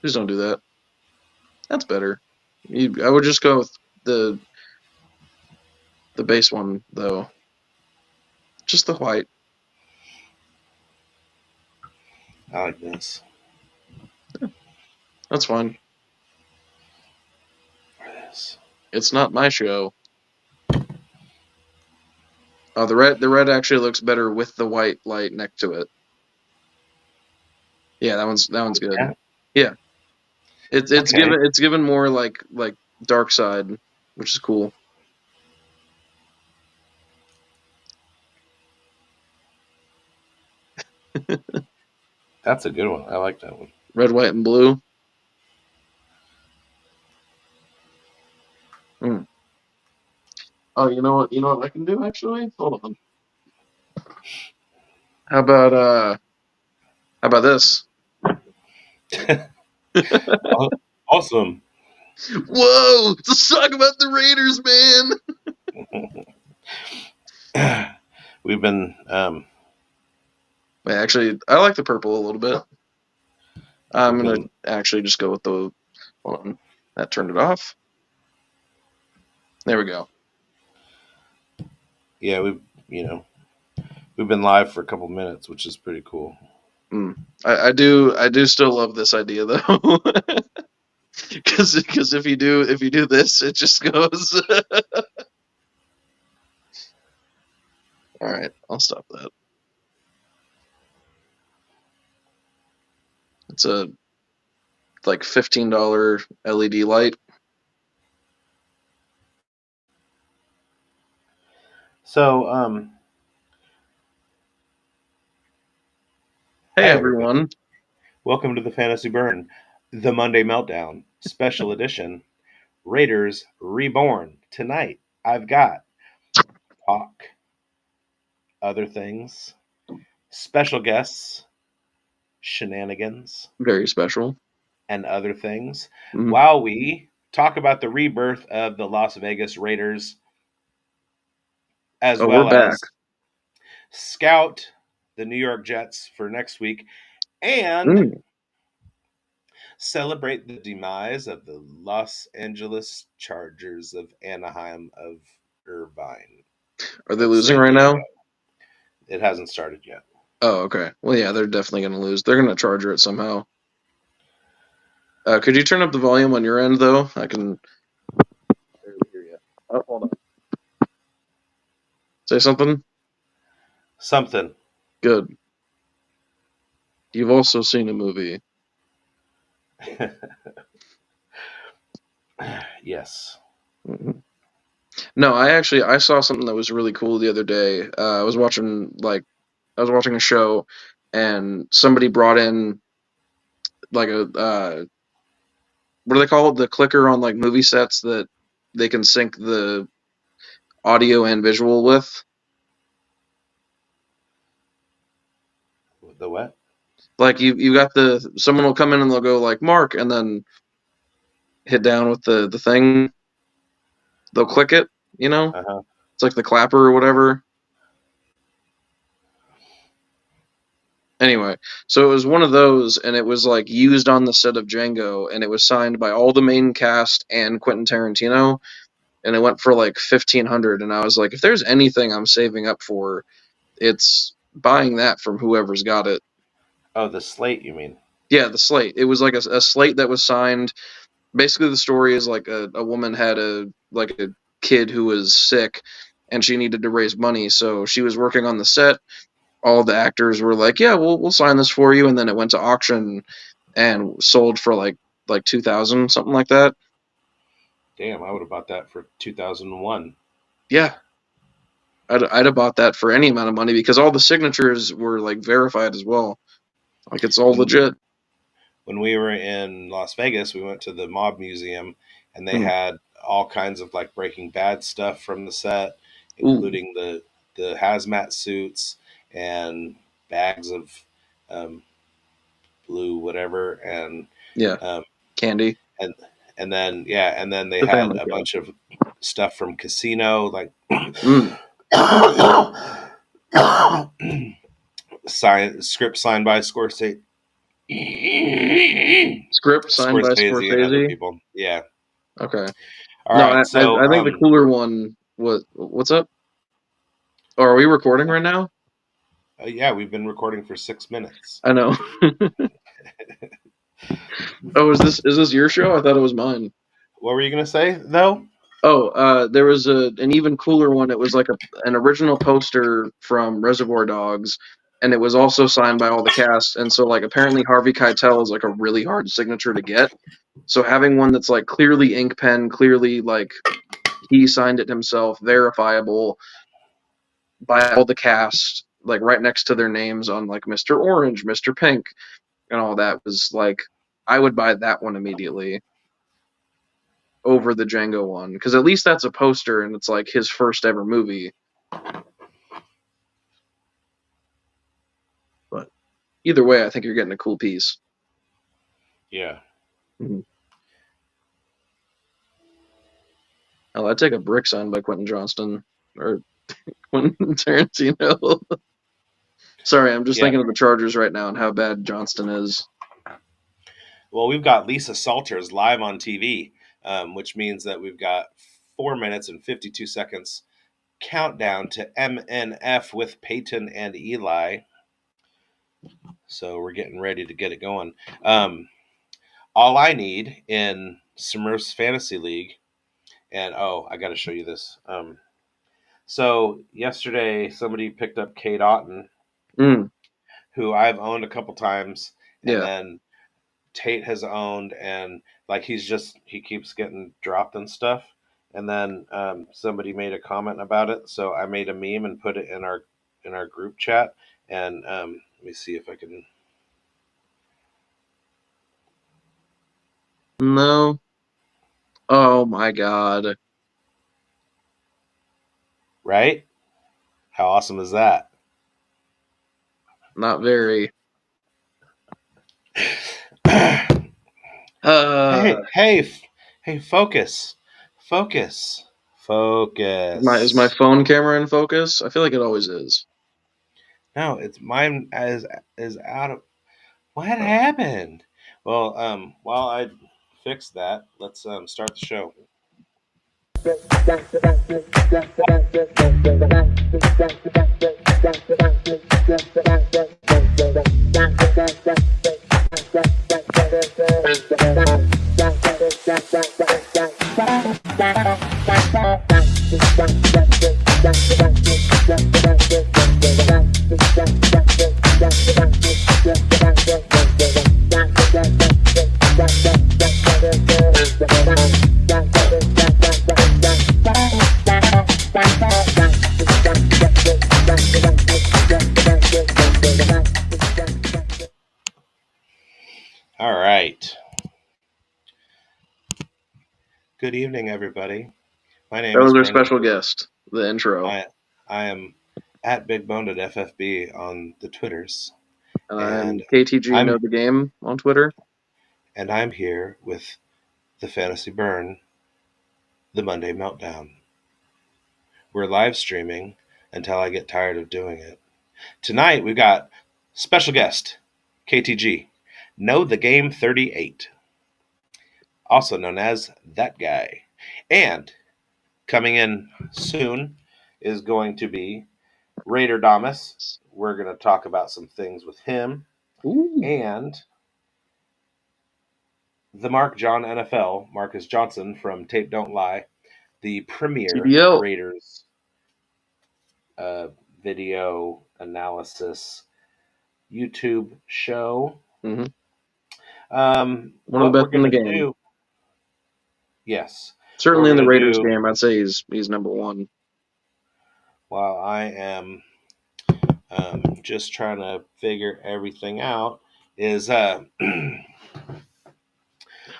Please don't do that. That's better. I would just go with the base one though. Just the white. I like this. That's fine. This. It's not my show. Oh, the red actually looks better with the white light next to it. Yeah, that one's good. Yeah. It's Okay. given more like dark side, which is cool. That's a good one. I like that one. Red, white, and blue. Mm. Oh, you know what? You know what I can do actually? Hold on. How about this? Awesome. Whoa! Let's talk about the Raiders, man. We've been. Actually, I like the purple a little bit. I'm gonna actually just go with the one that turned it off. There we go. Yeah, we've been live for a couple minutes, which is pretty cool. I do still love this idea though, because if you do this, it just goes. All right, I'll stop that. It's a like $15 LED light. So, Hey everyone. Welcome to the Fantasy Burn, the Monday Meltdown, special edition, Raiders Reborn. Tonight, I've got talk, other things, special guests, shenanigans, Very special, and other things, while we talk about the rebirth of the Las Vegas Raiders, as well as scout the New York Jets for next week, and celebrate the demise of the Los Angeles Chargers of Anaheim of Irvine. Are they losing right now? It hasn't started yet. Oh, okay. Well, yeah, they're definitely going to lose. They're going to Charger it somehow. Could you turn up the volume on your end, though? I can barely hear you. Oh, hold on. Say something? Something. Good. You've also seen a movie. Yes. Mm-hmm. No, I saw something that was really cool the other day. I was watching a show, and somebody brought in like a what do they call it? The clicker on like movie sets that they can sync the audio and visual with. The what? Like you got someone will come in and they'll go like Mark, and then hit down with the thing. They'll click it, you know. Uh-huh. It's like the clapper or whatever. Anyway, so it was one of those, and it was like used on the set of Django, and it was signed by all the main cast and Quentin Tarantino, and it went for like $1,500. And I was like, if there's anything I'm saving up for, it's buying that from whoever's got it. Oh, the slate, you mean? Yeah, the slate. It was like a slate that was signed. Basically, the story is like a woman had a kid who was sick, and she needed to raise money, so she was working on the set. All the actors were like, "Yeah, we'll sign this for you," and then it went to auction and sold for like 2,000, something like that. Damn, I would have bought that for 2001. Yeah, I'd have bought that for any amount of money because all the signatures were like verified as well. Like it's all legit. When we were in Las Vegas, we went to the Mob Museum, and they had all kinds of like Breaking Bad stuff from the set, including the hazmat suits and bags of blue whatever, and candy, and then they had a bunch of stuff from Casino, like script signed by Scorsese, Script signed by Scorsese and other Scorsese. people. Yeah. Okay. All No, right. So, I think the cooler one was what's up? Oh, are we recording right now? yeah, we've been recording for 6 minutes. I know. Oh, is this your show? I thought it was mine. What were you gonna say though? Oh, there was an even cooler one. It was like an original poster from Reservoir Dogs, and it was also signed by all the cast. And so, like, apparently Harvey Keitel is like a really hard signature to get. So having one that's like clearly ink pen, clearly like he signed it himself, verifiable by all the cast, like right next to their names on like Mr. Orange, Mr. Pink, and all that was like I would buy that one immediately over the Django one because at least that's a poster and it's like his first ever movie. But either way, I think you're getting a cool piece. Yeah. Mm-hmm. Oh, I'd take a brick signed by Quentin Johnston or Quentin Tarantino. Sorry, I'm just Yeah. thinking of the Chargers right now and how bad Johnston is. Well, we've got Lisa Salters live on TV, which means that we've got 4 minutes and 52 seconds countdown to MNF with Peyton and Eli. So we're getting ready to get it going. All I need in Smurfs Fantasy League, and I got to show you this. So yesterday, somebody picked up Kate Otten, who I've owned a couple times, and then Tate has owned, and like he keeps getting dropped and stuff. And then somebody made a comment about it, so I made a meme and put it in our group chat. And let me see if I can. No. Oh my god. Right? How awesome is that? Not very. Hey, focus. Is my phone camera in focus? I feel like it always is. No, it's mine is out of. What Oh. happened? Well, while I fix that, let's start the show. All right. Good evening, everybody. My name That is was our Brendan. special guest, the intro. I am at Big Boned at FFB on the Twitters. And I'm KTG Know the Game on Twitter. And I'm here with the Fantasy Burn, the Monday Meltdown. We're live streaming until I get tired of doing it. Tonight we've got special guest, KTG, Know the Game 38, also known as That Guy. And coming in soon is going to be Raider Damas. We're going to talk about some things with him. Ooh. And the Mark John NFL, Marcus Johnson from Tape Don't Lie, the premier TDL. Raiders video analysis YouTube show. Mm-hmm. One of the best in the game. Yes. Certainly in the Raiders game, I'd say he's number one. While I am just trying to figure everything out, is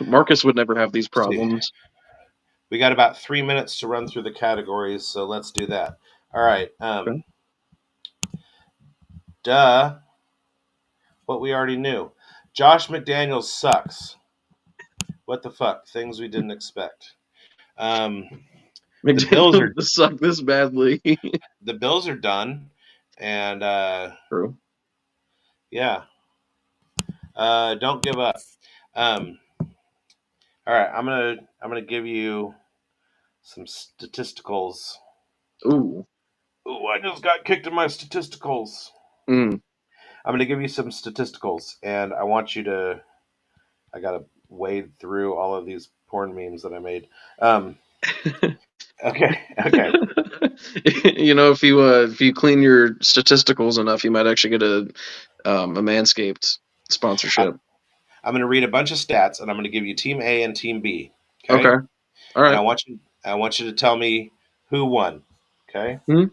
Marcus would never have these problems. We got about 3 minutes to run through the categories, so let's do that. All right. Okay. Duh. What we already knew. Josh McDaniels sucks. What the fuck? Things we didn't expect. The Bills are suck this badly. The Bills are done, and true. Yeah. Don't give up. All right, I'm gonna give you some statisticals. Ooh. Ooh, I just got kicked in my statisticals. Mm. I'm gonna give you some statisticals, and I want you to. I gotta wade through all of these porn memes that I made. Okay, okay. If you clean your statisticals enough, you might actually get a Manscaped I, sponsorship. I'm gonna read a bunch of stats, and I'm gonna give you Team A and Team B. Okay. Okay, All and right. I want you to tell me who won. Okay. Hmm.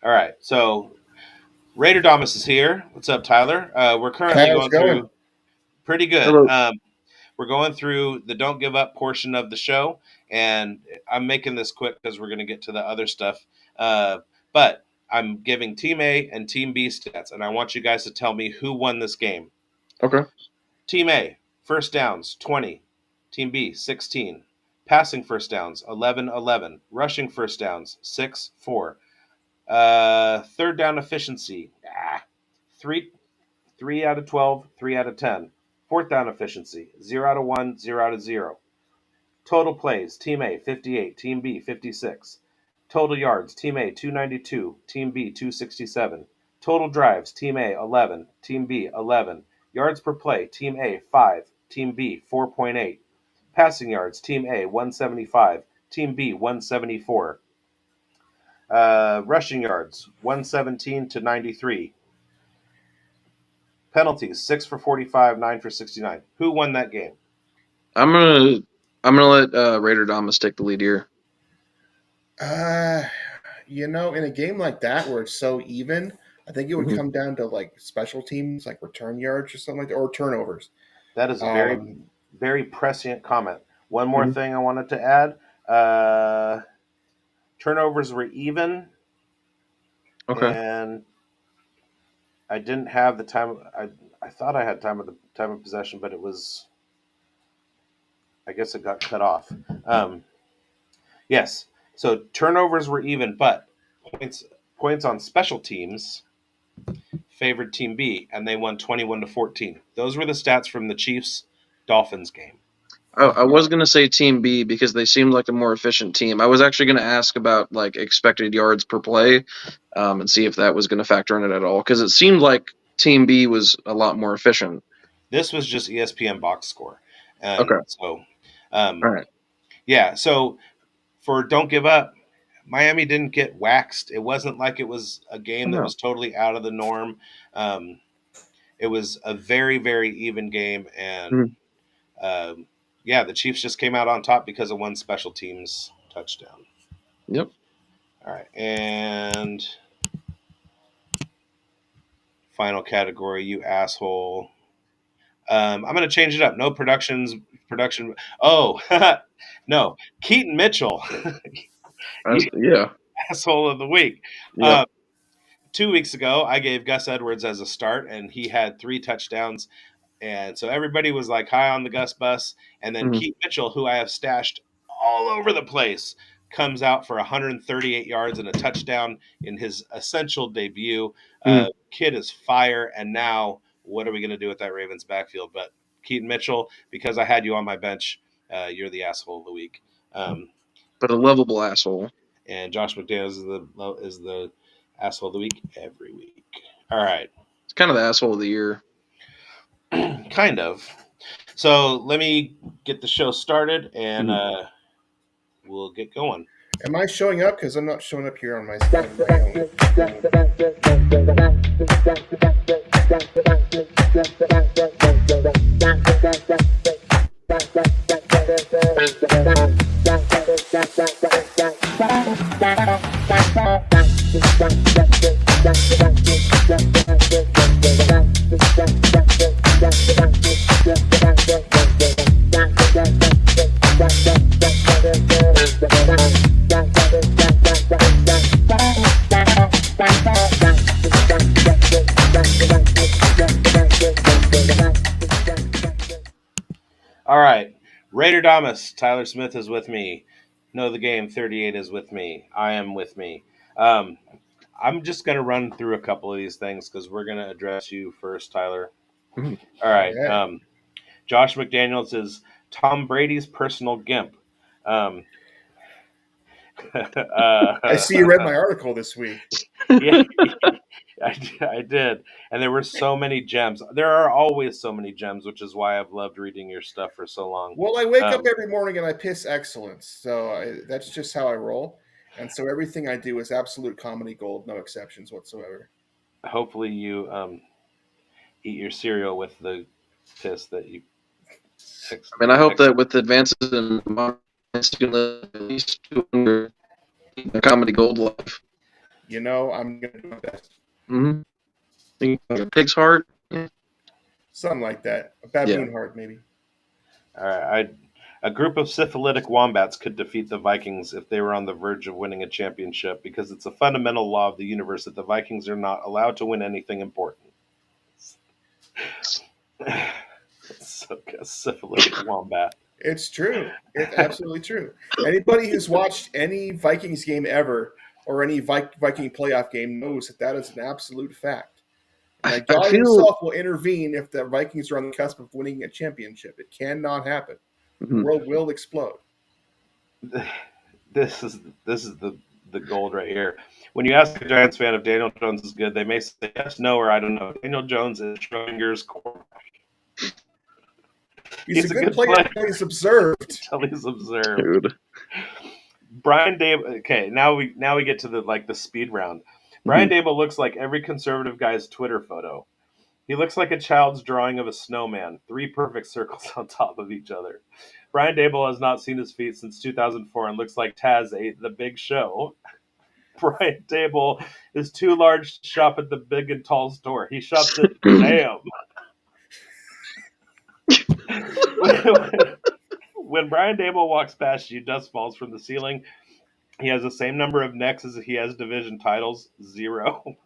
All right. So Raider Damas is here. What's up, Tyler? We're currently How's it going going? through pretty good. Hello. We're going through the don't give up portion of the show, and I'm making this quick because we're going to get to the other stuff. But I'm giving Team A and Team B stats, and I want you guys to tell me who won this game. Okay. Team A, first downs, 20. Team B, 16. Passing first downs, 11-11. Rushing first downs, 6-4. Third down efficiency, 3, 3 out of 12, 3 out of 10. Fourth down efficiency, 0 out of 1, 0 out of 0. Total plays, Team A, 58. Team B, 56. Total yards, Team A, 292. Team B, 267. Total drives, Team A, 11. Team B, 11. Yards per play, Team A, 5. Team B, 4.8. Passing yards, Team A, 175. Team B, 174. Rushing yards, 117 to 93. Penalties, 6 for 45, 9 for 69. Who won that game? I'm gonna I'm gonna let Raider Damas take the lead here. Uh, in a game like that where it's so even, I think it would Mhm. come down to like special teams, like return yards or something like that, or turnovers. That is a very, Um, very prescient comment. One more Mhm. thing I wanted to add. Uh, Turnovers were even, Okay. and I didn't have the time. I thought I had time of possession, but it was. I guess it got cut off. Um, yes. So turnovers were even, but points points on special teams favored Team B, and they won 21-14. Those were the stats from the Chiefs Dolphins game. I was gonna say Team B because they seemed like a more efficient team. I was actually gonna ask about like expected yards per play, and see if that was gonna factor in it at all because it seemed like Team B was a lot more efficient. This was just ESPN box score, and Okay. so All um, right. yeah. So for don't give up, Miami didn't get waxed. It wasn't like it was a game that No. was totally out of the norm. Um, it was a very, very even game, and Mhm. yeah, the Chiefs just came out on top because of one special teams touchdown. Yep. All right, and final category, you asshole. I'm going to change it up. No production. Oh, no, Keaton Mitchell, you Yeah. asshole of the week. Yep. Um, 2 weeks ago, I gave Gus Edwards as a start, and he had 3 touchdowns. And so everybody was like high on the Gus bus. And then Mhm. Keith Mitchell, who I have stashed all over the place, comes out for 138 yards and a touchdown in his essential debut. Mhm. Kid is fire. And now, what are we going to do with that Ravens backfield? But Keaton Mitchell, because I had you on my bench, you're the asshole of the week. Um, But a lovable asshole. and Josh McDaniels is the asshole of the week every week. All right, It's kind of the asshole of the year. kind of. So let me get the show started, and Mhm. we'll get going. am I showing up? Because I'm not showing up here on my own thing. All right, Raider Damas, Tyler Smith is with me. Know the game 38 is with me. I am with me. I'm just going to run through a couple of these things because we're going to address you first, Tyler. All right. Okay. Josh McDaniels is Tom Brady's personal gimp. Um, I see you read my article this week. yeah, I did. And there were so many gems. There are always so many gems, which is why I've loved reading your stuff for so long. Well, I wake up Um, every morning and I piss excellence. That's just how I roll. And so everything I do is absolute comedy gold, no exceptions whatsoever. Hopefully, you eat your cereal with the piss that you. I mean, I hope that with advances in modern science, you can live at least 200 a comedy gold life. I'm going to do my best. A pig's heart. Yeah. Something like that. A Yeah. baboon heart, maybe. All right, a group of syphilitic wombats could defeat the Vikings if they were on the verge of winning a championship because it's a fundamental law of the universe that the Vikings are not allowed to win anything important. So, a syphilitic wombat. It's true. It's absolutely true. Anybody who's watched any Vikings game ever or any Viking playoff game knows that is an absolute fact. And I God feel. himself will intervene if the Vikings are on the cusp of winning a championship. It cannot happen. The world will explode. This is the gold right here. When you ask a Giants fan if Daniel Jones is good, they may say yes, no, or I don't know. Daniel Jones is Schrodinger's quarterback. He's a good player until he's observed. Until he's observed. Dude. Brian Dable. Okay, now we get to the speed round. Brian Dable looks like every conservative guy's Twitter photo. He looks like a child's drawing of a snowman, 3 perfect circles on top of each other. Brian Dable has not seen his feet since 2004 and looks like Taz ate the Big Show. Brian Dable is too large to shop at the big and tall store. He shops at Damn. When Brian Dable walks past you, dust falls from the ceiling. He has the same number of necks as he has division titles, 0.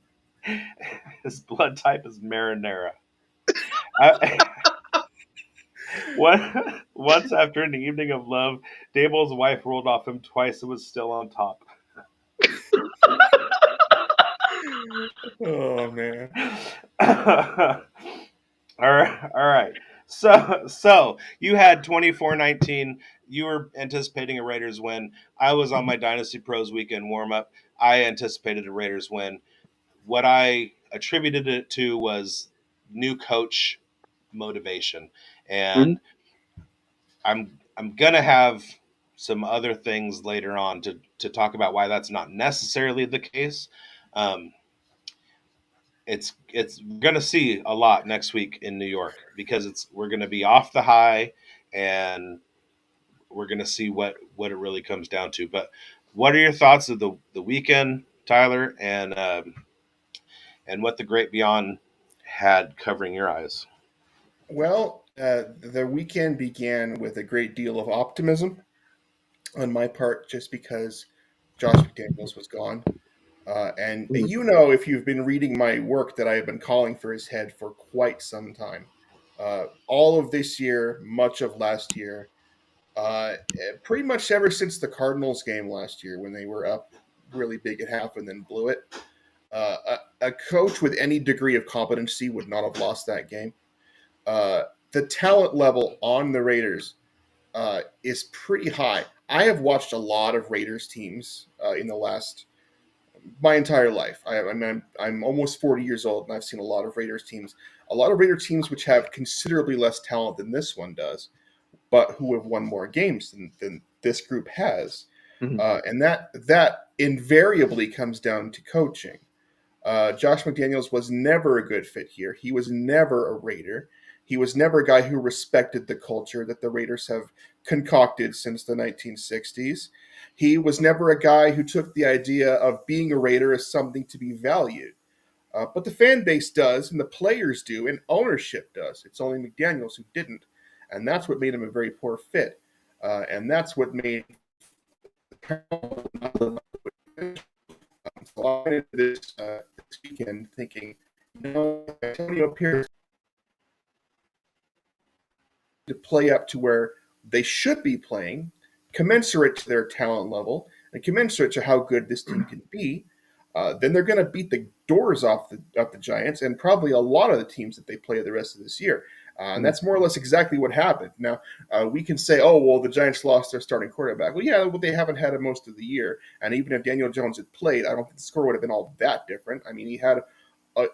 His blood type is marinara. Once after an evening of love, Dable's wife rolled off him twice and was still on top. Oh man. All right. So you had 24-19. You were anticipating a Raiders win. I was on my Dynasty Pros weekend warm up. I anticipated a Raiders win. What I attributed it to was new coach motivation, and I'm gonna have some other things later on to talk about why that's not necessarily the case. It's gonna see a lot next week in New York because we're gonna be off the high and we're gonna see what it really comes down to. But what are your thoughts of the weekend, Tyler, and what the great beyond had covering your eyes? Well, the weekend began with a great deal of optimism on my part, just because Josh McDaniels was gone. And if you've been reading my work, that I have been calling for his head for quite some time. All of this year, much of last year, pretty much ever since the Cardinals game last year when they were up really big at half and then blew it. A coach with any degree of competency would not have lost that game. The talent level on the Raiders is pretty high. I have watched a lot of Raiders teams in my entire life. I'm almost 40 years old, and I've seen a lot of Raiders teams. A lot of Raiders teams which have considerably less talent than this one does, but who have won more games than this group has. And that invariably comes down to coaching. Josh McDaniels was never a good fit here. He was never a Raider. He was never a guy who respected the culture that the Raiders have concocted since the 1960s. He was never a guy who took the idea of being a Raider as something to be valued. But the fan base does, and the players do, and ownership does. It's only McDaniels who didn't. And that's what made him a very poor fit. And that's what made so I went into this weekend thinking, Antonio Pierce to play up to where they should be playing, commensurate to their talent level, and commensurate to how good this team can be. then they're going to beat the doors off the Giants and probably a lot of the teams that they play the rest of this year. And that's more or less exactly what happened. Now, we can say, oh, well, the Giants lost their starting quarterback. Well, yeah, they haven't had it most of the year. And even if Daniel Jones had played, I don't think the score would have been all that different. I mean, he had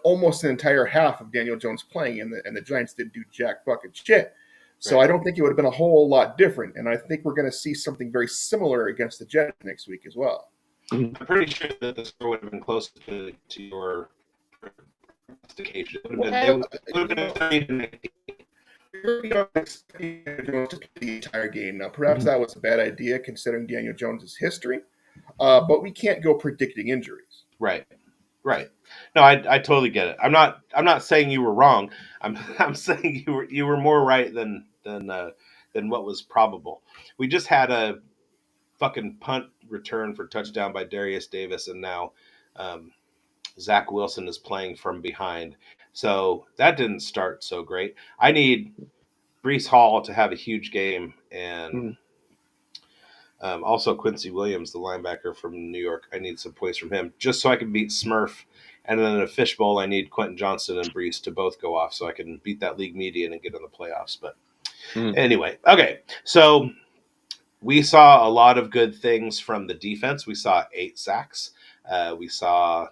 almost an entire half of Daniel Jones playing, and the Giants didn't do jack fucking shit. So I don't think it would have been a whole lot different. And I think we're going to see something very similar against the Jets next week as well. I'm pretty sure that the score would have been close to your prognostication. It would have been 30-19. The entire game. Now, perhaps that was a bad idea considering Daniel Jones's history, but we can't go predicting injuries. Right. No, I totally get it. I'm not saying you were wrong. I'm saying you were more right than what was probable. We just had a fucking punt return for touchdown by Darius Davis, and now Zach Wilson is playing from behind. So that didn't start so great. I need Breece Hall to have a huge game, and also Quincy Williams, the linebacker from New York. I need some points from him just so I can beat Smurf. And then in a fishbowl, I need Quentin Johnston and Breece to both go off so I can beat that league median and get in the playoffs. But anyway, okay. So we saw a lot of good things from the defense. We saw 8 sacks. We saw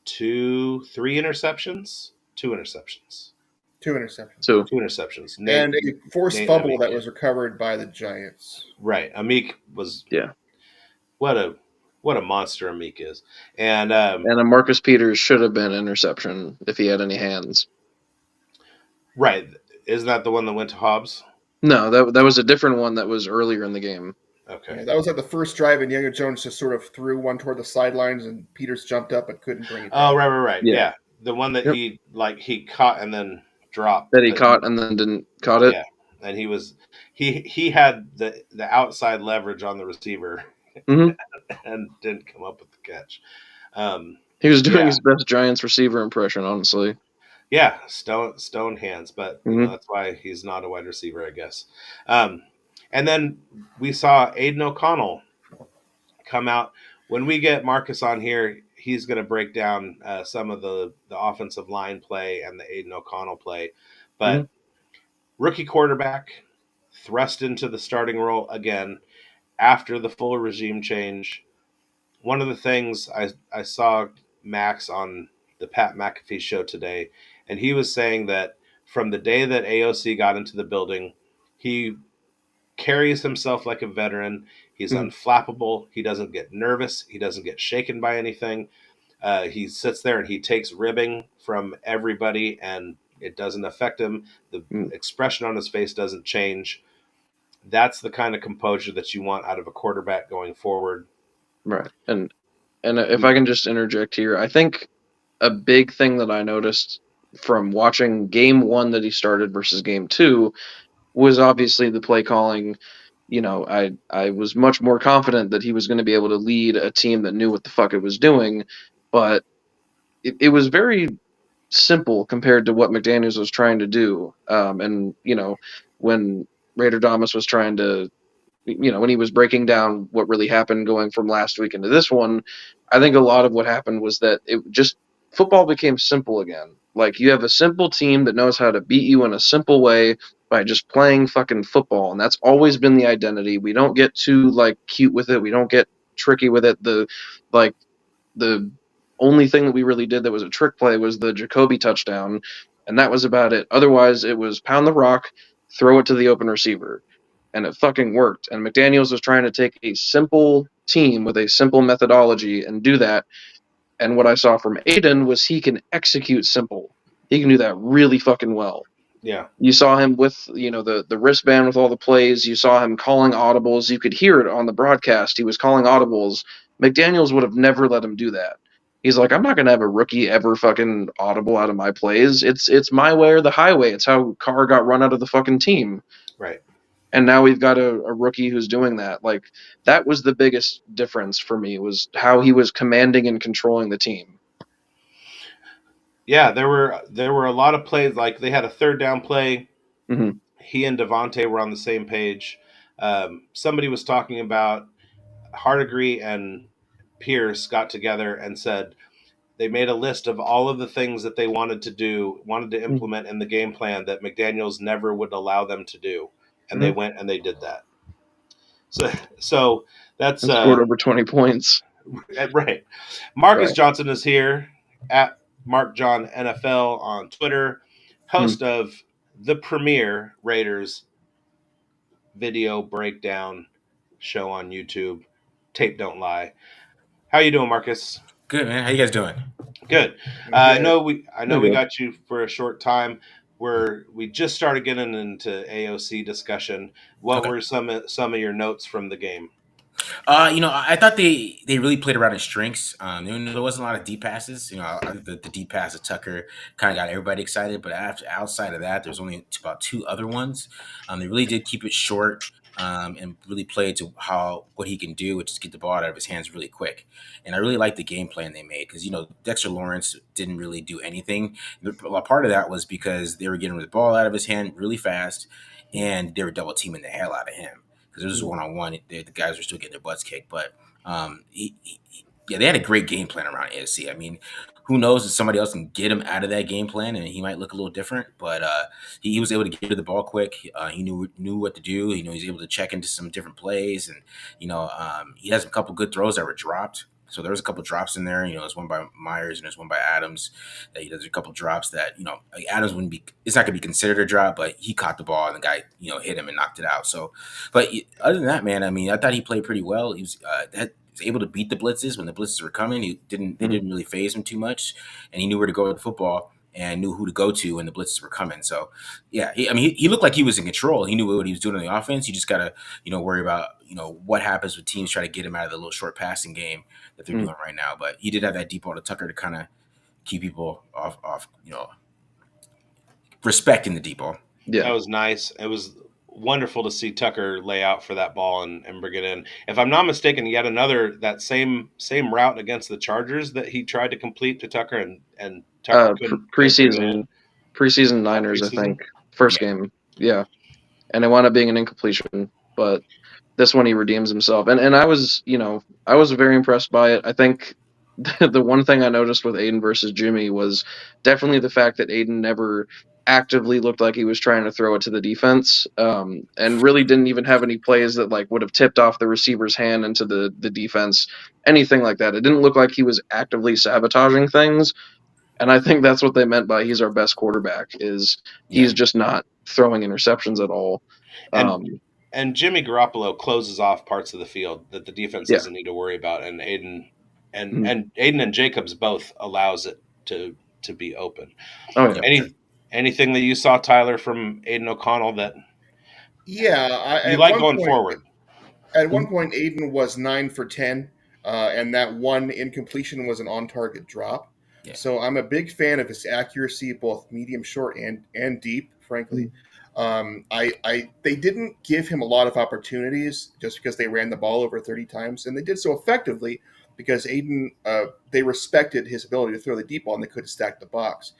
3 interceptions. 2 interceptions. 2 interceptions. 2 interceptions. And a forced fumble that was recovered by the Giants. Right. Amik was what a monster Amik is. And a Marcus Peters should have been interception if he had any hands. Right. Isn't that the one that went to Hobbs? No, that was a different one that was earlier in the game. Okay. Yeah, that was at the first drive, and Daniel Jones just sort of threw one toward the sidelines, and Peters jumped up but couldn't bring it down. Oh, right. Yeah. The one that he caught and then dropped. That he caught and then didn't caught it. Yeah. And he had the outside leverage on the receiver and didn't come up with the catch. He was doing his best Giants receiver impression, honestly. Yeah, stone hands, but that's why he's not a wide receiver, I guess. And then we saw Aiden O'Connell come out. When we get Marcus on here, he's going to break down some of the offensive line play and the Aiden O'Connell play. But rookie quarterback thrust into the starting role again after the full regime change. One of the things I saw Max on the Pat McAfee show today, and he was saying that from the day that AOC got into the building, he carries himself like a veteran. He's unflappable. He doesn't get nervous. He doesn't get shaken by anything. He sits there and he takes ribbing from everybody, and it doesn't affect him. The expression on his face doesn't change. That's the kind of composure that you want out of a quarterback going forward. Right. And if I can just interject here, I think a big thing that I noticed from watching game 1 that he started versus game 2 was obviously the play calling. You know, I was much more confident that he was going to be able to lead a team that knew what the fuck it was doing, but it was very simple compared to what McDaniels was trying to do. And, you know, when Raider Damas was trying to, you know, when he was breaking down what really happened going from last week into this one, I think a lot of what happened was that football became simple again. Like, you have a simple team that knows how to beat you in a simple way by just playing fucking football, and that's always been the identity. We don't get too cute with it. We don't get tricky with it. The only thing that we really did that was a trick play was the Jacoby touchdown, and that was about it. Otherwise, it was pound the rock, throw it to the open receiver, and it fucking worked. And McDaniels was trying to take a simple team with a simple methodology and do that. And what I saw from Aiden was he can execute simple. He can do that really fucking well. Yeah. You saw him with, you know, the wristband with all the plays. You saw him calling audibles. You could hear it on the broadcast. He was calling audibles. McDaniels would have never let him do that. He's like, I'm not going to have a rookie ever fucking audible out of my plays. It's my way or the highway. It's how Carr got run out of the fucking team. Right. And now we've got a rookie who's doing that. Like, that was the biggest difference for me, was how he was commanding and controlling the team. Yeah, there were a lot of plays. Like, they had a third down play. Mm-hmm. He and Devontae were on the same page. Somebody was talking about Hardigree and Pierce got together and said, they made a list of all of the things that they wanted to implement in the game plan that McDaniels never would allow them to do, and they went and they did that. So that's and scored over 20 points. Right. Marcus Johnson is here at Mark John NFL on Twitter, host of the premier Raiders video breakdown show on YouTube. Tape Don't Lie. How you doing, Marcus? Good, man. How you guys doing? Good. I know we got you for a short time. We just started getting into AOC discussion. What were some of your notes from the game? I thought they really played around his strengths. There wasn't a lot of deep passes. I think the deep pass of Tucker kind of got everybody excited. But outside of that, there's only about two other ones. They really did keep it short. And really played to what he can do, which is get the ball out of his hands really quick. And I really liked the game plan they made because Dexter Lawrence didn't really do anything. A part of that was because they were getting the ball out of his hand really fast, and they were double teaming the hell out of him because it was one-on-one. The guys were still getting their butts kicked, but they had a great game plan around AFC. I mean, who knows if somebody else can get him out of that game plan and he might look a little different, but he was able to get to the ball quick. He knew what to do. He was able to check into some different plays, and he has a couple good throws that were dropped. So there was a couple drops in there. There's one by Myers and there's one by Adams. That he does a couple drops that Adams wouldn't be. It's not going to be considered a drop, but he caught the ball and the guy hit him and knocked it out. So, but other than that, man, I mean, I thought he played pretty well. He was able to beat the blitzes when the blitzes were coming. They didn't really phase him too much, and he knew where to go with the football and knew who to go to when the blitzes were coming. So, yeah, he looked like he was in control. He knew what he was doing on the offense. You just got to worry about what happens when teams try to get him out of the little short passing game that they're doing right now. But he did have that deep ball to Tucker to kind of keep people off respecting the deep ball. Yeah, that was nice. It was wonderful to see Tucker lay out for that ball and bring it in. If I'm not mistaken, he had that same route against the Chargers that he tried to complete to Tucker, and Tucker preseason Niners, I think, first game, yeah, and it wound up being an incompletion, but this one he redeems himself, and I was very impressed by it. I think the one thing I noticed with Aiden versus Jimmy was definitely the fact that Aiden never actively looked like he was trying to throw it to the defense, and really didn't even have any plays that would have tipped off the receiver's hand into the defense, anything like that. It didn't look like he was actively sabotaging things, and I think that's what they meant by he's our best quarterback, is he's just not throwing interceptions at all. And Jimmy Garoppolo closes off parts of the field that the defense doesn't need to worry about, and Aiden and Jacobs both allows it to be open. Oh, yeah. Anything that you saw, Tyler, from Aiden O'Connell that you like going forward? At one point, Aiden was 9 for 10, and that one incompletion was an on-target drop. Yeah. So I'm a big fan of his accuracy, both medium, short, and deep, frankly. They didn't give him a lot of opportunities just because they ran the ball over 30 times, and they did so effectively because Aiden, they respected his ability to throw the deep ball, and they could stack the box.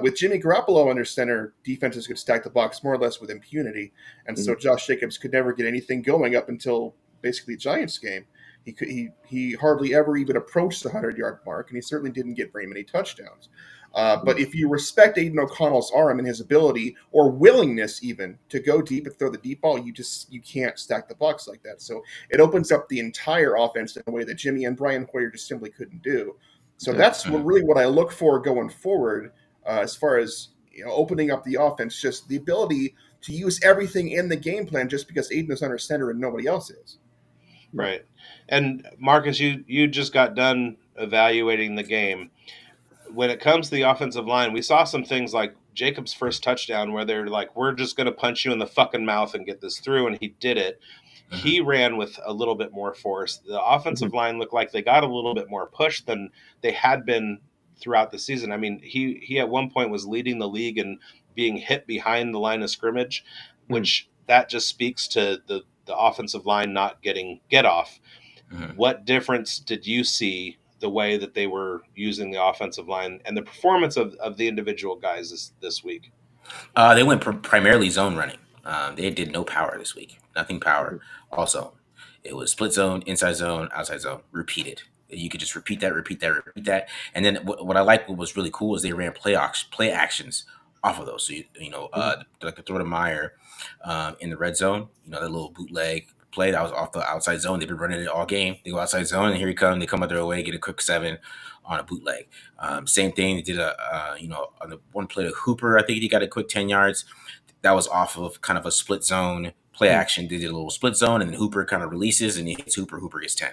With Jimmy Garoppolo under center, defenses could stack the box more or less with impunity, and so Josh Jacobs could never get anything going up until basically Giants game. He hardly ever even approached the 100-yard mark, and he certainly didn't get very many touchdowns. But if you respect Aiden O'Connell's arm and his ability or willingness even to go deep and throw the deep ball, you can't stack the box like that. So it opens up the entire offense in a way that Jimmy and Brian Hoyer just simply couldn't do. So that's what I look for going forward as far as opening up the offense, just the ability to use everything in the game plan just because Aiden is under center and nobody else is. Right. And Marcus, you just got done evaluating the game. When it comes to the offensive line, we saw some things like Jacobs' first touchdown where they're like, we're just going to punch you in the fucking mouth and get this through, and he did it. He ran with a little bit more force. The offensive line looked like they got a little bit more push than they had been throughout the season. I mean, he at one point was leading the league and being hit behind the line of scrimmage, which that just speaks to the offensive line not getting get off. What difference did you see the way that they were using the offensive line and the performance of the individual guys this week? They went primarily zone running. They did no power this week. Nothing power. Also, it was split zone, inside zone, outside zone, repeated. You could just repeat that. And then what I like, what was really cool, is they ran play actions off of those. So like a throw to Meyer in the red zone. That little bootleg play that was off the outside zone. They've been running it all game. They go outside zone, and here he come. They come out their way, get a quick 7 on a bootleg. Same thing. They did on the one play to Hooper. I think he got a quick 10 yards. That was off of kind of a split zone play action. They did a little split zone, and then Hooper kind of releases, and he hits Hooper. Hooper gets 10.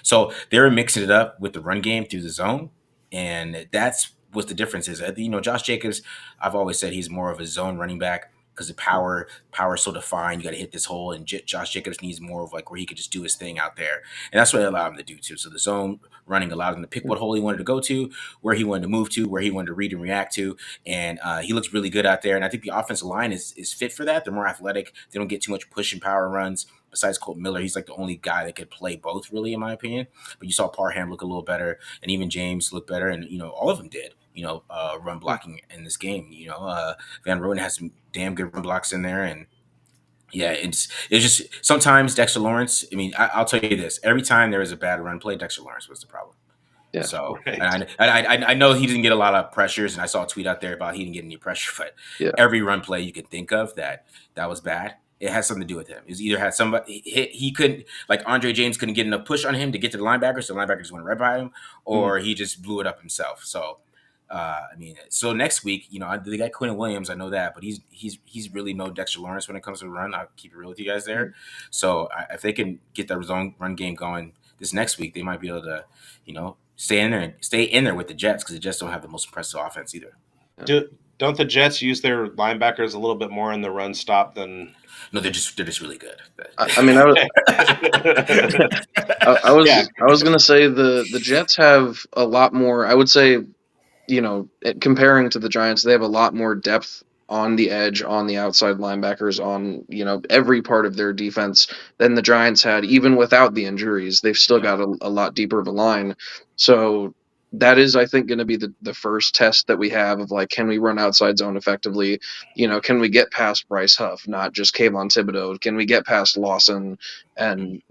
So they were mixing it up with the run game through the zone, and that's what the difference is. Josh Jacobs, I've always said he's more of a zone running back because the power is so defined. You got to hit this hole, and Josh Jacobs needs more of like where he could just do his thing out there, and that's what it allowed him to do too. So the zone running allowed him to pick what hole he wanted to go to, where he wanted to move to, where he wanted to read and react to, and he looks really good out there. And I think the offensive line is fit for that. They're more athletic. They don't get too much push and power runs. Besides Colt Miller, he's like the only guy that could play both, really, in my opinion. But you saw Parham look a little better, and even James look better, and all of them did. Run blocking in this game. Van Roten has some damn good run blocks in there, and yeah, it's just sometimes Dexter Lawrence. I mean, I'll tell you this: every time there was a bad run play, Dexter Lawrence was the problem. Yeah. So right. and I know he didn't get a lot of pressures, and I saw a tweet out there about he didn't get any pressure, but every run play you could think of that was bad, it has something to do with him. It either had somebody he couldn't, like Andre James couldn't get enough push on him to get to the linebacker, so the linebacker just went right by him, or he just blew it up himself. So so next week, they got Quinn Williams, I know that, but he's really no Dexter Lawrence when it comes to the run. I'll keep it real with you guys there. So if they can get that zone run game going this next week, they might be able to, stay in there with the Jets, because the Jets don't have the most impressive offense either. Don't the Jets use their linebackers a little bit more in the run stop than? No, they're just really good. I was gonna say the Jets have a lot more. I would say, comparing to the Giants, they have a lot more depth on the edge, on the outside linebackers, on every part of their defense than the Giants had. Even without the injuries, they've still got a lot deeper of a line. So that is, I think, going to be the first test that we have of, like, can we run outside zone effectively? Can we get past Bryce Huff, not just Kayvon Thibodeau? Can we get past Lawson and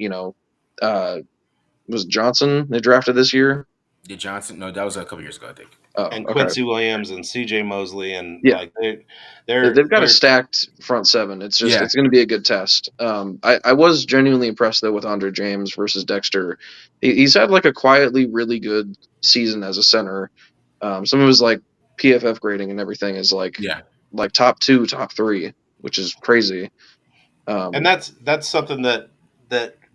was Johnson they drafted this year? Did Johnson? No, that was a couple years ago, I think. And Quincy Williams and C.J. Mosley, and they've got a stacked front seven. It's just it's going to be a good test. I was genuinely impressed though with Andre James versus Dexter. He's had like a quietly really good season as a center. Some of his like PFF grading and everything is like top 2, top 3, which is crazy. And that's something that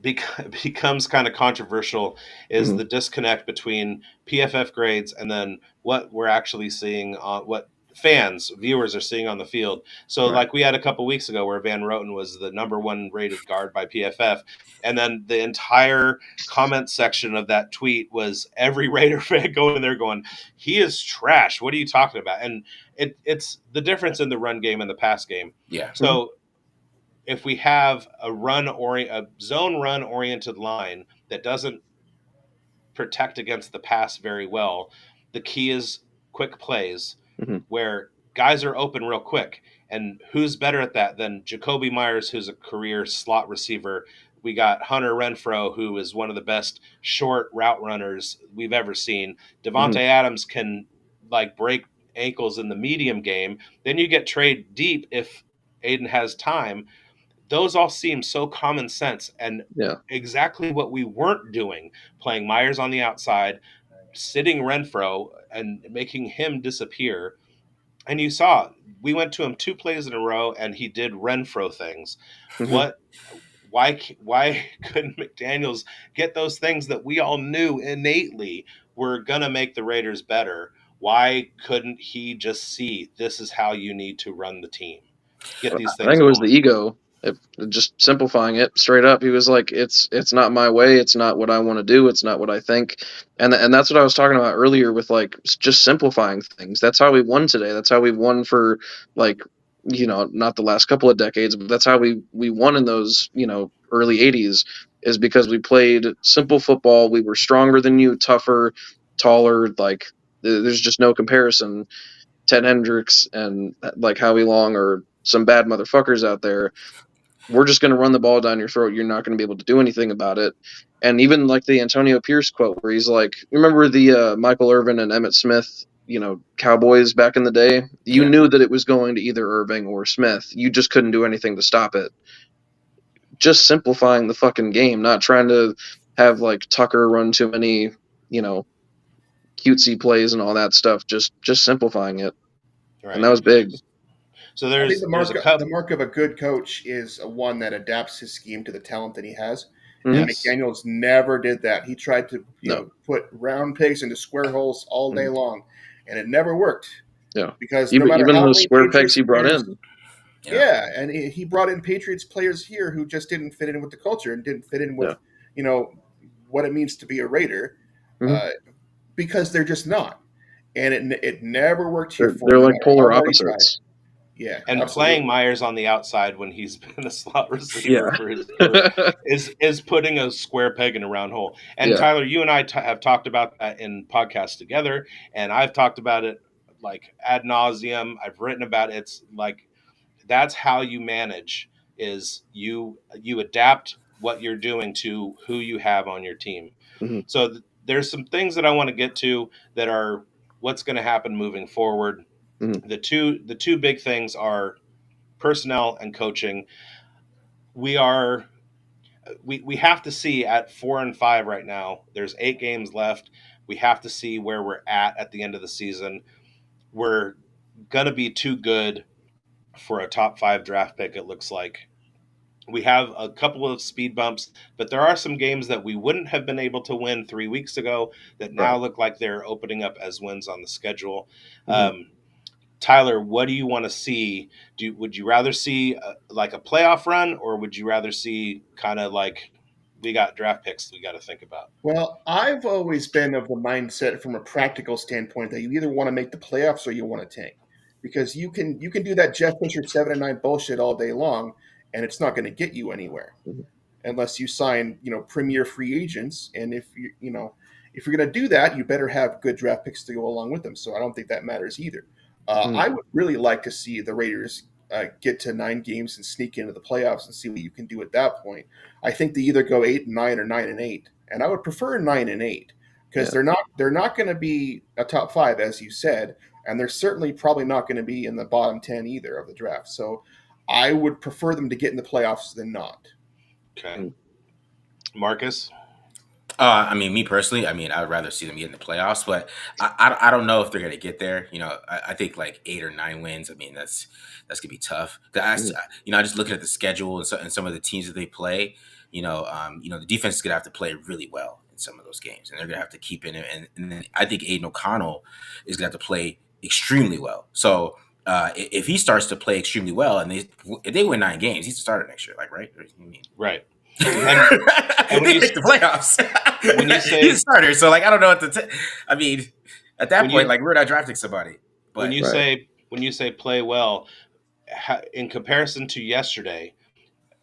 becomes kind of controversial, is the disconnect between PFF grades and then what we're actually seeing on what viewers are seeing on the field. So like we had a couple weeks ago where Van Roten was the number 1 rated guard by PFF, and then the entire comment section of that tweet was every Raider fan going in there going, he is trash, what are you talking about? And it's the difference in the run game and the pass game. So if we have a zone run oriented line that doesn't protect against the pass very well, the key is quick plays where guys are open real quick. And who's better at that than Jacoby Myers, who's a career slot receiver? We got Hunter Renfrow, who is one of the best short route runners we've ever seen. Devontae Adams can break ankles in the medium game. Then you get trade deep if Aiden has time. Those all seem so common sense and exactly what we weren't doing, playing Myers on the outside, sitting Renfrow and making him disappear. And you saw, we went to him 2 plays in a row and he did Renfrow things. Why couldn't McDaniels get those things that we all knew innately were going to make the Raiders better? Why couldn't he just see, this is how you need to run the team? Get these things I think it was the ego. Just simplifying it straight up, he was like, it's not my way, it's not what I want to do, it's not what I think, and that's what I was talking about earlier with like just simplifying things. That's how we won today. That's how we won for not the last couple of decades, but that's how we won in those early 80s, is because we played simple football. We were stronger than you, tougher, taller. Like there's just no comparison. Ted Hendricks and like Howie Long are some bad motherfuckers out there. we're just going to run the ball down your throat. You're not going to be able to do anything about it. And even like the Antonio Pierce quote where he's like, remember the Michael Irvin and Emmitt Smith, Cowboys back in the day? You knew that it was going to either Irving or Smith. You just couldn't do anything to stop it. Just simplifying the fucking game, not trying to have like Tucker run too many, cutesy plays and all that stuff. Just simplifying it. Right. And that was big. So I think the mark of a good coach is one that adapts his scheme to the talent that he has. Mm-hmm. And McDaniels never did that. He tried to put round pegs into square holes all day long, and it never worked. Yeah, because even the square pegs he brought in. Yeah, and he brought in Patriots players here who just didn't fit in with the culture and didn't fit in with what it means to be a Raider, because they're just not, and it never worked here. They're like polar opposites. Yeah, and absolutely. Playing Myers on the outside when he's been a slot receiver for his career is putting a square peg in a round hole. And Tyler, you and I have talked about that in podcasts together, and I've talked about it like ad nauseum. I've written about it. It's like that's how you manage is you adapt what you're doing to who you have on your team. Mm-hmm. So there's some things that I want to get to that are what's going to happen moving forward. Mm-hmm. The two big things are personnel and coaching. We have to see at 4-5 right now. There's 8 games left. We have to see where we're at the end of the season. We're gonna be too good for a top 5 draft pick. It looks like we have a couple of speed bumps, but there are some games that we wouldn't have been able to win 3 weeks ago that now look like they're opening up as wins on the schedule. Mm-hmm. Tyler, what do you want to see? Would you rather see like a playoff run, or would you rather see kind of like we got draft picks we got to think about? Well, I've always been of the mindset from a practical standpoint that you either want to make the playoffs or you want to tank, because you can do that Jeff Fisher 7-9 bullshit all day long, and it's not going to get you anywhere unless you sign premier free agents. And if if you're going to do that, you better have good draft picks to go along with them. So I don't think that matters either. I would really like to see the Raiders get to 9 games and sneak into the playoffs and see what you can do at that point. I think they either go 8-9 or 9-8, and I would prefer 9-8 because they're not going to be a top 5, as you said, and they're certainly probably not going to be in the bottom 10 either of the draft. So I would prefer them to get in the playoffs than not. Okay, Marcus. I mean, me personally, I would rather see them get in the playoffs, but I don't know if they're going to get there. I think like 8 or 9 wins. I mean, that's going to be tough. I just looking at the schedule and some of the teams that they play, the defense is going to have to play really well in some of those games, and they're going to have to keep in it. And then I think Aiden O'Connell is going to have to play extremely well. So if he starts to play extremely well and if they win 9 games, he's the starter next year, like, right? Right. And when you make the playoffs, when you say he's a starter, so like I don't know what to. I mean, at that point, like we're not drafting somebody. But when you say play well, in comparison to yesterday,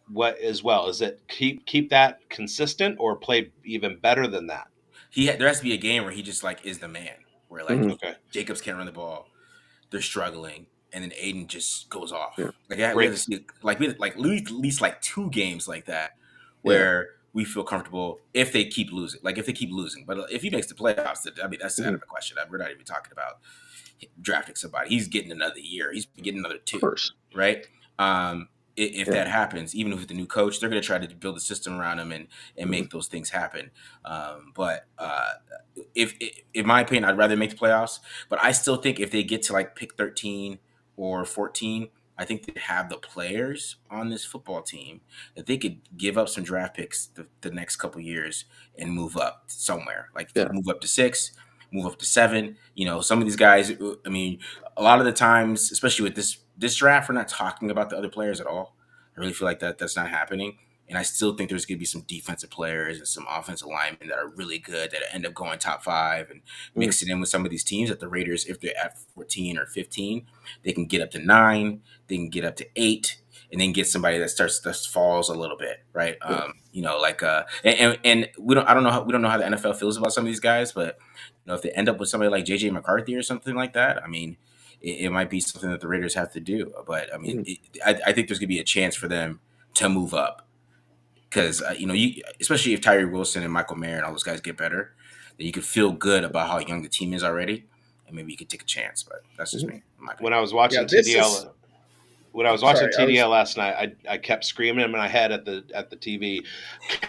what is well? Is it keep that consistent or play even better than that? There has to be a game where he just like is the man. Where like Jacobs can't run the ball, they're struggling, and then Aiden just goes off. Yeah. Like we have to see like at least like 2 games like that. Where we feel comfortable if they keep losing. Like if they keep losing, but if he makes the playoffs, I mean that's out of the question. We're not even talking about drafting somebody. He's getting another year. He's getting another 2, right? If that happens, even with the new coach, they're going to try to build a system around him and make those things happen. But if in my opinion, I'd rather make the playoffs. But I still think if they get to like pick 13 or 14. I think they have the players on this football team that they could give up some draft picks the next couple of years and move up somewhere. Like move up to 6, move up to 7. Some of these guys. I mean, a lot of the times, especially with this draft, we're not talking about the other players at all. I really feel like that's not happening. And I still think there's going to be some defensive players and some offensive linemen that are really good that end up going top 5 and mixing in with some of these teams that the Raiders, if they're at 14 or 15, they can get up to 9, they can get up to 8, and then get somebody that falls a little bit, right? And we don't know how the NFL feels about some of these guys, but if they end up with somebody like JJ McCarthy or something like that, I mean, it might be something that the Raiders have to do. But I mean, I think there's going to be a chance for them to move up. Because you especially if Tyree Wilson and Michael Mayer and all those guys get better, then you could feel good about how young the team is already, and maybe you could take a chance. But that's just me. In my opinion. When I was watching TDL, last night, I kept screaming in my head at the TV,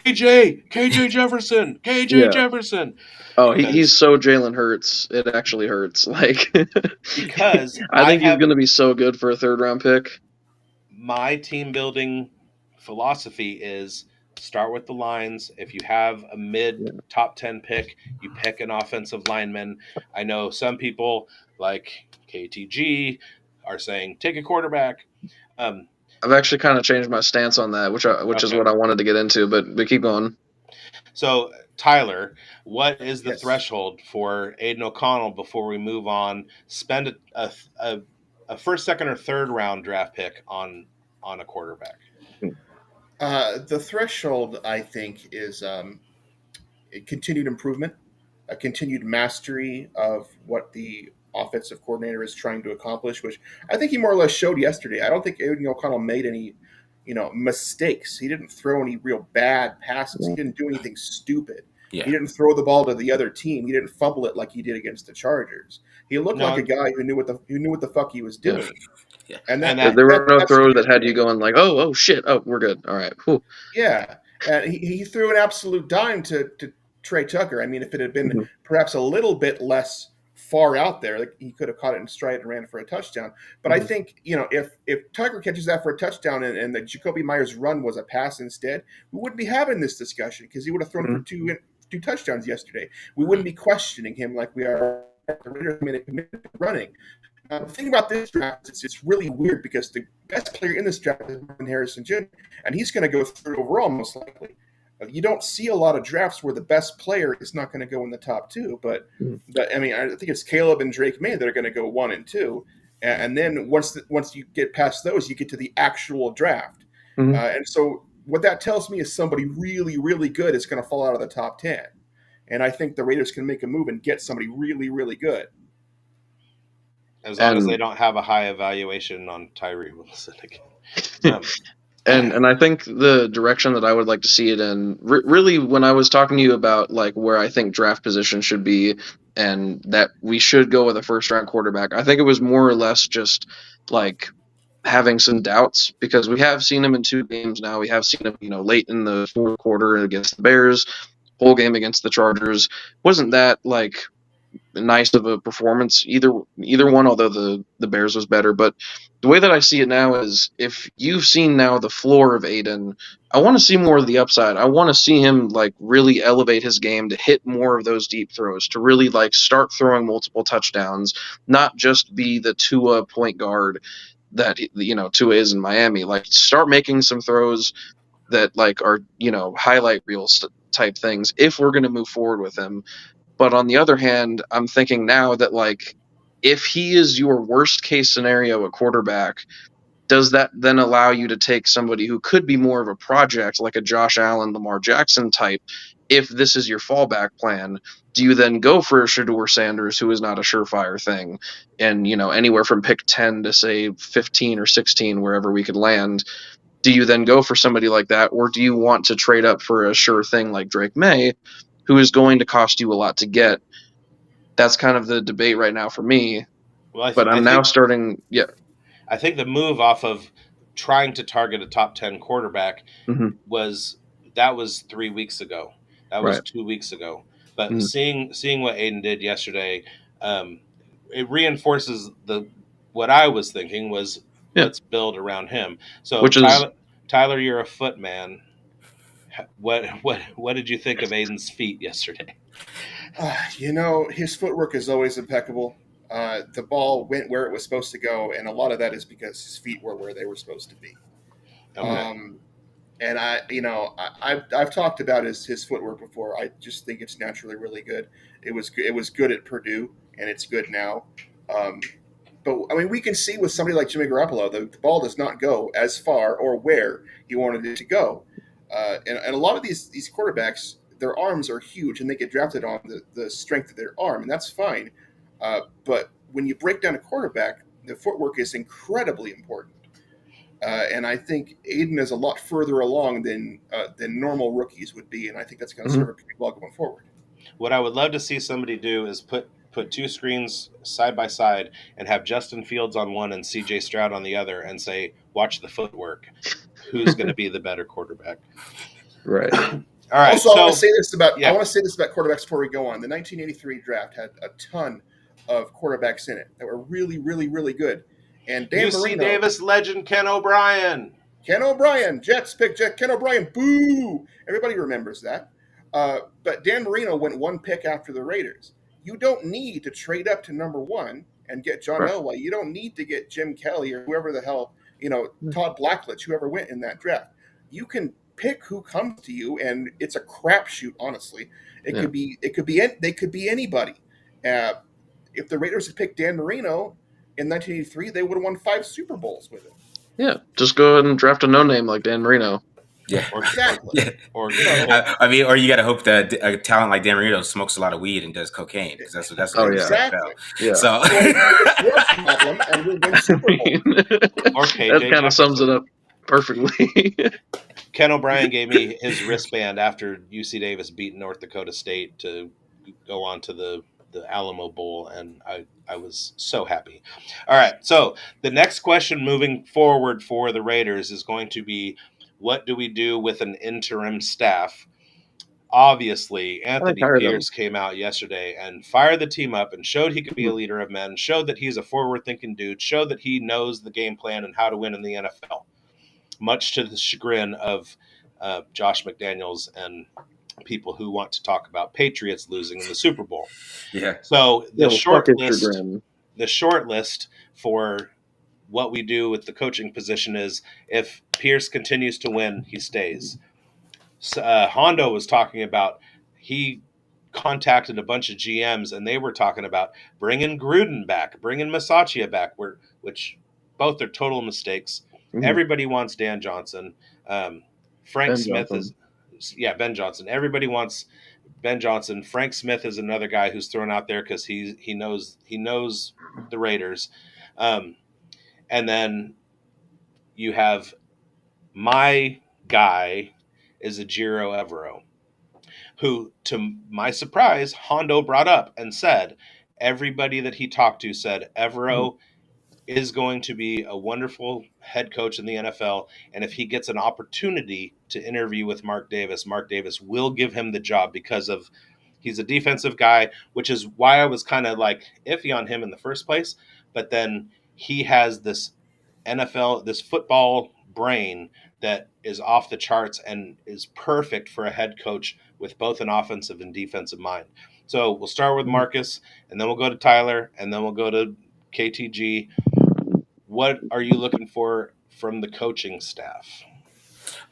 KJ Jefferson, KJ Jefferson. Oh, he's so Jalen Hurts. It actually hurts. Because I think he's going to be so good for a 3rd-round pick. My team building philosophy is start with the lines. If you have a mid top 10 pick, you pick an offensive lineman. I know some people like KTG are saying take a quarterback. I've actually kind of changed my stance on that, which is what I wanted to get into, but keep going. So, Tyler, what is the threshold for Aiden O'Connell before we move on? Spend a first, second, or 3rd round draft pick on a quarterback. The threshold, I think, is a continued improvement, a continued mastery of what the offensive coordinator is trying to accomplish, which I think he more or less showed yesterday. I don't think Aiden O'Connell made any, mistakes. He didn't throw any real bad passes. He didn't do anything stupid. Yeah. He didn't throw the ball to the other team. He didn't fumble it like he did against the Chargers. He looked like a guy who knew what the fuck he was doing. Yeah. And there were no throws that had you going like, oh shit, oh we're good, all right. Whew. Yeah, and he threw an absolute dime to Trey Tucker. I mean, if it had been perhaps a little bit less far out there, like he could have caught it in stride and ran for a touchdown. But I think if Tucker catches that for a touchdown and the Jacoby Myers run was a pass instead, we wouldn't be having this discussion because he would have thrown for two touchdowns yesterday. We wouldn't be questioning him like we are at the Raiders committed to running. The thing about this draft is it's really weird because the best player in this draft is Marvin Harrison Jr., and he's going to go third overall most likely. You don't see a lot of drafts where the best player is not going to go in the top 2, but I mean, I think it's Caleb and Drake May that are going to go 1 and 2, and then once you get past those, you get to the actual draft, and so what that tells me is somebody really, really good is going to fall out of the top 10, and I think the Raiders can make a move and get somebody really, really good. As long as they don't have a high evaluation on Tyree Wilson again. And I think the direction that I would like to see it in, really, when I was talking to you about like where I think draft position should be and that we should go with a 1st-round quarterback, I think it was more or less just like having some doubts because we have seen him in 2 games now. We have seen him, late in the 4th quarter against the Bears, whole game against the Chargers. Wasn't that like nice of a performance either one, although the Bears was better. But the way that I see it now is if you've seen now the floor of Aiden, I want to see more of the upside. I want to see him like really elevate his game to hit more of those deep throws, to really like start throwing multiple touchdowns, not just be the Tua point guard that Tua is in Miami. Like start making some throws that like are highlight reel type things if we're going to move forward with him. But on the other hand, I'm thinking now that like if he is your worst case scenario at quarterback, does that then allow you to take somebody who could be more of a project like a Josh Allen, Lamar Jackson type? If this is your fallback plan, do you then go for a Shedeur Sanders who is not a surefire thing and anywhere from pick 10 to say 15 or 16 wherever we could land? Do you then go for somebody like that, or do you want to trade up for a sure thing like Drake May, who is going to cost you a lot to get? That's kind of the debate right now for me. Well, I'm now starting. Yeah, I think the move off of trying to target a top 10 quarterback was 3 weeks ago. That was 2 weeks ago. But seeing what Aiden did yesterday, it reinforces what I was thinking was let's build around him. So Tyler, you're a foot man. What did you think of Aiden's feet yesterday? His footwork is always impeccable. The ball went where it was supposed to go, and a lot of that is because his feet were where they were supposed to be. Okay. And I've talked about his footwork before. I just think it's naturally really good. It was good at Purdue, and it's good now. But I mean, we can see with somebody like Jimmy Garoppolo, the ball does not go as far or where he wanted it to go. And a lot of these quarterbacks, their arms are huge, and they get drafted on the strength of their arm, and that's fine. But when you break down a quarterback, the footwork is incredibly important. And I think Aiden is a lot further along than normal rookies would be, and I think that's going to serve him pretty well going forward. What I would love to see somebody do is put two screens side by side and have Justin Fields on one and CJ Stroud on the other, and say, "Watch the footwork. Who's going to be the better quarterback?" Right. All right. Also, I want to say this about quarterbacks before we go on. The 1983 draft had a ton of quarterbacks in it that were really, really, really good. And Dan UC Marino, Davis legend Ken O'Brien. Jets pick Ken O'Brien. Boo! Everybody remembers that. But Dan Marino went one pick after the Raiders. You don't need to trade up to number one and get John Elway. You don't need to get Jim Kelly or whoever the hell, Todd Blackledge, whoever went in that draft. You can pick who comes to you, and it's a crapshoot. Honestly, they could be anybody. If the Raiders had picked Dan Marino in 1983, they would have won 5 Super Bowls with him. Yeah, just go ahead and draft a no-name like Dan Marino. Yeah, exactly. Yeah. Or you got to hope that a talent like Dan Marino smokes a lot of weed and does cocaine, because that's exactly. Yeah. So problem and we win Super Bowl. Or KJ that kind of sums it up perfectly. Ken O'Brien gave me his wristband after UC Davis beat North Dakota State to go on to the Alamo Bowl, and I was so happy. All right, so the next question moving forward for the Raiders is going to be, what do we do with an interim staff? Obviously, Anthony Pierce came out yesterday and fired the team up and showed he could be a leader of men, showed that he's a forward-thinking dude, showed that he knows the game plan and how to win in the NFL, much to the chagrin of Josh McDaniels and people who want to talk about Patriots losing in the Super Bowl. Yeah. So the short list for what we do with the coaching position is, if Pierce continues to win, he stays. Hondo was talking about, he contacted a bunch of GMs and they were talking about bringing Gruden back, bringing Masaccia back, which both are total mistakes. Mm-hmm. Everybody wants Dan Johnson. Ben Johnson. Everybody wants Ben Johnson. Frank Smith is another guy who's thrown out there because he knows the Raiders. And then you have my guy is Ejiro Evero, who, to my surprise, Hondo brought up and said everybody that he talked to said Evero is going to be a wonderful head coach in the NFL, and if he gets an opportunity to interview with Mark Davis will give him the job, because of he's a defensive guy, which is why I was kind of like iffy on him in the first place. But then he has this football brain that is off the charts and is perfect for a head coach with both an offensive and defensive mind. So we'll start with Marcus, and then we'll go to Tyler, and then we'll go to KTG. What are you looking for from the coaching staff?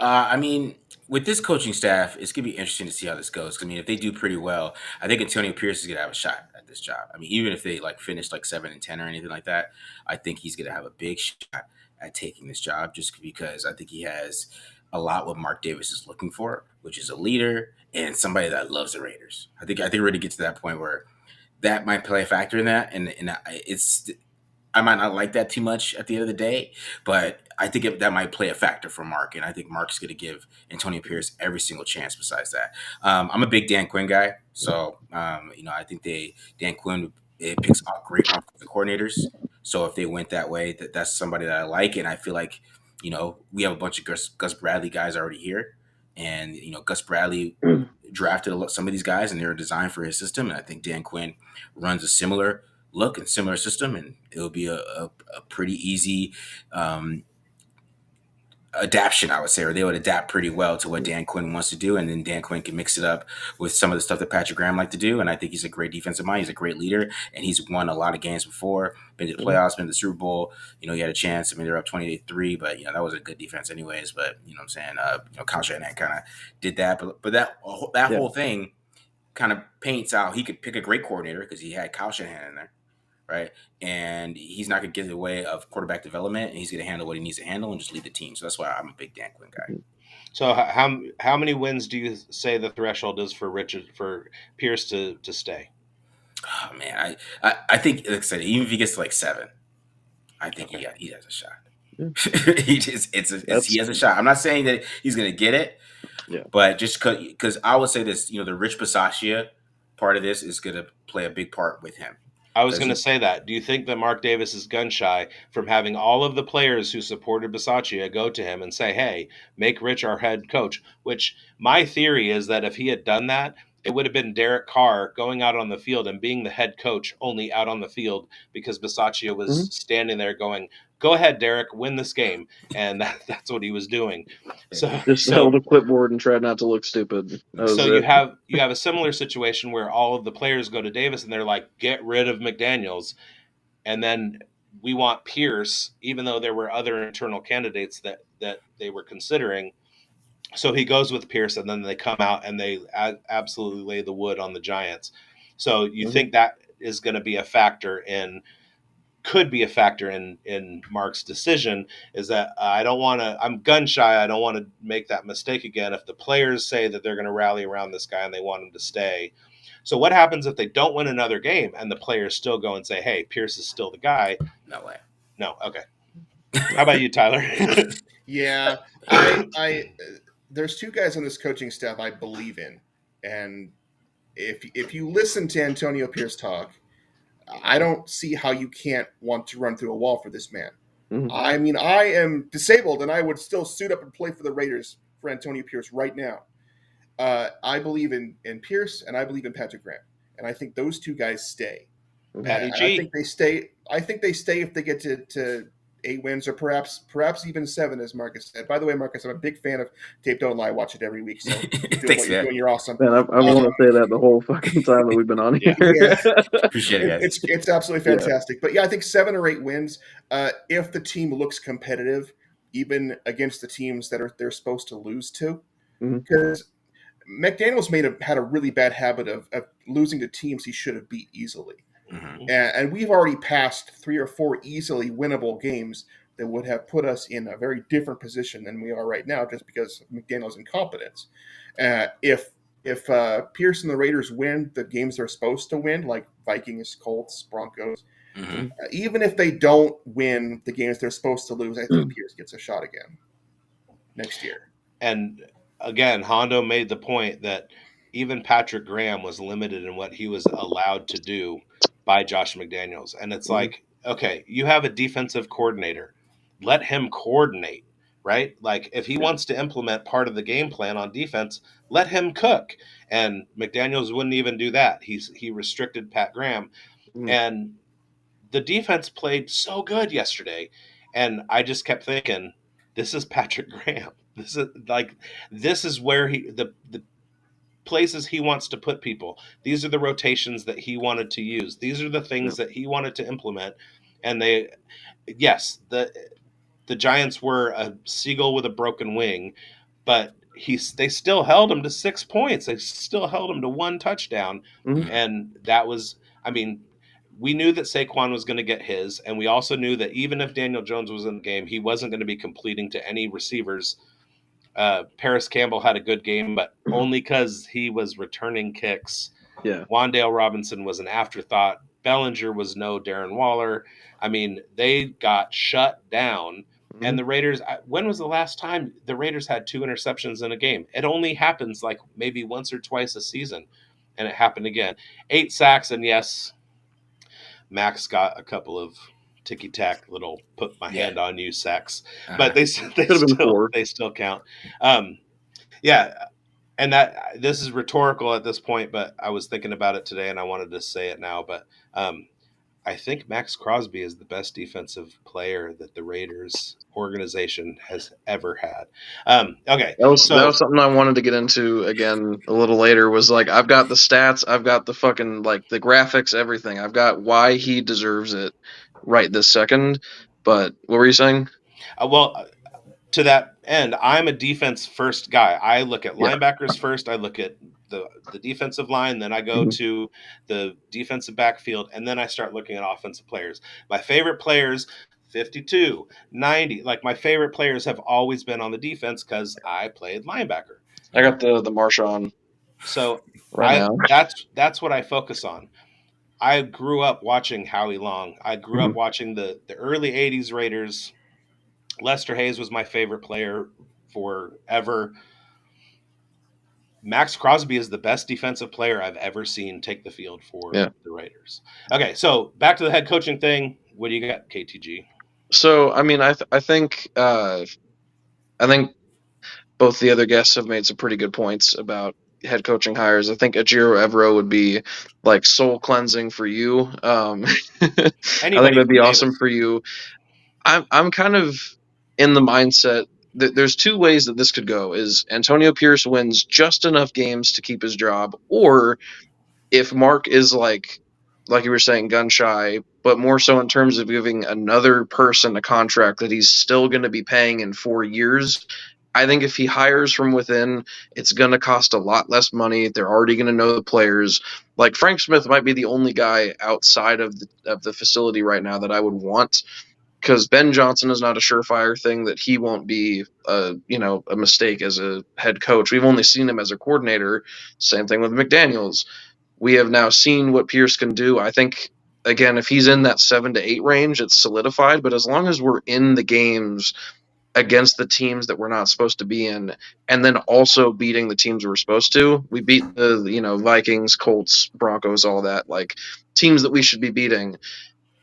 I mean, with this coaching staff, it's going to be interesting to see how this goes. I mean, if they do pretty well, I think Antonio Pierce is going to have a shot at this job. I mean, even if they finish 7-10 or anything like that, I think he's going to have a big shot at taking this job, just because I think he has a lot what Mark Davis is looking for, which is a leader and somebody that loves the Raiders. I think we're going to get to that point where that might play a factor in that, and I might not like that too much at the end of the day, but I think that might play a factor for Mark, and I think Mark's going to give Antonio Pierce every single chance besides that. I'm a big Dan Quinn guy, so I think Dan Quinn picks up great offensive coordinators. So if they went that way, that's somebody that I like, and I feel like we have a bunch of Gus Bradley guys already here, and Gus Bradley drafted some of these guys, and they were designed for his system, and I think Dan Quinn runs a similar look and similar system, and it'll be a pretty easy adaptation, I would say, or they would adapt pretty well to what Dan Quinn wants to do, and then Dan Quinn can mix it up with some of the stuff that Patrick Graham liked to do. And I think he's a great defensive mind. He's a great leader, and he's won a lot of games before, been to the playoffs, been to the Super Bowl. He had a chance. I mean, they're up 28-3, but that was a good defense anyways. But what I'm saying, Kyle Shanahan kind of did that, but that whole thing kind of paints out he could pick a great coordinator because he had Kyle Shanahan in there. Right. And he's not going to get in the way of quarterback development, and he's going to handle what he needs to handle and just lead the team. So that's why I'm a big Dan Quinn guy. So how many wins do you say the threshold is for Pierce to stay? Oh man, I think, like I said, even if he gets to 7, I think he has a shot. he has a shot. I'm not saying that he's going to get it, but just because I would say this, the Rich Bisaccia part of this is going to play a big part with him. I was going to say that. Do you think that Mark Davis is gun shy from having all of the players who supported Bisaccia go to him and say, hey, make Rich our head coach? Which my theory is that if he had done that, it would have been Derek Carr going out on the field and being the head coach only out on the field because Bisaccia was standing there going, go ahead, Derek, win this game. And that's what he was doing. So just held a clipboard and tried not to look stupid. So you have a similar situation where all of the players go to Davis and they're like, get rid of McDaniels. And then we want Pierce, even though there were other internal candidates that they were considering. So he goes with Pierce, and then they come out and they absolutely lay the wood on the Giants. So you think that is going to be a factor could be a factor in Mark's decision, is that I'm gun shy. I don't want to make that mistake again. If the players say that they're going to rally around this guy and they want him to stay. So what happens if they don't win another game and the players still go and say, hey, Pierce is still the guy? No way. No. Okay. How about you, Tyler? Yeah. I there's two guys on this coaching staff I believe in. And if you listen to Antonio Pierce talk, I don't see how you can't want to run through a wall for this man. I mean, I am disabled, and I would still suit up and play for the Raiders for Antonio Pierce right now. I believe in Pierce, and I believe in Patrick Graham, and I think those two guys stay. Patty G. I think they stay. I think they stay if they get to 8 wins, or perhaps even 7, as Marcus said. By the way, Marcus, I'm a big fan of Tape Don't Lie. I watch it every week. So Thanks, you're doing, you're awesome. Man, I want to say that the whole fucking time that we've been on here. Appreciate it, guys. It's absolutely fantastic. But yeah, I think 7 or 8 wins. If the team looks competitive, even against the teams that they're supposed to lose to, because McDaniels had a really bad habit of losing to teams he should have beat easily. And we've already passed 3 or 4 easily winnable games that would have put us in a very different position than we are right now, just because of McDaniels' incompetence. If Pierce and the Raiders win the games they're supposed to win, like Vikings, Colts, Broncos, even if they don't win the games they're supposed to lose, I think Pierce gets a shot again next year. And again, Hondo made the point that even Patrick Graham was limited in what he was allowed to do by Josh McDaniels. And it's like, okay, you have a defensive coordinator. Let him coordinate, right? Like, if he wants to implement part of the game plan on defense, let him cook. And McDaniels wouldn't even do that. He restricted Pat Graham. And the defense played so good yesterday. And I just kept thinking, this is Patrick Graham. This is where the places he wants to put people. These are the rotations that he wanted to use. These are the things that he wanted to implement. And the Giants were a seagull with a broken wing, but they still held him to 6 points. They still held him to 1 touchdown. And that was, we knew that Saquon was going to get his, and we also knew that even if Daniel Jones was in the game, he wasn't going to be completing to any receivers. Paris Campbell had a good game, but only because he was returning kicks. Wan'Dale Robinson was an afterthought. Bellinger was no Darren Waller. They got shut down. And the Raiders, when was the last time the Raiders had 2 interceptions in a game? It only happens like maybe once or twice a season, and it happened again. 8 sacks, and yes, Max got a couple of ticky-tack little put my hand on you sacks, but they still count. And that this is rhetorical at this point, but I was thinking about it today and I wanted to say it now, but I think Max Crosby is the best defensive player that the Raiders organization has ever had. Okay. That was something I wanted to get into again a little later, was like, I've got the stats, I've got the fucking, like, the graphics, everything. I've got why he deserves it right this second. But what were you saying? To that end, I'm a defense first guy. I look at linebackers first. I look at the defensive line. Then I go to the defensive backfield. And then I start looking at offensive players. My favorite players, 52, 90. Like, my favorite players have always been on the defense because I played linebacker. I got the Marshawn. So now. That's what I focus on. I grew up watching Howie Long. I grew up watching the early 80s Raiders. Lester Hayes was my favorite player forever. Max Crosby is the best defensive player I've ever seen take the field for the Raiders. Okay, so back to the head coaching thing. What do you got, KTG? So, I mean, I think both the other guests have made some pretty good points about head coaching hires. I think Ejiro Evero would be like soul cleansing for you. I think that'd be awesome for you. I'm kind of in the mindset that there's two ways that this could go: is Antonio Pierce wins just enough games to keep his job, or if Mark is like you were saying, gun shy, but more so in terms of giving another person a contract that he's still going to be paying in 4 years. I think if he hires from within, it's going to cost a lot less money. They're already going to know the players. Like Frank Smith might be the only guy outside of the facility right now that I would want, because Ben Johnson is not a surefire thing that he won't be a mistake as a head coach. We've only seen him as a coordinator. Same thing with McDaniels. We have now seen what Pierce can do. I think, again, if he's in that 7 to 8 range, it's solidified. But as long as we're in the games against the teams that we're not supposed to be in, and then also beating the teams we're supposed to, we beat the Vikings, Colts, Broncos, all that, like teams that we should be beating.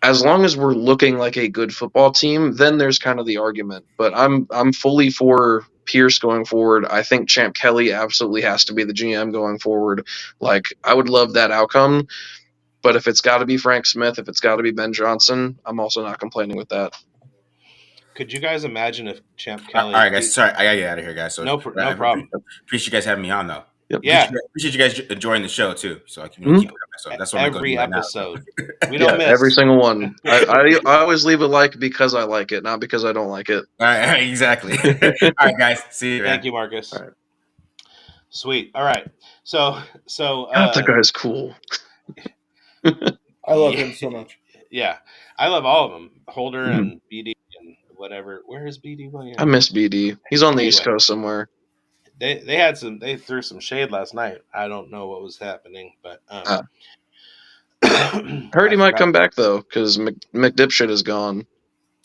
As long as we're looking like a good football team, then there's kind of the argument. But I'm fully for Pierce going forward. I think Champ Kelly absolutely has to be the GM going forward. Like, I would love that outcome. But if it's got to be Frank Smith, if it's got to be Ben Johnson, I'm also not complaining with that. Could you guys imagine if Champ Kelly? All right, guys. Sorry, I gotta get out of here, guys. So no problem. Appreciate you guys having me on, though. Yep. Yeah, appreciate you guys enjoying the show too. So I can keep it up. So that's what every I'm episode. Right we don't miss every single one. I always leave a like because I like it, not because I don't like it. All right, exactly. All right, guys. See you. Thank you, Marcus. All right. Sweet. All right. So that guy's cool. I love him so much. Yeah, I love all of them. Holder and BD and whatever. Where is BD Williams? I miss BD. He's on the East Coast somewhere. They threw some shade last night. I don't know what was happening, but heard he might come back though, because McDipshit is gone.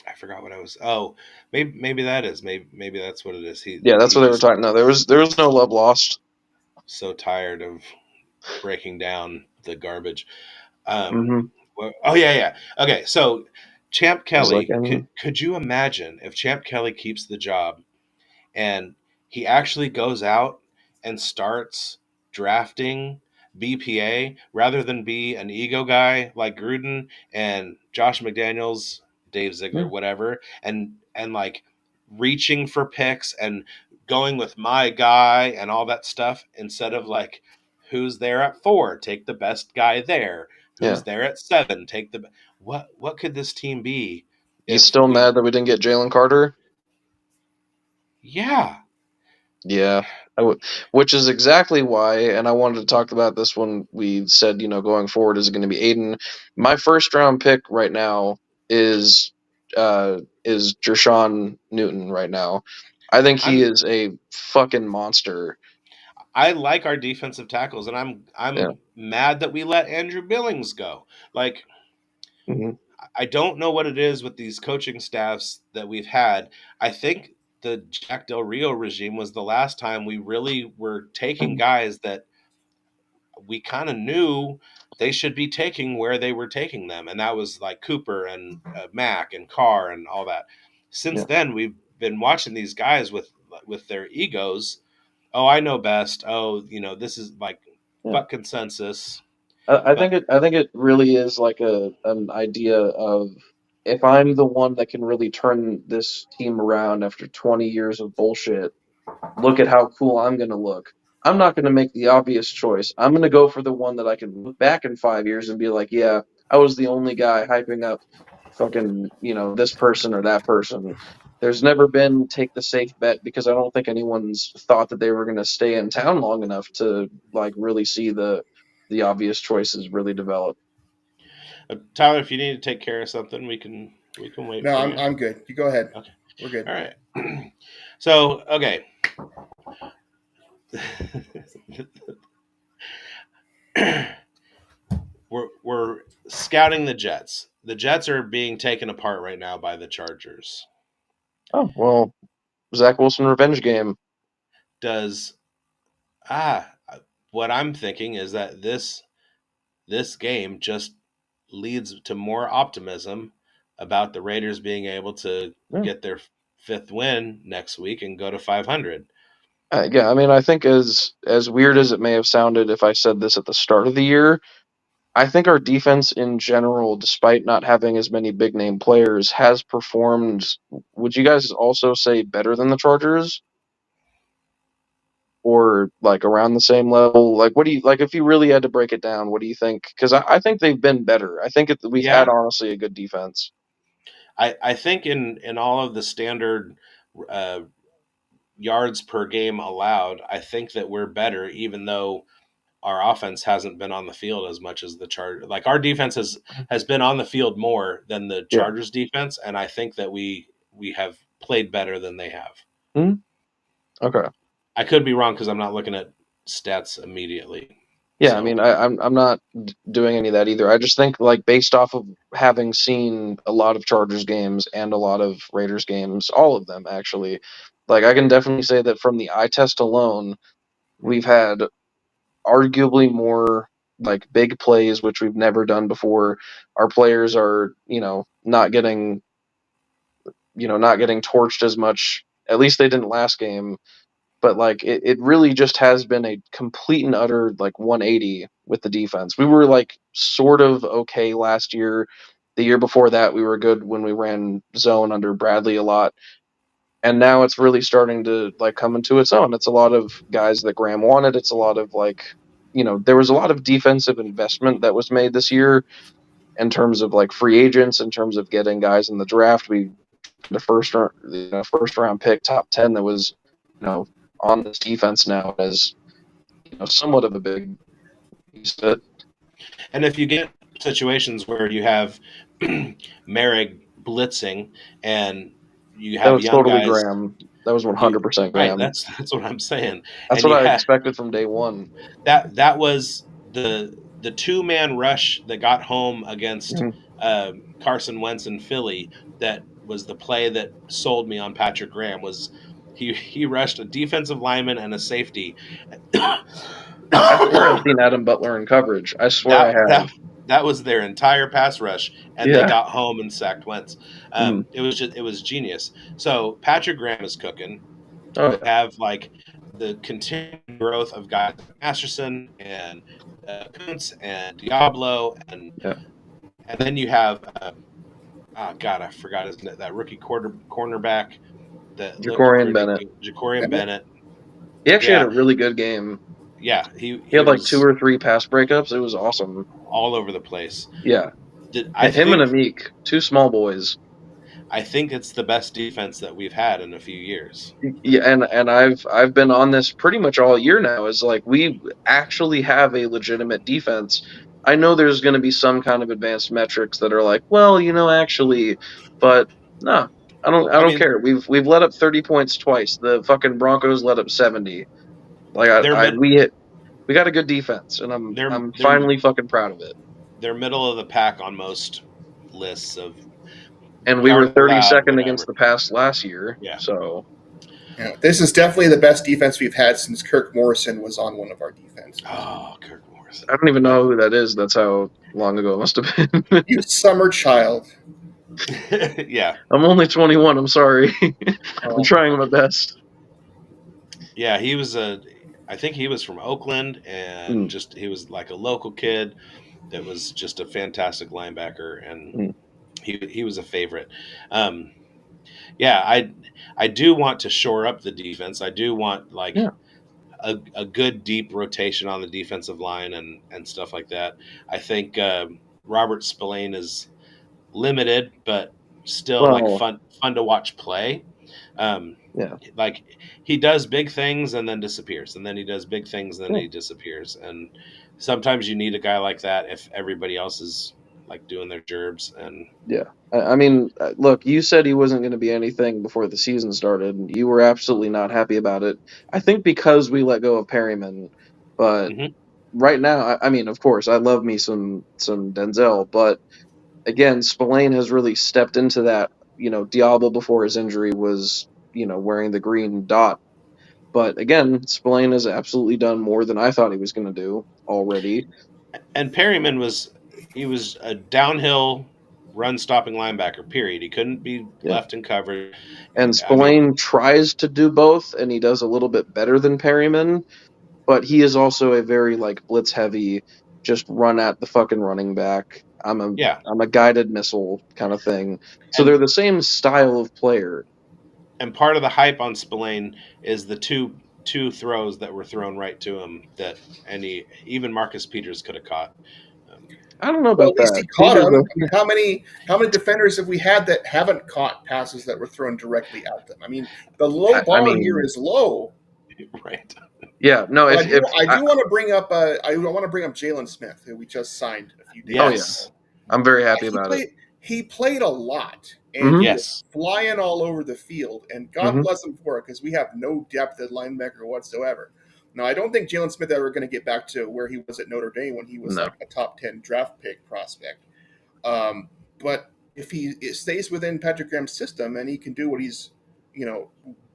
I forgot what I was. Oh, maybe that is. Maybe that's what it is. That's what they were talking. No, there was no love lost. So tired of breaking down the garbage. Oh yeah. Okay, so Champ Kelly. Could you imagine if Champ Kelly keeps the job and he actually goes out and starts drafting BPA rather than be an ego guy like Gruden and Josh McDaniels, Dave Ziegler, whatever, and like reaching for picks and going with my guy and all that stuff instead of like, who's there at 4? Take the best guy there. Who's there at 7? Take the what could this team be? He's still mad that we didn't get Jalen Carter? Yeah. Yeah. Which is exactly why, and I wanted to talk about this when we said, going forward, is it going to be Aiden? My first round pick right now is Jershawn Newton right now. I think he is a fucking monster. I like our defensive tackles, and I'm mad that we let Andrew Billings go. Like, I don't know what it is with these coaching staffs that we've had. I think the Jack Del Rio regime was the last time we really were taking guys that we kind of knew they should be taking where they were taking them, and that was like Cooper and Mack and Carr and all that. Since then, we've been watching these guys with their egos. Oh, I know best. Oh, this is like fuck consensus. I think it really is like an idea of, if I'm the one that can really turn this team around after 20 years of bullshit, look at how cool I'm going to look. I'm not going to make the obvious choice. I'm going to go for the one that I can look back in 5 years and be like, yeah, I was the only guy hyping up fucking, this person or that person. There's never been take the safe bet, because I don't think anyone's thought that they were going to stay in town long enough to like really see the obvious choices really develop. Tyler, if you need to take care of something, we can wait. No, I'm good. You go ahead. Okay, we're good. All right. So, okay. we're scouting the Jets. The Jets are being taken apart right now by the Chargers. Oh, well, Zach Wilson revenge game. What I'm thinking is that this game just leads to more optimism about the Raiders being able to get their fifth win next week and go to 500. Yeah, I mean, I think as weird as it may have sounded if I said this at the start of the year, I think our defense in general, despite not having as many big name players, has performed. Would you guys also say better than the Chargers? Or like around the same level? Like, what do you like if you really had to break it down? What do you think? Because I think they've been better. I think we've had Yeah, honestly a good defense. I think in all of the standard uh, yards per game allowed, I think that we're better, even though our offense hasn't been on the field as much as the Chargers. Like our defense has been on the field more than the Yeah. Chargers defense, and I think that we have played better than they have. Mm-hmm. Okay. I could be wrong because I'm not looking at stats immediately. Yeah, So. I mean, I'm not doing any of that either. I just think like based off of having seen a lot of Chargers games and a lot of Raiders games, all of them actually, like I can definitely say that from the eye test alone, we've had arguably more like big plays, which we've never done before. Our players are, not getting torched as much. At least they didn't last game. But like it really just has been a complete and utter like 180 with the defense. We were like sort of okay last year. The year before that, we were good when we ran zone under Bradley a lot. And now it's really starting to like come into its own. It's a lot of guys that Graham wanted. It's a lot of like, there was a lot of defensive investment that was made this year in terms of like free agents, in terms of getting guys in the draft. We the first round pick, top 10 that was, on this defense now as somewhat of a big piece of it. And if you get situations where you have Merrick blitzing and you That have was young totally guys, Graham. That was you 100% right. Graham. That's what I'm saying. That's And what you I had expected from day one. that was the 2-man rush that got home against Mm-hmm. Carson Wentz in Philly. That was the play that sold me on Patrick Graham. Was he rushed a defensive lineman and a safety. I swear I've seen Adam Butler in coverage. I swear I that that have. that was their entire pass rush, and they Yeah. got home and sacked Wentz. It was genius. So Patrick Graham is cooking. Oh, We yeah. have like the continued growth of guys like Masterson and Kuntz and Diablo, and then you have I forgot his name, that rookie cornerback that looked Jacorian pretty Bennett. good, Jacorian Bennett. He actually had Yeah, a really good game. yeah, He he had like 2 was or 3 pass breakups. It was awesome. all over the place. Yeah. I Him and think Amik, 2 small boys. I think it's the best defense that we've had in a few years. Yeah, and I've been on this pretty much all year now. Is like we actually have a legitimate defense. I know there's going to be some kind of advanced metrics that are like, well, actually, but no, I I don't mean, care. We've let up 30 points twice. The fucking Broncos let up 70. Like they're mid, we got a good defense, and they're I'm they're finally fucking proud of it. they're middle of the pack on most lists of And we were yards allowed, 32nd against whatever. the pass last year, Yeah. so. Yeah, this is definitely the best defense we've had since Kirk Morrison was on one of our defenses. Oh, Kirk Morrison. I don't even know who that is. That's how long ago it must have been. You summer child. Yeah. I'm only 21. I'm sorry. I'm trying my best. Yeah, I think he was from Oakland, and he was like a local kid that was just a fantastic linebacker, and he was a favorite. Yeah, I do want to shore up the defense. I do want like a good deep rotation on the defensive line and stuff like that. I think Robert Spillane is limited, but still like fun to watch play. Like he does big things and then disappears, and then he does big things and then he disappears. And sometimes you need a guy like that if everybody else is like doing their gerbs. And I mean, look, you said he wasn't going to be anything before the season started. You were absolutely not happy about it. I think because we let go of Perryman, but right now, I mean, of course, I love me some Denzel, but again, Spillane has really stepped into that Diablo before his injury was, wearing the green dot. But again, Spillane has absolutely done more than I thought he was going to do already. And Perryman was a downhill run stopping linebacker. Period. He couldn't be Yeah. left in coverage. And I mean, Spillane tries to do both, and he does a little bit better than Perryman. But he is also a very blitz heavy, just run at the fucking running back. I'm a guided missile kind of thing. So they're and the same style of player. and part of the hype on Spillane is the two throws that were thrown right to him that even Marcus Peters could have caught. I don't know Well, about at least that. he caught Peters, them. I mean, how many defenders have we had that haven't caught passes that were thrown directly at them? I mean, the low bar here is low. Right. Yeah. No. I do want to bring up Jalen Smith, who we just signed a few days. Oh yeah, I'm very happy about it. He played a lot, and he was flying all over the field, and God bless him for it, because we have no depth at linebacker whatsoever. Now, I don't think Jalen Smith ever going to get back to where he was at Notre Dame when he was like a top 10 draft pick prospect. But if he stays within Patrick Graham's system and he can do what he's,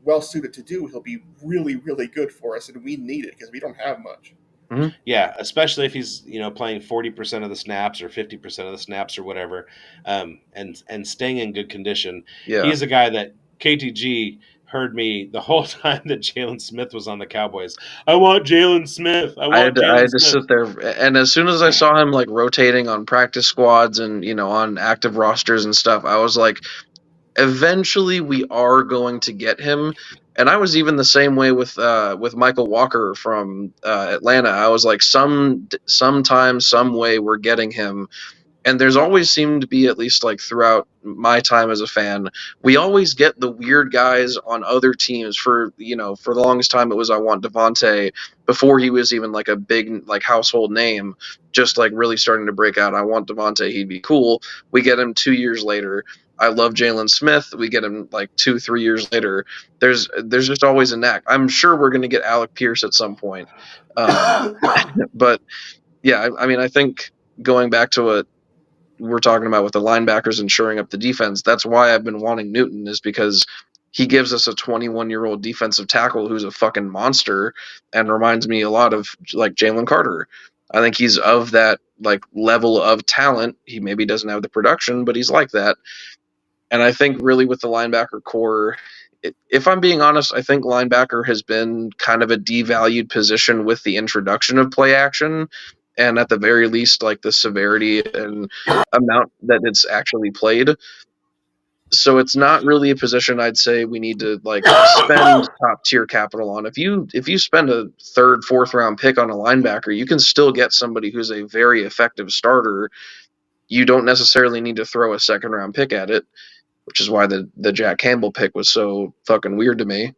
well suited to do, he'll be really, really good for us, and we need it because we don't have much. Mm-hmm. Yeah, especially if he's playing 40% of the snaps or 50% of the snaps or whatever, and staying in good condition. Yeah. He's a guy that KTG heard me the whole time that Jalen Smith was on the Cowboys. I want Jalen Smith. I had to sit there, and as soon as I saw him rotating on practice squads and on active rosters and stuff, I was like, eventually we are going to get him. And I was even the same way with Michael Walker from Atlanta. I was like, sometime, some way, we're getting him. And there's always seemed to be, at least throughout my time as a fan, we always get the weird guys on other teams. For the longest time, it was I want Devontae before he was even a big household name, just really starting to break out. I want Devontae, he'd be cool. We get him 2 years later. I love Jalen Smith. We get him 2-3 years later. There's just always a knack. I'm sure we're going to get Alec Pierce at some point. But yeah, I mean, I think going back to what we're talking about with the linebackers and shoring up the defense, that's why I've been wanting Newton, is because he gives us a 21-year-old defensive tackle who's a fucking monster and reminds me a lot of Jalen Carter. I think he's of that level of talent. He maybe doesn't have the production, but he's like that. And I think really with the linebacker core, if I'm being honest, I think linebacker has been kind of a devalued position with the introduction of play action, and at the very least, the severity and amount that it's actually played. So it's not really a position I'd say we need to spend top tier capital on. If you spend a third, fourth round pick on a linebacker, you can still get somebody who's a very effective starter. You don't necessarily need to throw a second round pick at it, which is why the Jack Campbell pick was so fucking weird to me.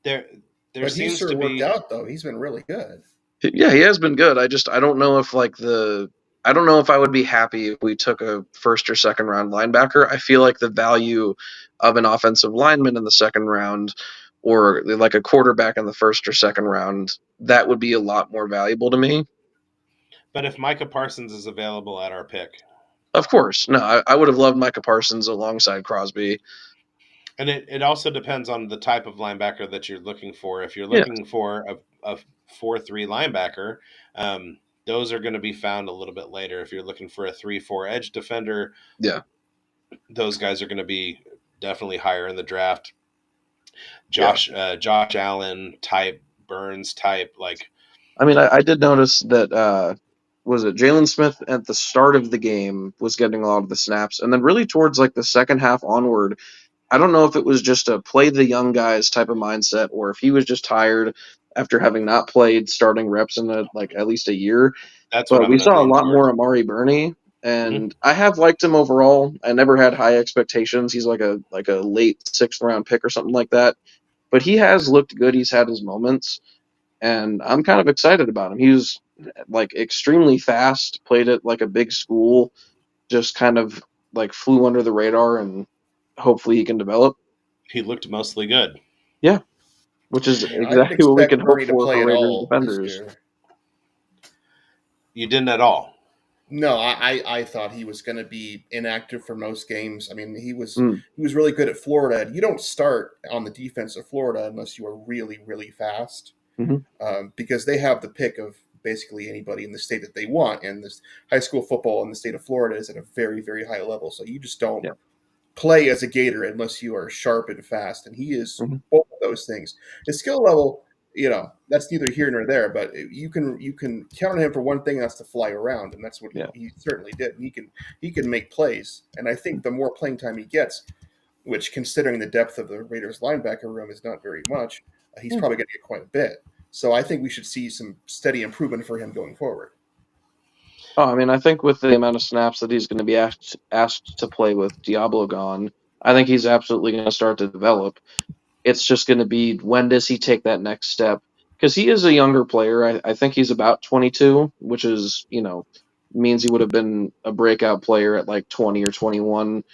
There but seems he's to be worked out though. He's been really good. Yeah, he has been good. I don't know if I don't know if I would be happy if we took a first or second round linebacker. I feel like the value of an offensive lineman in the second round, or a quarterback in the first or second round, that would be a lot more valuable to me. But if Micah Parsons is available at our pick, of course, no, I would have loved Micah Parsons alongside Crosby. And it also depends on the type of linebacker that you're looking for. If you're looking for a 4-3 linebacker, those are going to be found a little bit later. If you're looking for a 3-4 edge defender, those guys are going to be definitely higher in the draft. Josh Allen type, Burns type, I mean, I did notice that was it Jalen Smith at the start of the game was getting a lot of the snaps, and then really towards the second half onward, I don't know if it was just a play the young guys type of mindset, or if he was just tired after having not played starting reps in at least a year. That's but what we saw a lot more Amari Burney, and I have liked him overall. I never had high expectations. He's like a late 6th round pick or something like that, but he has looked good. He's had his moments, and I'm kind of excited about him. He was extremely fast, played at a big school, just kind of flew under the radar, and hopefully he can develop. He looked mostly good. Yeah, which is exactly what we can hope for Raiders defenders. You didn't at all. No, I thought he was going to be inactive for most games. I mean, he was really good at Florida. You don't start on the defense of Florida unless you are really really fast, Mm-hmm. because they have the pick of basically anybody in the state that they want, and this high school football in the state of Florida is at a very very high level. So you just don't Yeah. play as a Gator unless you are sharp and fast, and he is Mm-hmm. both of those things. His skill level, that's neither here nor there, but you can count on him for one thing, and that's to fly around, and that's what Yeah. he certainly did. And he can make plays, and I think the more playing time he gets, which considering the depth of the Raiders linebacker room is not very much, he's Yeah. probably going to get quite a bit. So I think we should see some steady improvement for him going forward. Oh, I mean, I think with the amount of snaps that he's going to be asked to play with Diablo gone, I think he's absolutely going to start to develop. It's just going to be, when does he take that next step? Because he is a younger player. I think he's about 22, which is, means he would have been a breakout player at like 20 or 21.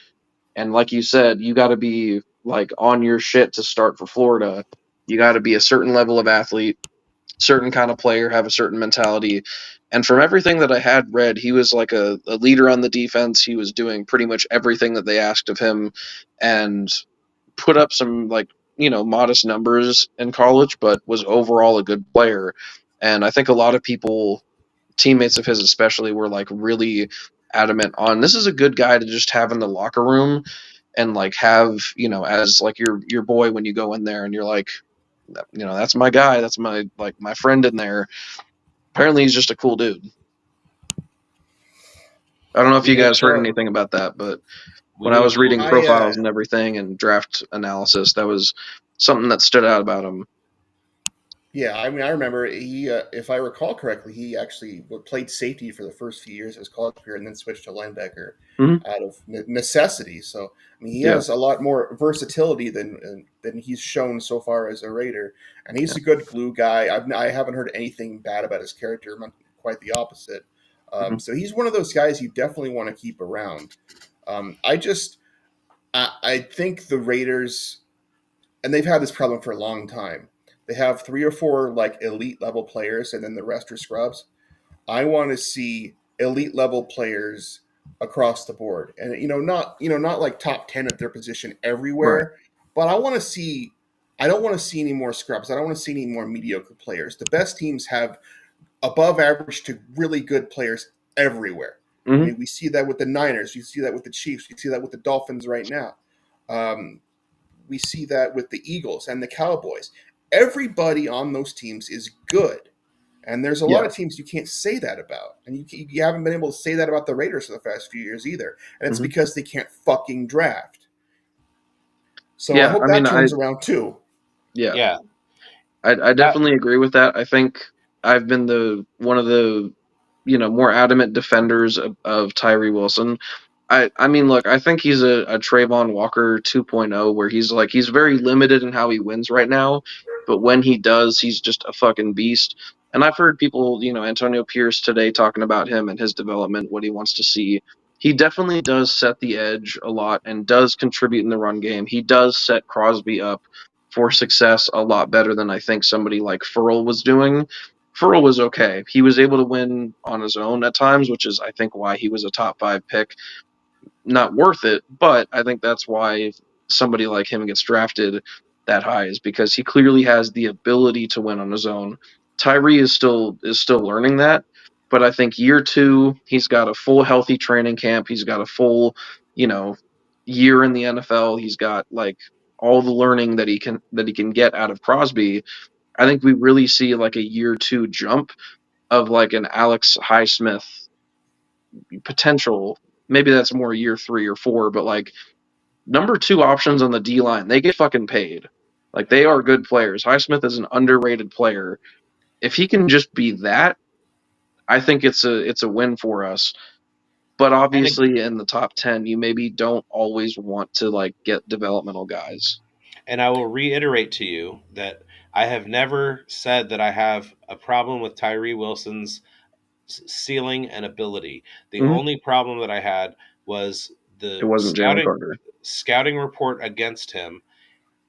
And like you said, you got to be like on your shit to start for Florida. You got to be a certain level of athlete, certain kind of player, have a certain mentality. And from everything that I had read, he was like a leader on the defense. He was doing pretty much everything that they asked of him, and put up some modest numbers in college, but was overall a good player. And I think a lot of people, teammates of his especially, were like really adamant on, this is a good guy to just have in the locker room, and like have, as like your boy when you go in there and you're like, that's my guy, that's my friend in there. Apparently he's just a cool dude. I don't know if you Yeah, guys heard anything about that, but we when I do. was reading I profiles and everything and draft analysis, that was something that stood out about him. Yeah, I mean, I remember if I recall correctly, he actually played safety for the first few years of his college career, and then switched to linebacker Mm-hmm. out of necessity. So, I mean, he Yeah. has a lot more versatility than he's shown so far as a Raider, and he's Yeah. a good glue guy. I haven't heard anything bad about his character. Quite the opposite. Mm-hmm. So he's one of those guys you definitely want to keep around. I think the Raiders, and they've had this problem for a long time. They have three or four like elite level players, and then the rest are scrubs. I want to see elite level players across the board, and not like top 10 at their position Right. everywhere, but I want to see. I don't want to see any more scrubs. I don't want to see any more mediocre players. The best teams have above average to really good players everywhere. I Mm-hmm. mean, we see that with the Niners. You see that with the Chiefs. You see that with the Dolphins right now. Um, we see that with the Eagles and the Cowboys. Everybody on those teams is good. And there's a lot Yeah. of teams you can't say that about. And you haven't been able to say that about the Raiders for the past few years either. And it's Mm-hmm. because they can't fucking draft. So I Yeah. hope I that mean, turns around too. yeah, Yeah. I That definitely agree with that. I think I've been one of the, more adamant defenders of Tyree Wilson. I mean, look, I think he's a Trayvon Walker 2.0, where he's very limited in how he wins right now, but when he does, he's just a fucking beast. And I've heard people, Antonio Pierce today talking about him and his development, what he wants to see. He definitely does set the edge a lot and does contribute in the run game. He does set Crosby up for success a lot better than I think somebody like Furl was doing. Furl was okay. He was able to win on his own at times, which is, I think, why he was a top 5 pick. Not worth it, but I think that's why somebody like him gets drafted that high, is because he clearly has the ability to win on his own. Tyree is still learning that, but I think year 2, he's got a full healthy training camp. He's got a full, you know, year in the NFL. He's got like all the learning that he can get out of Crosby. I think we really see like a year 2 jump of like an Alex Highsmith potential. Maybe that's more year 3 or 4, but like number 2 options on the D line, they get fucking paid. Like they are good players. Highsmith is an underrated player. If he can just be that, I think it's a win for us. But and obviously in the top 10, you maybe don't always want to like get developmental guys. and I will reiterate to you that I have never said that I have a problem with Tyree Wilson's ceiling and ability. The Mm-hmm. only problem that I had was It the wasn't Jalen Carter. scouting report against him,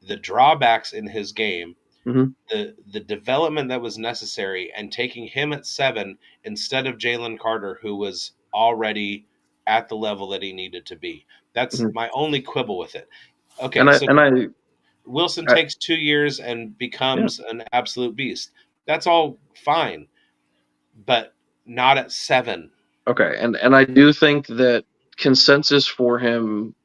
the drawbacks in his game, Mm-hmm. the development that was necessary, and taking him at 7 instead of Jalen Carter, who was already at the level that he needed to be. That's my only quibble with it. Okay, Wilson takes 2 years and becomes an absolute beast. That's all fine, but not at 7. Okay, and I do think that consensus for him,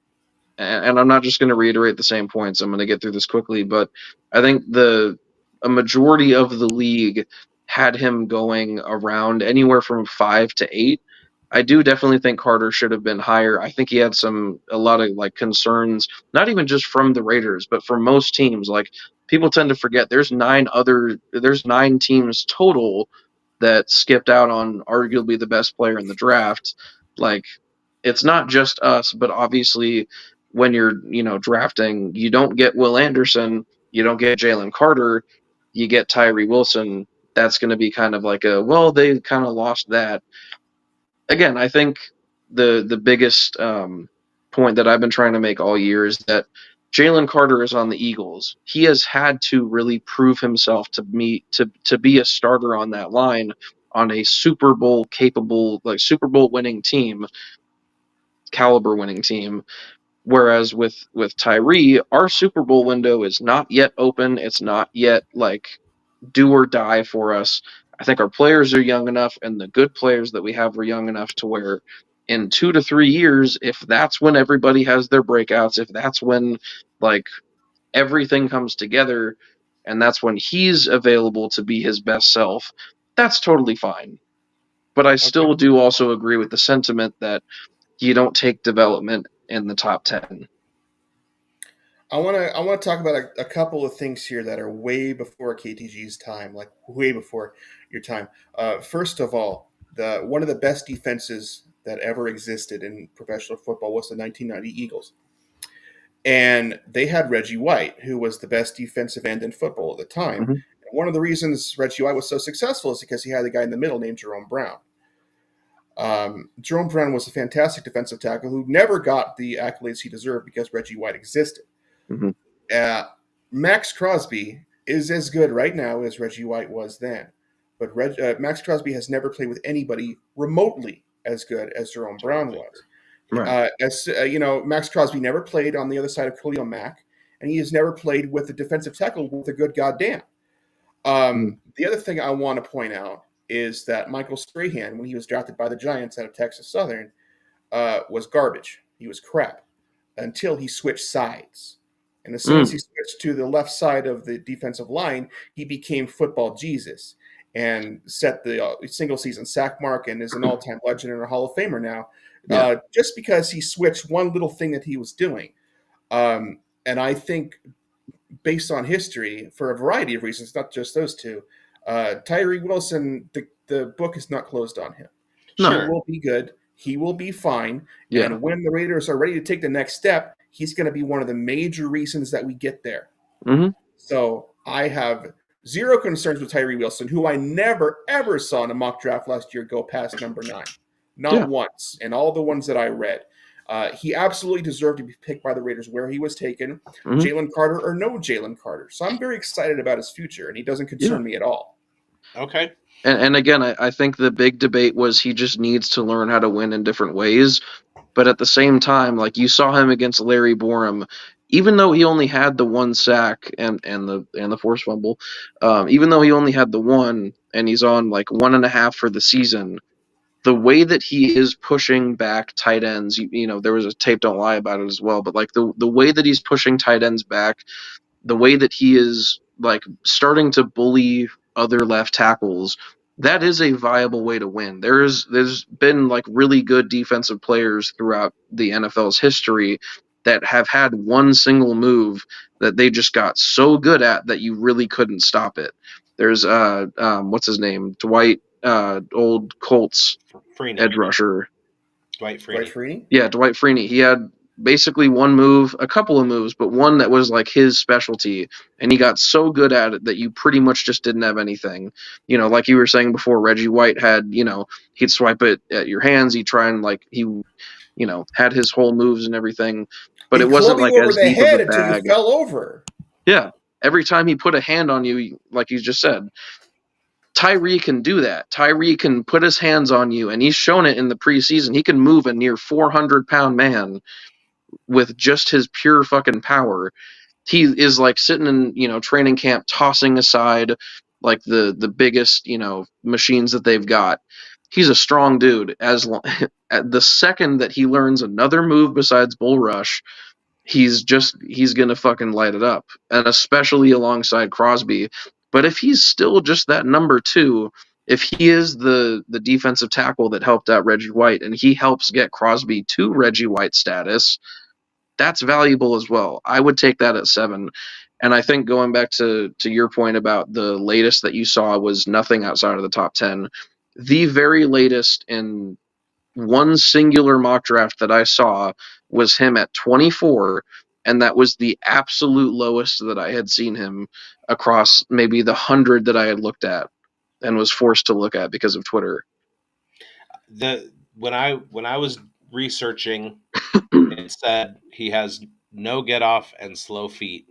and I'm not just going to reiterate the same points. I'm going to get through this quickly, but I think a majority of the league had him going around anywhere from 5 to 8. I do definitely think Carter should have been higher. I think he had a lot of like concerns, not even just from the Raiders, but from most teams. Like people tend to forget there's 9 teams total that skipped out on arguably the best player in the draft. Like it's not just us, but obviously when you're, drafting, you don't get Will Anderson, you don't get Jalen Carter, you get Tyree Wilson. That's going to be kind of like they kind of lost that. Again, I think the biggest point that I've been trying to make all year is that Jalen Carter is on the Eagles. He has had to really prove himself to be a starter on that line on a Super Bowl capable, like Super Bowl winning team, caliber winning team. Whereas with Tyree, our Super Bowl window is not yet open. It's not yet like do or die for us. I think our players are young enough, and the good players that we have are young enough to where in 2 to 3 years, if that's when everybody has their breakouts, if that's when like everything comes together, and that's when he's available to be his best self, that's totally fine. But I still do also agree with the sentiment that you don't take development in the top 10. I want to talk about a couple of things here that are way before KTG's time, like way before your time. First of all, one of the best defenses that ever existed in professional football was the 1990 Eagles. And they had Reggie White, who was the best defensive end in football at the time. Mm-hmm. And one of the reasons Reggie White was so successful is because he had a guy in the middle named Jerome Brown. Jerome Brown was a fantastic defensive tackle who never got the accolades he deserved because Reggie White existed. Mm-hmm. Max Crosby is as good right now as Reggie White was then. But Max Crosby has never played with anybody remotely as good as Jerome Brown was. Right. Max Crosby never played on the other side of Khalil Mack, and he has never played with a defensive tackle with a good goddamn. The other thing I want to point out is that Michael Strahan, when he was drafted by the Giants out of Texas Southern, was garbage. He was crap until he switched sides. And as soon as he switched to the left side of the defensive line, he became football Jesus and set the single season sack mark and is an all-time legend and a Hall of Famer now, just because he switched one little thing that he was doing. And I think based on history, for a variety of reasons, not just those two, Tyree Wilson, the book is not closed on him. No. He will be good. He will be fine. Yeah. And when the Raiders are ready to take the next step, he's going to be one of the major reasons that we get there. Mm-hmm. So I have zero concerns with Tyree Wilson, who I never, ever saw in a mock draft last year go past number 9. Not once. And all the ones that I read. He absolutely deserved to be picked by the Raiders where he was taken, Jalen Carter or no Jalen Carter. So I'm very excited about his future, and he doesn't concern me at all. Okay. And again, I think the big debate was he just needs to learn how to win in different ways. But at the same time, like you saw him against Larry Borum, even though he only had the 1 sack and the forced fumble, even though he only had the 1 and he's on like 1.5 for the season, the way that he is pushing back tight ends, there was a tape don't lie about it as well, but like the way that he's pushing tight ends back, the way that he is like starting to bully other left tackles, that is a viable way to win. There's been like really good defensive players throughout the NFL's history that have had one single move that they just got so good at that you really couldn't stop it. There's what's his name? Dwight, old Colts Freeney. Edge rusher. Dwight Freeney. Yeah, Dwight Freeney. He had basically one move, a couple of moves, but one that was like his specialty, and he got so good at it that you pretty much just didn't have anything. Like you were saying before, Reggie White had, he'd swipe it at your hands, he'd try and like he, had his whole moves and everything, but it wasn't like as deep of a bag. Until you fell over. Yeah, every time he put a hand on you, like you just said. Tyree can do that. Tyree can put his hands on you, and he's shown it in the preseason. He can move a near 400-pound man with just his pure fucking power. He is like sitting in, training camp, tossing aside like the biggest, machines that they've got. He's a strong dude. The second that he learns another move besides bull rush, he's gonna fucking light it up, and especially alongside Crosby. But if he's still just that number 2, if he is the defensive tackle that helped out Reggie White, and he helps get Crosby to Reggie White status, that's valuable as well. I would take that at 7. And I think going back to your point about the latest that you saw was nothing outside of the top 10. The very latest in one singular mock draft that I saw was him at 24, and that was the absolute lowest that I had seen him across maybe the 100 that I had looked at and was forced to look at because of Twitter. When I was researching, it said he has no get off and slow feet,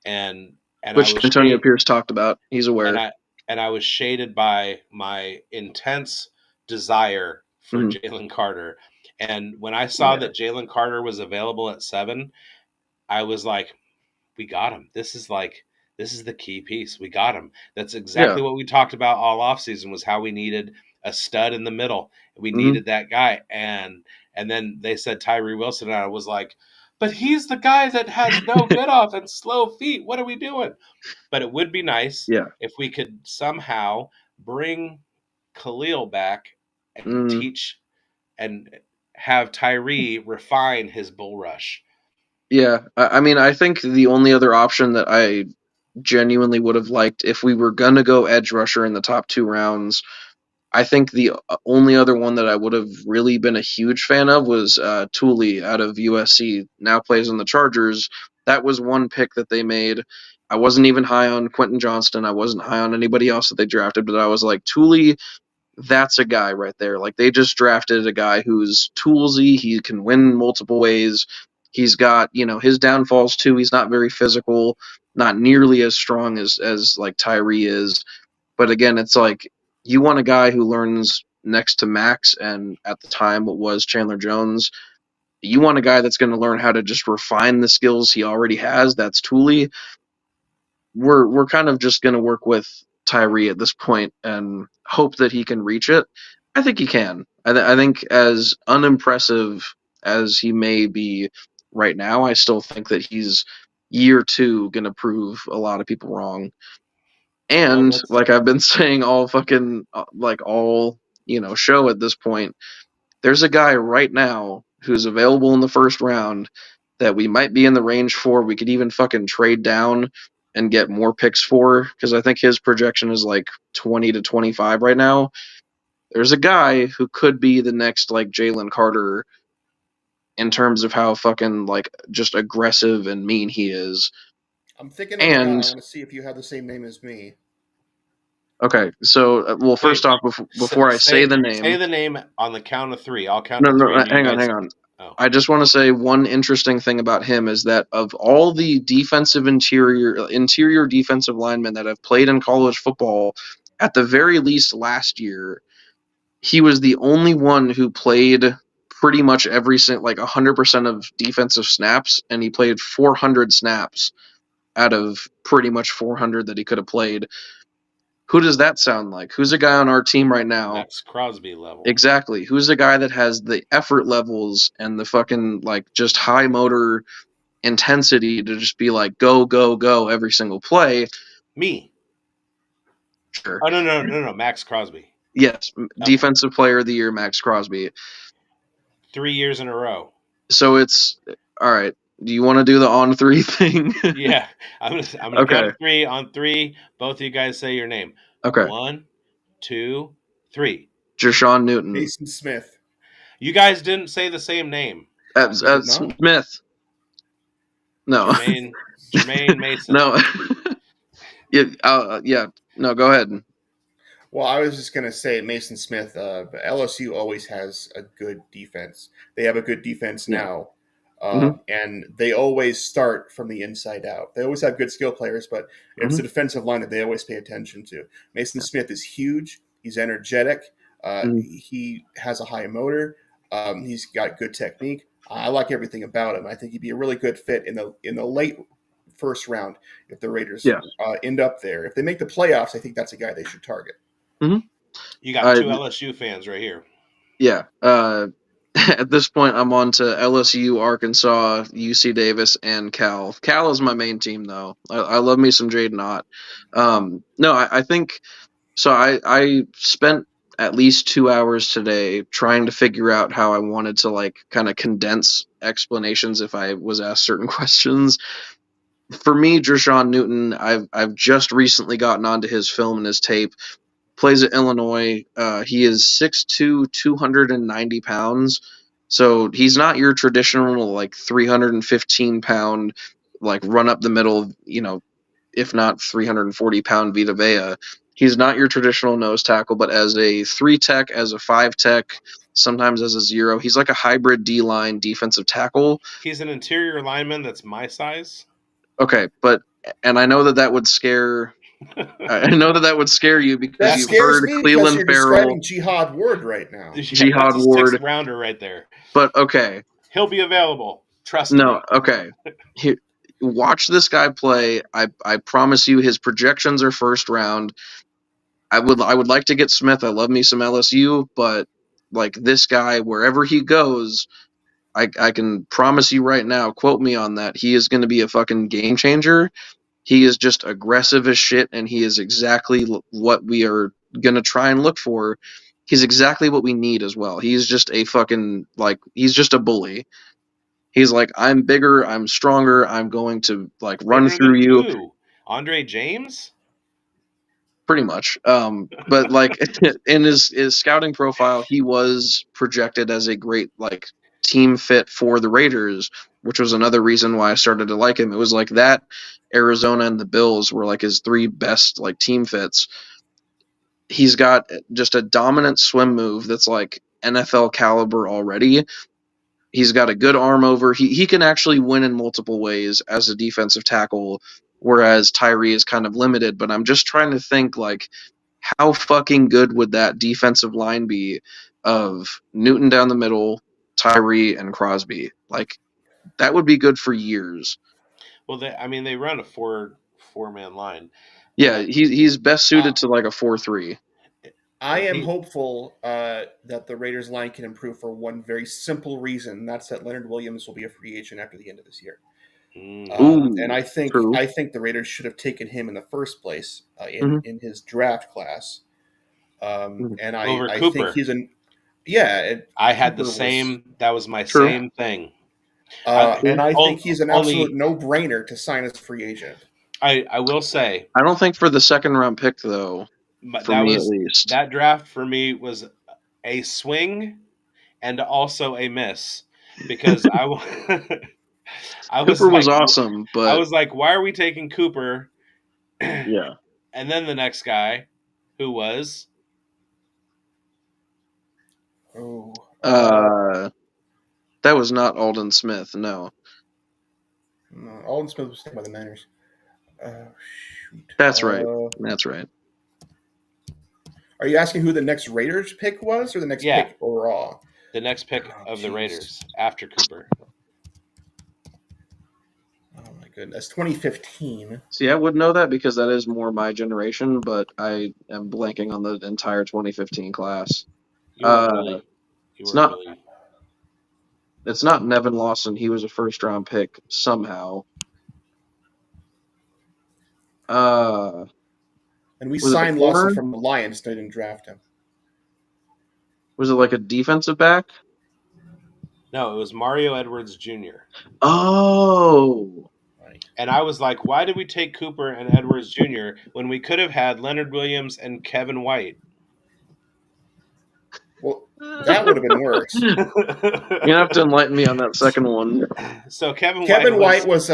and which Antonio Pierce talked about. He's aware. And I was shaded by my intense desire for Jalen Carter. And when I saw that Jalen Carter was available at 7, I was like, we got him. This is the key piece. We got him. That's exactly what we talked about all offseason, was how we needed a stud in the middle. We needed that guy. And then they said Tyree Wilson, and I was like, but he's the guy that has no get off and slow feet. What are we doing? But it would be nice if we could somehow bring Khalil back and teach and have Tyree refine his bull rush. Yeah, I mean, I think the only other option that I genuinely would have liked, if we were going to go edge rusher in the top 2 rounds, I think the only other one that I would have really been a huge fan of was Tooley out of USC, now plays on the Chargers. That was one pick that they made. I wasn't even high on Quentin Johnston. I wasn't high on anybody else that they drafted, but I was like, Tooley, that's a guy right there. Like, they just drafted a guy who's toolsy. He can win multiple ways. He's got, his downfalls too. He's not very physical, not nearly as strong as like Tyree is. But again, it's like, you want a guy who learns next to Max, and at the time it was Chandler Jones. You want a guy that's going to learn how to just refine the skills he already has. That's Tooley. We're kind of just going to work with Tyree at this point and hope that he can reach it. I think he can. I think as unimpressive as he may be right now, I still think that he's year 2 going to prove a lot of people wrong. And like I've been saying all fucking all show at this point, there's a guy right now who's available in the first round that we might be in the range for. We could even fucking trade down and get more picks for, because I think his projection is like 20 to 25 right now. There's a guy who could be the next like Jalen Carter in terms of how fucking like just aggressive and mean he is. I'm thinking of a guy. I want to see if you have the same name as me. Okay, so well, first off, before I say the name, say the name on the count of 3. I'll count to 3. No, hang on. Oh. I just want to say one interesting thing about him is that of all the interior defensive linemen that have played in college football, at the very least last year, he was the only one who played pretty much every 100% of defensive snaps, and he played 400 snaps out of pretty much 400 that he could have played. Who does that sound like? Who's a guy on our team right now? Max Crosby level. Exactly. Who's a guy that has the effort levels and the fucking just high motor intensity to just be like go, go, go every single play? Me. Sure. Oh, no. Max Crosby. Yes. Okay. Defensive Player of the Year, Max Crosby. 3 years in a row. So it's all right. Do you want to do the on 3 thing? Yeah. I'm gonna count 3 on 3. Both of you guys say your name. Okay. 1, 2, 3. Jashawn Newton. Mason Smith. You guys didn't say the same name. Smith. No. Jermaine Mason. No. Yeah. No, go ahead. Well, I was just going to say Mason Smith. LSU always has a good defense. They have a good defense now. And they always start from the inside out. They always have good skill players, but it's the defensive line that they always pay attention to. Mason Smith is huge. He's energetic. He has a high motor. He's got good technique. I like everything about him. I think he'd be a really good fit in the late first round if the Raiders end up there. If they make the playoffs, I think that's a guy they should target. You got two LSU fans right here. Yeah. At this point, I'm on to LSU, Arkansas, UC Davis, and Cal. Cal is my main team, though. I love me some Jaden Ott. No, I think so. I spent at least 2 hours today trying to figure out how I wanted to like kind of condense explanations if I was asked certain questions. For me, Dershawn Newton, I've just recently gotten onto his film and his tape. Plays at Illinois. He is 6'2", 290 pounds. So he's not your traditional like 315-pound, like run up the middle, if not 340-pound Vita Vea. He's not your traditional nose tackle, but as a 3-tech, as a 5-tech, sometimes as a 0, he's like a hybrid D-line defensive tackle. He's an interior lineman that's my size. Okay, and I know that would scare. I know that would scare you because you've heard Cleveland you're Farrell. Describing Jihad Ward right now. Jihad Ward, sixth rounder right there. But okay, he'll be available. Trust me. No, okay. Watch this guy play. I promise you, his projections are first round. I would like to get Smith. I love me some LSU, but like this guy, wherever he goes, I can promise you right now, quote me on that, he is going to be a fucking game changer. He is just aggressive as shit, and he is exactly what we are going to try and look for. He's exactly what we need as well. He's just a fucking, he's just a bully. He's like, I'm bigger, I'm stronger, I'm going to, run through you. Who? Andre James? Pretty much. But, in his scouting profile, he was projected as a great, team fit for the Raiders, which was another reason why I started to like him. It was like that, Arizona and the Bills were his 3 best team fits. He's got just a dominant swim move that's NFL caliber already. He's got a good arm over. He can actually win in multiple ways as a defensive tackle, whereas Tyree is kind of limited. But I'm just trying to think how fucking good would that defensive line be of Newton down the middle, Tyree, and Crosby? That would be good for years. Well, they run a four-man line. Yeah, he's best suited to a 4-3. I am hopeful that the Raiders line can improve for one very simple reason. That's that Leonard Williams will be a free agent after the end of this year. And I think the Raiders should have taken him in the first place in his draft class. And I think he's I had the same. That was my same thing. And I think he's an absolute no-brainer to sign as a free agent. I will say. I don't think for the second-round pick, though, for me at least. That draft for me was a swing and also a miss because Cooper was awesome, but I was like, why are we taking Cooper? Yeah. And then the next guy, who was? That was not Aldon Smith, no. No, Aldon Smith was taken by the Niners. That's right. That's right. Are you asking who the next Raiders pick was, or the next pick overall? The next pick of the Raiders after Cooper. Oh my goodness, 2015. See, I would know that because that is more my generation, but I am blanking on the entire 2015 class. It's not Nevin Lawson. He was a first-round pick somehow. And we signed Lawson from the Lions. They didn't draft him. Was it a defensive back? No, it was Mario Edwards Jr. Oh. And I was like, why did we take Cooper and Edwards Jr. when we could have had Leonard Williams and Kevin White? Well, That would have been worse. You have to enlighten me on that second one. So Kevin White was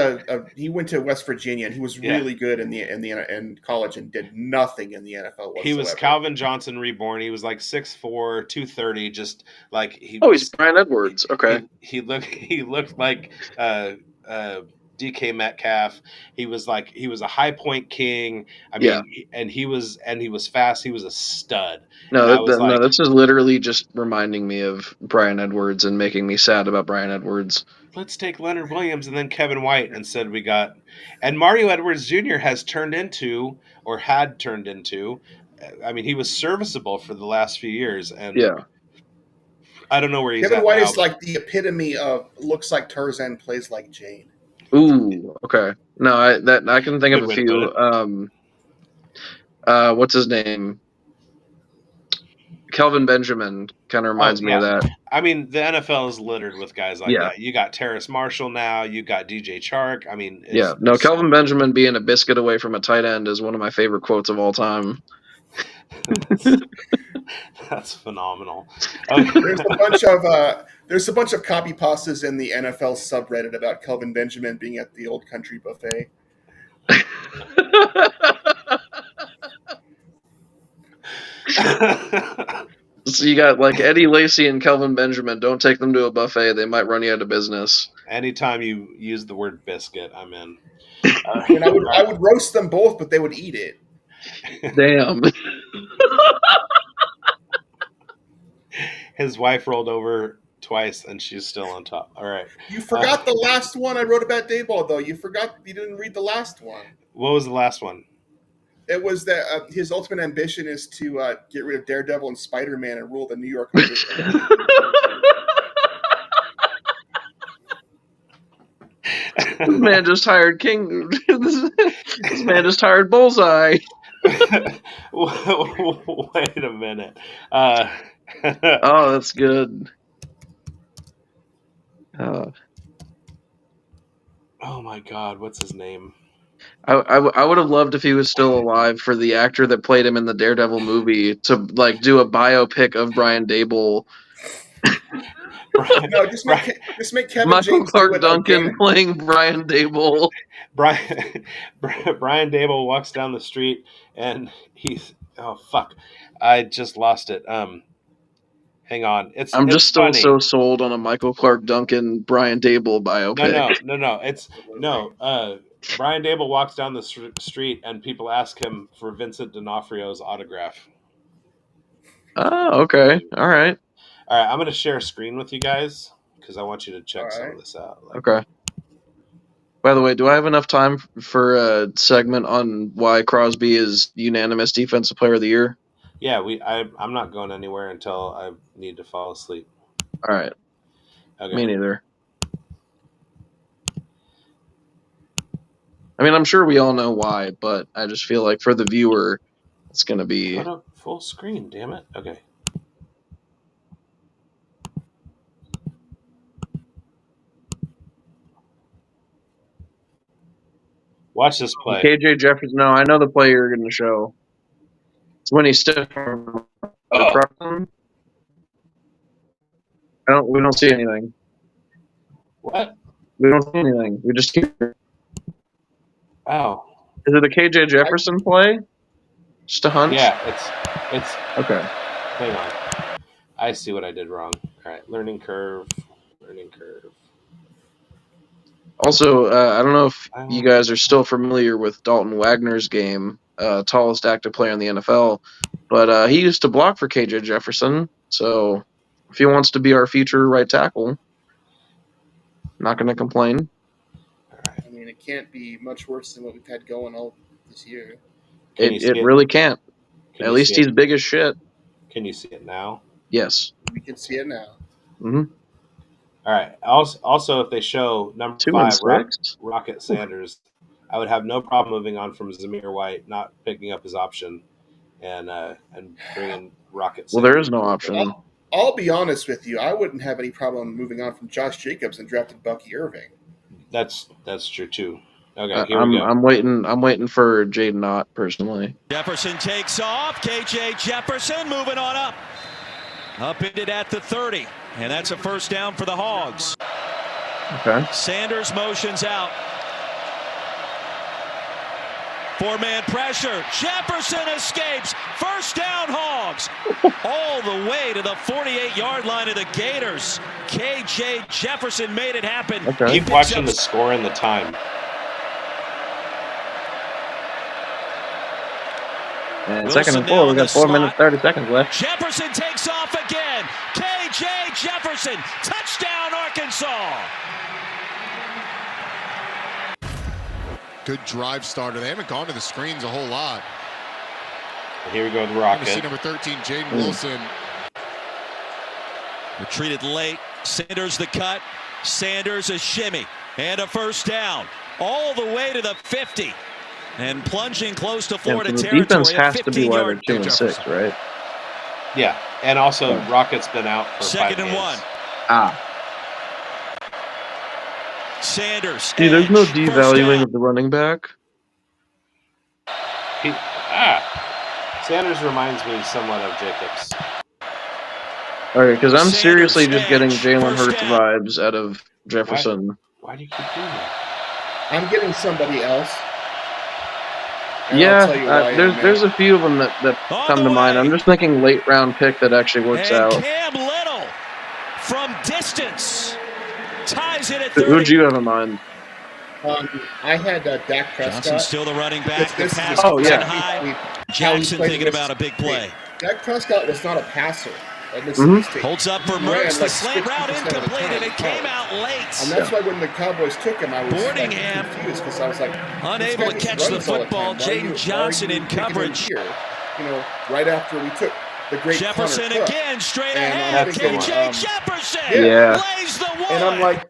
he went to West Virginia and he was really good in college and did nothing in the NFL whatsoever. He was Calvin Johnson reborn. He was like 6'4", 230, just like he's Brian Edwards. Okay. He looked like DK Metcalf. He was a high point king. I mean, and he was fast. He was a stud. No, this is literally just reminding me of Brian Edwards and making me sad about Brian Edwards. Let's take Leonard Williams and then Kevin White instead. And Mario Edwards Jr. had turned into. I mean, he was serviceable for the last few years, and I don't know where he's at. Kevin White now, is like the epitome of looks like Tarzan, plays like Jane. Ooh, okay. No, I can think of a few. What's his name? Kelvin Benjamin kind of reminds me of that. I mean, the NFL is littered with guys like that. You got Terrace Marshall now. You got DJ Chark. I mean, Kelvin Benjamin being a biscuit away from a tight end is one of my favorite quotes of all time. That's phenomenal. Okay. There's a bunch of copy pastas in the NFL subreddit about Kelvin Benjamin being at the Old Country Buffet. So you got like Eddie Lacy and Kelvin Benjamin. Don't take them to a buffet; they might run you out of business. Anytime you use the word biscuit, I'm in. And I would roast them both, but they would eat it. Damn. His wife rolled over twice, and she's still on top. All right. You forgot the last one I wrote about Dayball, though. You didn't read the last one. What was the last one? It was that his ultimate ambition is to get rid of Daredevil and Spider-Man and rule the New York Underground. This man just hired King. This man just hired Bullseye. Wait a minute. Oh, that's good. Oh my God, what's his name? I would have loved if he was still alive for the actor that played him in the Daredevil movie to like do a biopic of Brian Dable. No, just make Kevin Michael James Clark Duncan playing Brian Dable. Brian Dable walks down the street and he's I just lost it. Hang on. I'm just still funny. so sold on a Michael Clark Duncan Brian Dable biopic. No. Brian Dable walks down the street and people ask him for Vincent D'Onofrio's autograph. Oh, okay. All right. All right, I'm going to share a screen with you guys because I want you to check some of this out. Okay. By the way, do I have enough time for a segment on why Crosby is unanimous Defensive Player of the Year? Yeah, I'm not going anywhere until I need to fall asleep. All right. Okay. Me neither. I mean, I'm sure we all know why, but I just feel like for the viewer, it's going to be... Put up full screen, damn it. Okay. Watch this play. KJ Jefferson. No, I know the play you're going to show. It's when he's stiff. We don't see anything. What? We don't see anything. We just keep... Oh. Is it a KJ Jefferson play? Just a hunch? Yeah, it's okay. Hang on. I see what I did wrong. All right, learning curve. Also, I don't know if you guys are still familiar with Dalton Wagner's game, tallest active player in the NFL, but he used to block for KJ Jefferson, so if he wants to be our future right tackle, not going to complain. I mean, it can't be much worse than what we've had going all this year. It really can't. At least he's big as shit. Can you see it now? Yes. We can see it now. Mm-hmm. All right. Also, if they show number 5, Rocket Sanders, I would have no problem moving on from Zamir White, not picking up his option, and bringing Rocket Sanders. Well, there is no option. I'll be honest with you. I wouldn't have any problem moving on from Josh Jacobs and drafting Bucky Irving. That's true too. Okay, here we go. I'm waiting for Jaden Ott personally. Jefferson takes off. KJ Jefferson moving on up. Upended at the 30, and that's a first down for the Hogs. Okay. Sanders motions out. 4-man pressure. Jefferson escapes. First down, Hogs. All the way to the 48-yard line of the Gators. K.J. Jefferson made it happen. Okay. Keep watching the score and the time. And second and 4, we got 4 minutes, 30 seconds left. Jefferson takes off again. K.J. Jefferson. Touchdown, Arkansas. Good drive starter. They haven't gone to the screens a whole lot. Here we go with Rocket. See number 13, Jaden Wilson. Retreated late. Sanders the cut. Sanders a shimmy. And a first down. All the way to the 50. And plunging close to Florida territory. The defense has to be wide 2 and 6, right? Yeah. And also, Rocket's been out for 2nd and 1. Sanders. See, there's no devaluing of the running back. Sanders reminds me somewhat of Jacobs. Okay, because I'm seriously just getting Jalen Hurts vibes out of Jefferson. Why do you keep doing that? I'm getting somebody else. Yeah, there's a few of them that come to mind. I'm just thinking late round pick that actually works out. Cam Little from distance ties it at 30. Who'd you have in mind? I had Dak Prescott. Johnson still the running back. This pass high. Jackson thinking about a big play. Dak Prescott was not a passer. Holds up for Mertz. The slant route incomplete, and it came out late. And that's why when the Cowboys took him, I was confused because I was like, unable to catch the football. Jaden Johnson in coverage. Here? Right after we took the great Jefferson Connor Cook. again, straight ahead. KJ Jefferson lays the one. And I'm like,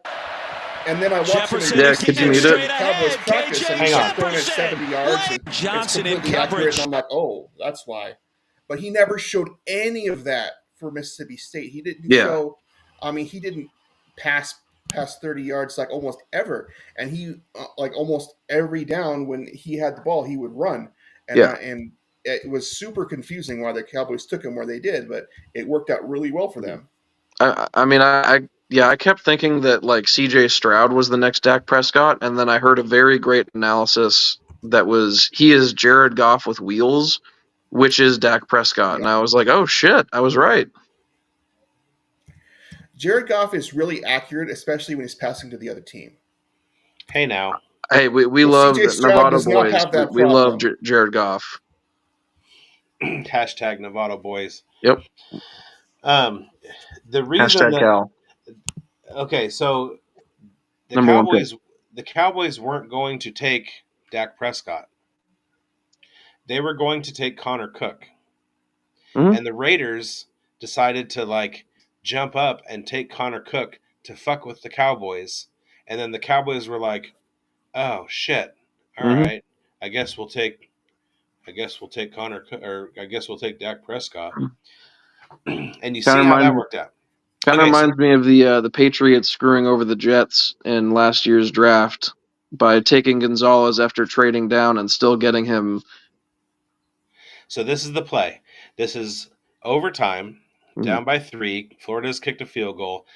and then I watched Jefferson could you mute it? Cowboys practice, and he's throwing it 70 yards. Johnson in coverage. coverage. And I'm like, oh, that's why. But he never showed any of that for Mississippi State. He didn't show. I mean, he didn't pass 30 yards like almost ever, and he like almost every down when he had the ball, he would run. And and it was super confusing why the Cowboys took him where they did, but it worked out really well for them. I kept thinking that like C.J. Stroud was the next Dak Prescott, and then I heard a very great analysis that was he is Jared Goff with wheels, which is Dak Prescott. And I was like, oh, shit, I was right. Jared Goff is really accurate, especially when he's passing to the other team. Hey, now. Hey, we love Nevada boys. We love Jared Goff. Hashtag Nevada boys. Yep. The reason Cal. Okay, so the Cowboys weren't going to take Dak Prescott. They were going to take Connor Cook. Mm-hmm. And the Raiders decided to jump up and take Connor Cook to fuck with the Cowboys. And then the Cowboys were like, oh shit. All right. I guess we'll take Connor Cook, or I guess we'll take Dak Prescott. And you see how that worked out. Kind of reminds me of the Patriots screwing over the Jets in last year's draft by taking Gonzalez after trading down and still getting him. So this is the play. This is overtime, down by 3. Florida's kicked a field goal.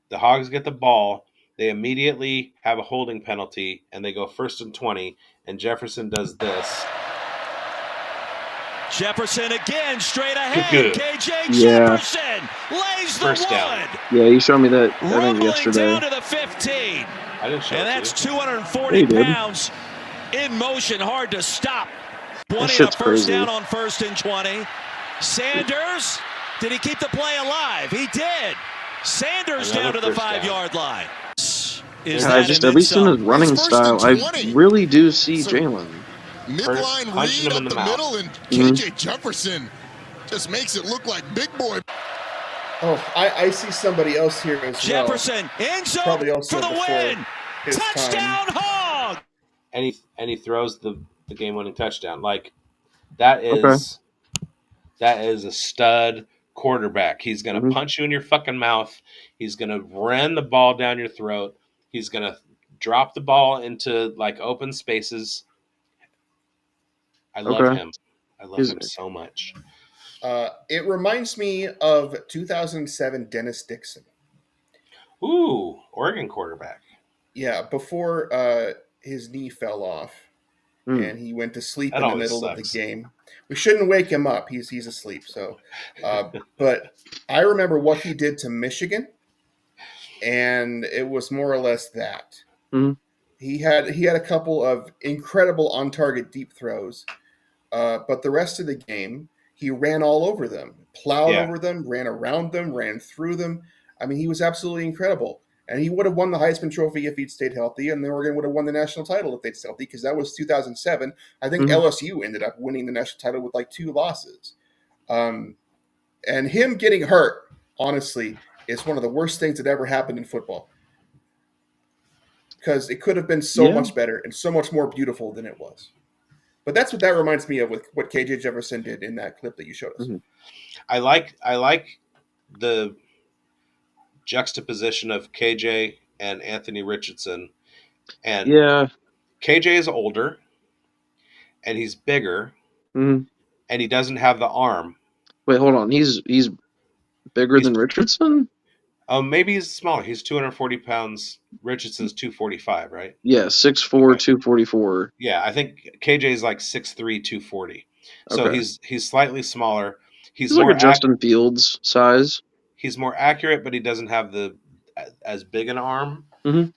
The Hogs get the ball. They immediately have a holding penalty, and they go 1st and 20, and Jefferson does this. Jefferson again, straight ahead. Good. KJ Jefferson lays the First one. down. Yeah, you showed me that Rumbling yesterday. down to the 15. I didn't show and it that's to you. 240 pounds in motion, hard to stop. 20 shit's a first crazy. down on 1st and 20. Sanders, did he keep the play alive? He did. Sanders down to the 5-yard line. At least in his running style, I really do see Jalen. Midline read up the middle, and KJ Jefferson just makes it look like big boy. Oh, I see somebody else here as Jefferson, end zone for the win. Touchdown, Hog! And he throws the game-winning touchdown. That is a stud quarterback. He's going to punch you in your fucking mouth. He's going to ram the ball down your throat. He's going to drop the ball into open spaces. I love him. I love him so much. It reminds me of 2007 Dennis Dixon. Ooh, Oregon quarterback. Yeah, before his knee fell off and he went to sleep That in the always middle of the sucks. game. We shouldn't wake him up. He's asleep. So, but I remember what he did to Michigan, and it was more or less that. Mm-hmm. He had a couple of incredible on target deep throws, but the rest of the game he ran all over them, plowed over them, ran around them, ran through them. I mean, he was absolutely incredible. And he would have won the Heisman Trophy if he'd stayed healthy, and the Oregon would have won the national title if they'd stayed healthy, because that was 2007. I think LSU ended up winning the national title with like 2 losses. And him getting hurt, honestly, is one of the worst things that ever happened in football, because it could have been so much better and so much more beautiful than it was. But that's what that reminds me of with what KJ Jefferson did in that clip that you showed us. Mm-hmm. I like the juxtaposition of KJ and Anthony Richardson. And KJ is older, and he's bigger, and he doesn't have the arm. Wait, hold on. He's bigger than Richardson? Maybe he's smaller. He's 240 pounds. Richardson's 245, right? Yeah, 6'4", 244. Yeah, I think KJ is like 6'3", 240. So he's slightly smaller. He's like a Justin Fields size. He's more accurate, but he doesn't have as big an arm. You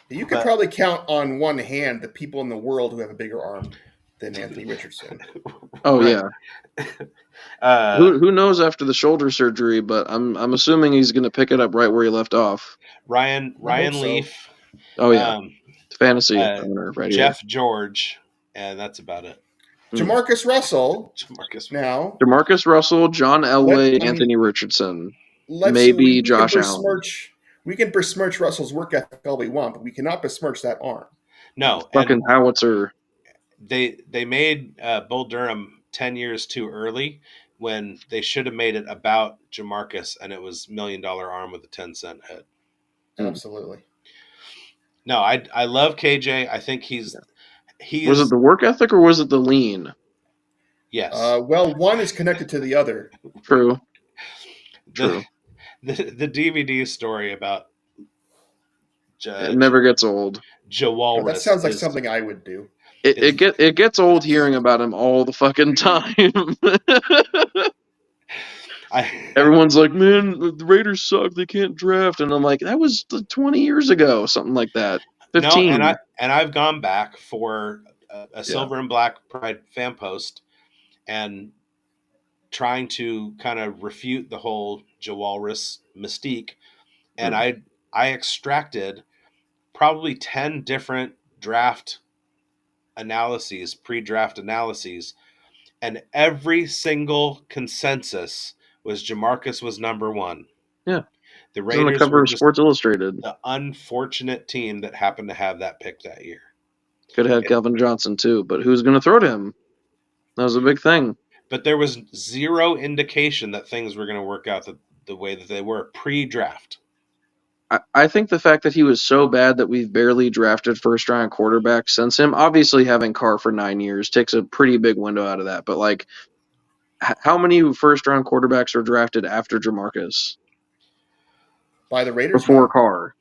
could probably count on one hand the people in the world who have a bigger arm than Anthony Richardson. Oh yeah. Who knows after the shoulder surgery? But I'm assuming he's going to pick it up right where he left off. Ryan Leaf. Oh yeah. Fantasy owner right Jeff here. George, and that's about it. Jamarcus Russell. Now. Jamarcus Russell, John Elway, Anthony Richardson. Maybe Josh Allen. We can besmirch Russell's work ethic all we want, but we cannot besmirch that arm. No. Fucking howitzer. They made Bull Durham 10 years too early when they should have made it about Jamarcus, and it was $1 million arm with a 10-cent head. Absolutely. No, I love KJ. I think he's Was it the work ethic or was it the lean? Yes. Well, one is connected to the other. True. The DVD story about it never gets old. Jawalrus. That sounds like something I would do. It gets old hearing about him all the fucking time. Everyone's like, man, the Raiders suck. They can't draft. And I'm like, that was 20 years ago, something like that. 15. No, and I've gone back for a Silver and Black Pride fan post and trying to kind of refute the whole Jawalrus mystique. And I extracted probably 10 different draft analyses, pre-draft analyses, and every single consensus was Jamarcus was number one. Yeah. The Raiders on the cover were of Sports Illustrated. The unfortunate team that happened to have that pick that year. Could have had Calvin Johnson too, but who's going to throw to him? That was a big thing. But there was zero indication that things were going to work out the way that they were pre-draft. I think the fact that he was so bad that we've barely drafted first-round quarterbacks since him, obviously having Carr for 9 years takes a pretty big window out of that. But, like, how many first-round quarterbacks were drafted after Jamarcus? By the Raiders? Before Carr.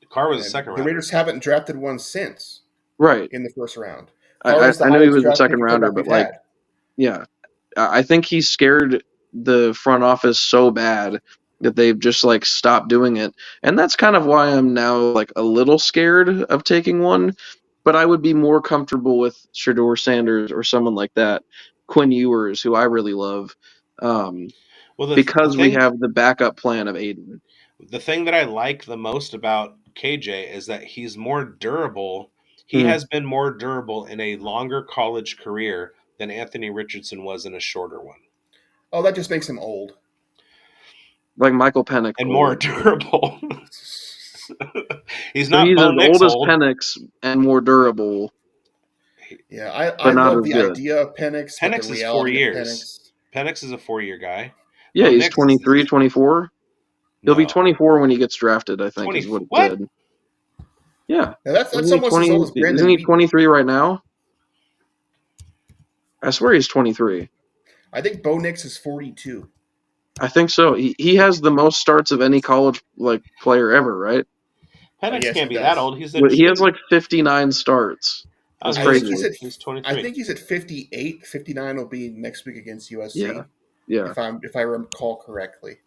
Carr was a second rounder. The Raiders haven't drafted one since. Right. In the first round. I know he was a second rounder, but, like, yeah. I think he scared the front office so bad that they've just like stopped doing it. And that's kind of why I'm now like a little scared of taking one, but I would be more comfortable with Shedeur Sanders or someone like that. Quinn Ewers, who I really love, because we have the backup plan of Aiden. The thing that I like the most about KJ is that he's more durable. He has been more durable in a longer college career than Anthony Richardson was in a shorter one. Oh, that just makes him old. Like Michael Penix. And more durable. He's as old as Penix and more durable. Yeah, I love the idea of Penix. Penix is 4 years. Penix is a 4-year guy. Yeah, he's 23, 24. He'll be 24 when he gets drafted, I think, is what it said. Yeah. Now that's almost as old as Brandon. Isn't he 23 right now? I swear he's 23. I think Bo Nix is 42. I think so. He has the most starts of any college player ever, right? Penix Yes, can't he be that does. old. He has like 59 starts. That's I crazy. think He's 23. I think he's at 58. 59 will be next week against USC. Yeah. If I recall correctly.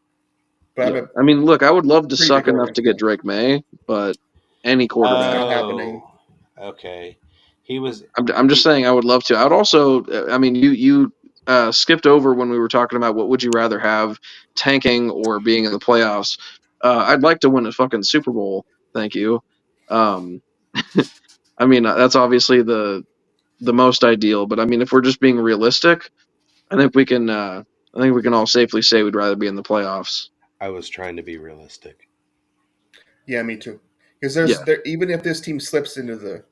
But yeah. I mean, look, I would love to pretty suck big enough to get Drake May, but any quarterback. Not happening. Okay. He was. I'm just saying I would love to. I'd also. I mean, you skipped over when we were talking about what would you rather have, tanking or being in the playoffs. I'd like to win a fucking Super Bowl. Thank you. I mean, that's obviously the most ideal, but I mean, if we're just being realistic, I think we can. I think we can all safely say we'd rather be in the playoffs. I was trying to be realistic. Yeah, me too. Because even if this team slips into the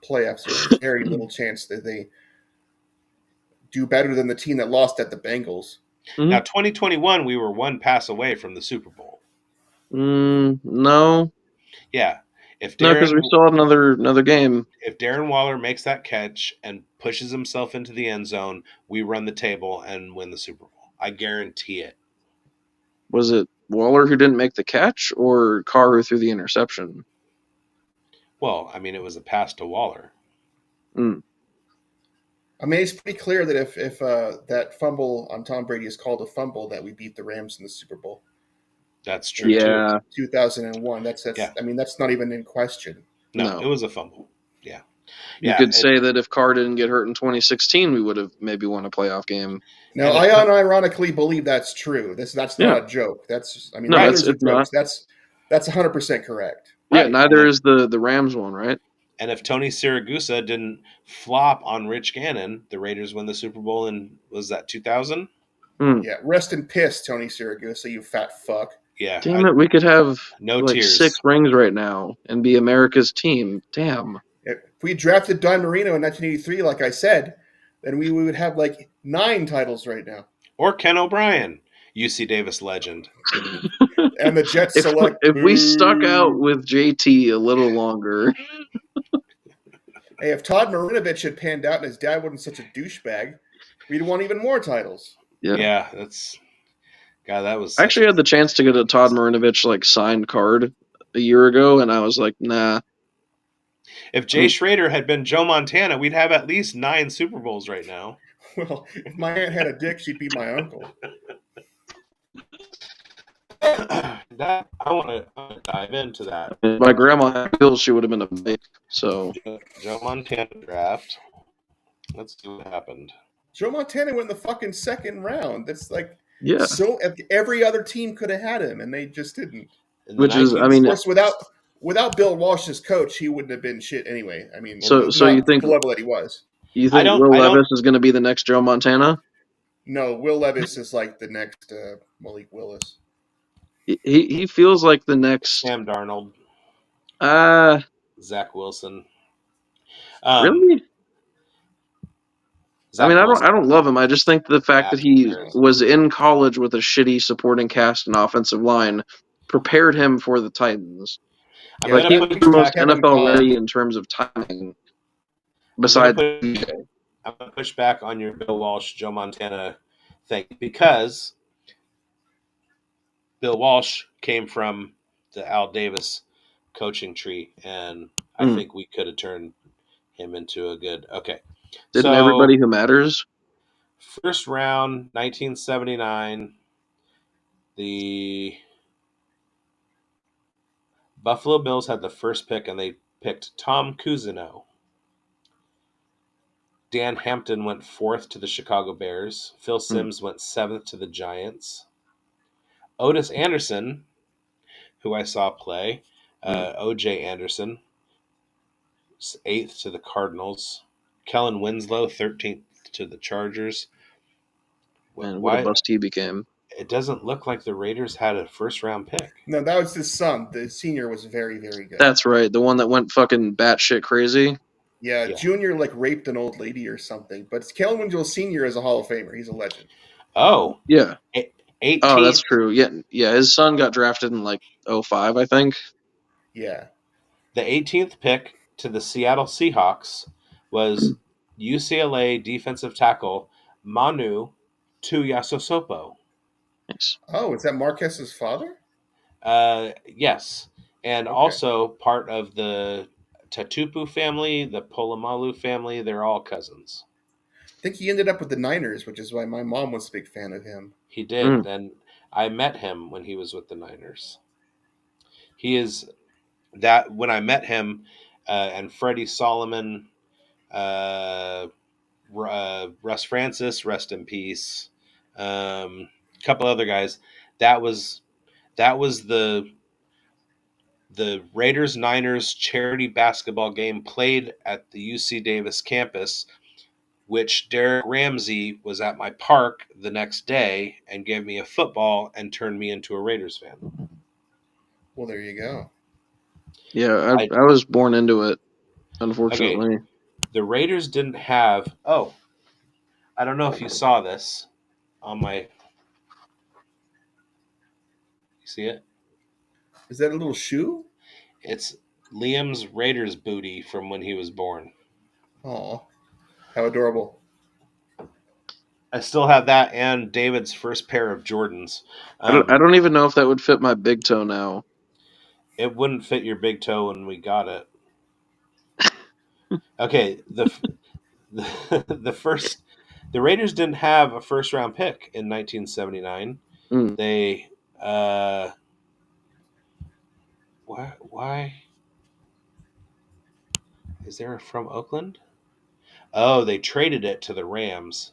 playoffs, there's very little chance that they do better than the team that lost at the Bengals. Mm-hmm. Now, 2021, we were one pass away from the Super Bowl. No. Yeah. No, because we still have another game. If Darren Waller makes that catch and pushes himself into the end zone, we run the table and win the Super Bowl. I guarantee it. Was it Waller who didn't make the catch or Carr who threw the interception? Well, I mean, it was a pass to Waller. I mean, it's pretty clear that if that fumble on Tom Brady is called a fumble, that we beat the Rams in the Super Bowl. That's true. Yeah. 2001. That's yeah. I mean, that's not even in question. No, it was a fumble. Yeah. You could say that if Carr didn't get hurt in 2016, we would have maybe won a playoff game. Now, I unironically believe that's true. That's not a joke. That's neither is jokes. That's 100% correct. Yeah, right. Neither is the Rams one, right? And if Tony Siragusa didn't flop on Rich Gannon, the Raiders win the Super Bowl in, was that 2000? Yeah, rest in piss, Tony Siragusa, you fat fuck. Yeah. Damn it, we could have tears. 6 rings right now and be America's team. Damn. If we drafted Don Marino in 1983, like I said, then we would have 9 titles right now. Or Ken O'Brien, UC Davis legend. And the Jets select. If we stuck out with JT a little longer. Hey, if Todd Marinovich had panned out and his dad wasn't such a douchebag, we'd won even more titles. Yeah, that's... God, that was... I actually had the chance to get a Todd Marinovich signed card a year ago, and I was like, nah. If Jay Schrader had been Joe Montana, we'd have at least 9 Super Bowls right now. Well, if my aunt had a dick, she'd be my uncle. I want to dive into that. If my grandma had pills, she would have been a bake. So Joe Montana draft. Let's see what happened. Joe Montana went in the fucking second round. That's yeah. So every other team could have had him, and they just didn't. Which is, I mean, of course, without Bill Walsh as coach, he wouldn't have been shit anyway. I mean, so you think the level that he was? You think Will Levis is going to be the next Joe Montana? No, Will Levis is the next Malik Willis. He feels like the next Sam Darnold. Zach Wilson. Really? Zach I don't love him. I just think the fact that he was in college with a shitty supporting cast and offensive line prepared him for the Titans. Yeah, he was the most NFL ready in terms of timing. Besides, I'm going to push back on your Bill Walsh, Joe Montana thing because Bill Walsh came from the Al Davis coaching tree, and I think we could have turned him into a good. Okay, didn't everybody who matters? First round, 1979. The Buffalo Bills had the first pick, and they picked Tom Cousineau. Dan Hampton went 4th to the Chicago Bears. Phil Simms went 7th to the Giants. Otis Anderson, who I saw play, O.J. Anderson, 8th to the Cardinals. Kellen Winslow, 13th to the Chargers. Man, what a bust he became. It doesn't look like the Raiders had a first-round pick. No, that was his son. The senior was very, very good. That's right. The one that went fucking batshit crazy. Yeah, Junior raped an old lady or something. But Kellen Winslow Sr. is a Hall of Famer. He's a legend. Oh. Yeah. 18th. Oh, that's true. Yeah. His son got drafted in 2005, I think. Yeah. The 18th pick to the Seattle Seahawks was UCLA defensive tackle Manu Tuiasosopo. Nice. Oh, is that Marquez's father? Yes. And also part of the Tatupu family, the Polamalu family. They're all cousins. I think he ended up with the Niners, which is why my mom was a big fan of him. He did. And I met him when he was with the Niners. He is that when I met him, and Freddie Solomon, Russ Francis, rest in peace. A couple other guys. That was the Raiders Niners charity basketball game played at the UC Davis campus, which Derek Ramsey was at my park the next day and gave me a football and turned me into a Raiders fan. Well, there you go. Yeah, I was born into it, unfortunately. Okay, the Raiders didn't have. Oh, I don't know if you saw this on my. You see it? Is that a little shoe? It's Liam's Raiders booty from when he was born. Oh, how adorable. I still have that and David's first pair of Jordans. I don't even know if that would fit my big toe now. It wouldn't fit your big toe when we got it. Okay, the Raiders didn't have a first round pick in 1979. They why is there from Oakland? Oh, they traded it to the Rams.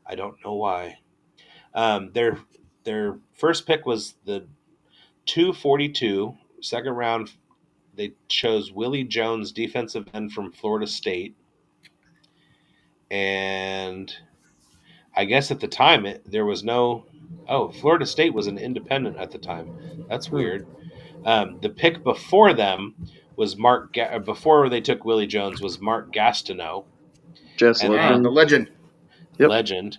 I don't know why. Their first pick was the 242 second round. They chose Willie Jones, defensive end from Florida State, and I guess at the time there was no. Oh, Florida State was an independent at the time. That's weird. The pick before them was before they took Willie Jones was Mark Gastineau. Jets legend. The legend. Yep. Legend.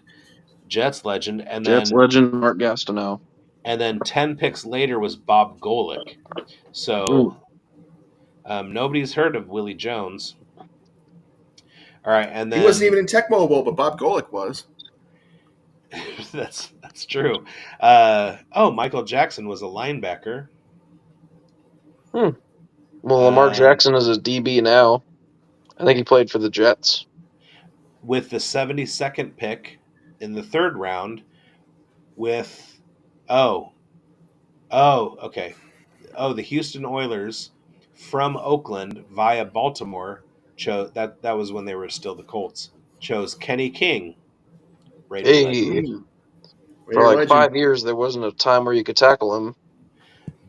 Jets legend. And Jets then legend Mark Gastineau. And then 10 picks later was Bob Golick. So nobody's heard of Willie Jones. All right, and then he wasn't even in Tecmo Bowl, but Bob Golick was. that's true. Michael Jackson was a linebacker. Well, Lamar Jackson is a DB now. I think he played for the Jets. With the 72nd pick in the third round, with the Houston Oilers from Oakland via Baltimore chose that was when they were still the Colts. Chose Kenny King. Raider legend. For like 5 years, there wasn't a time where you could tackle him.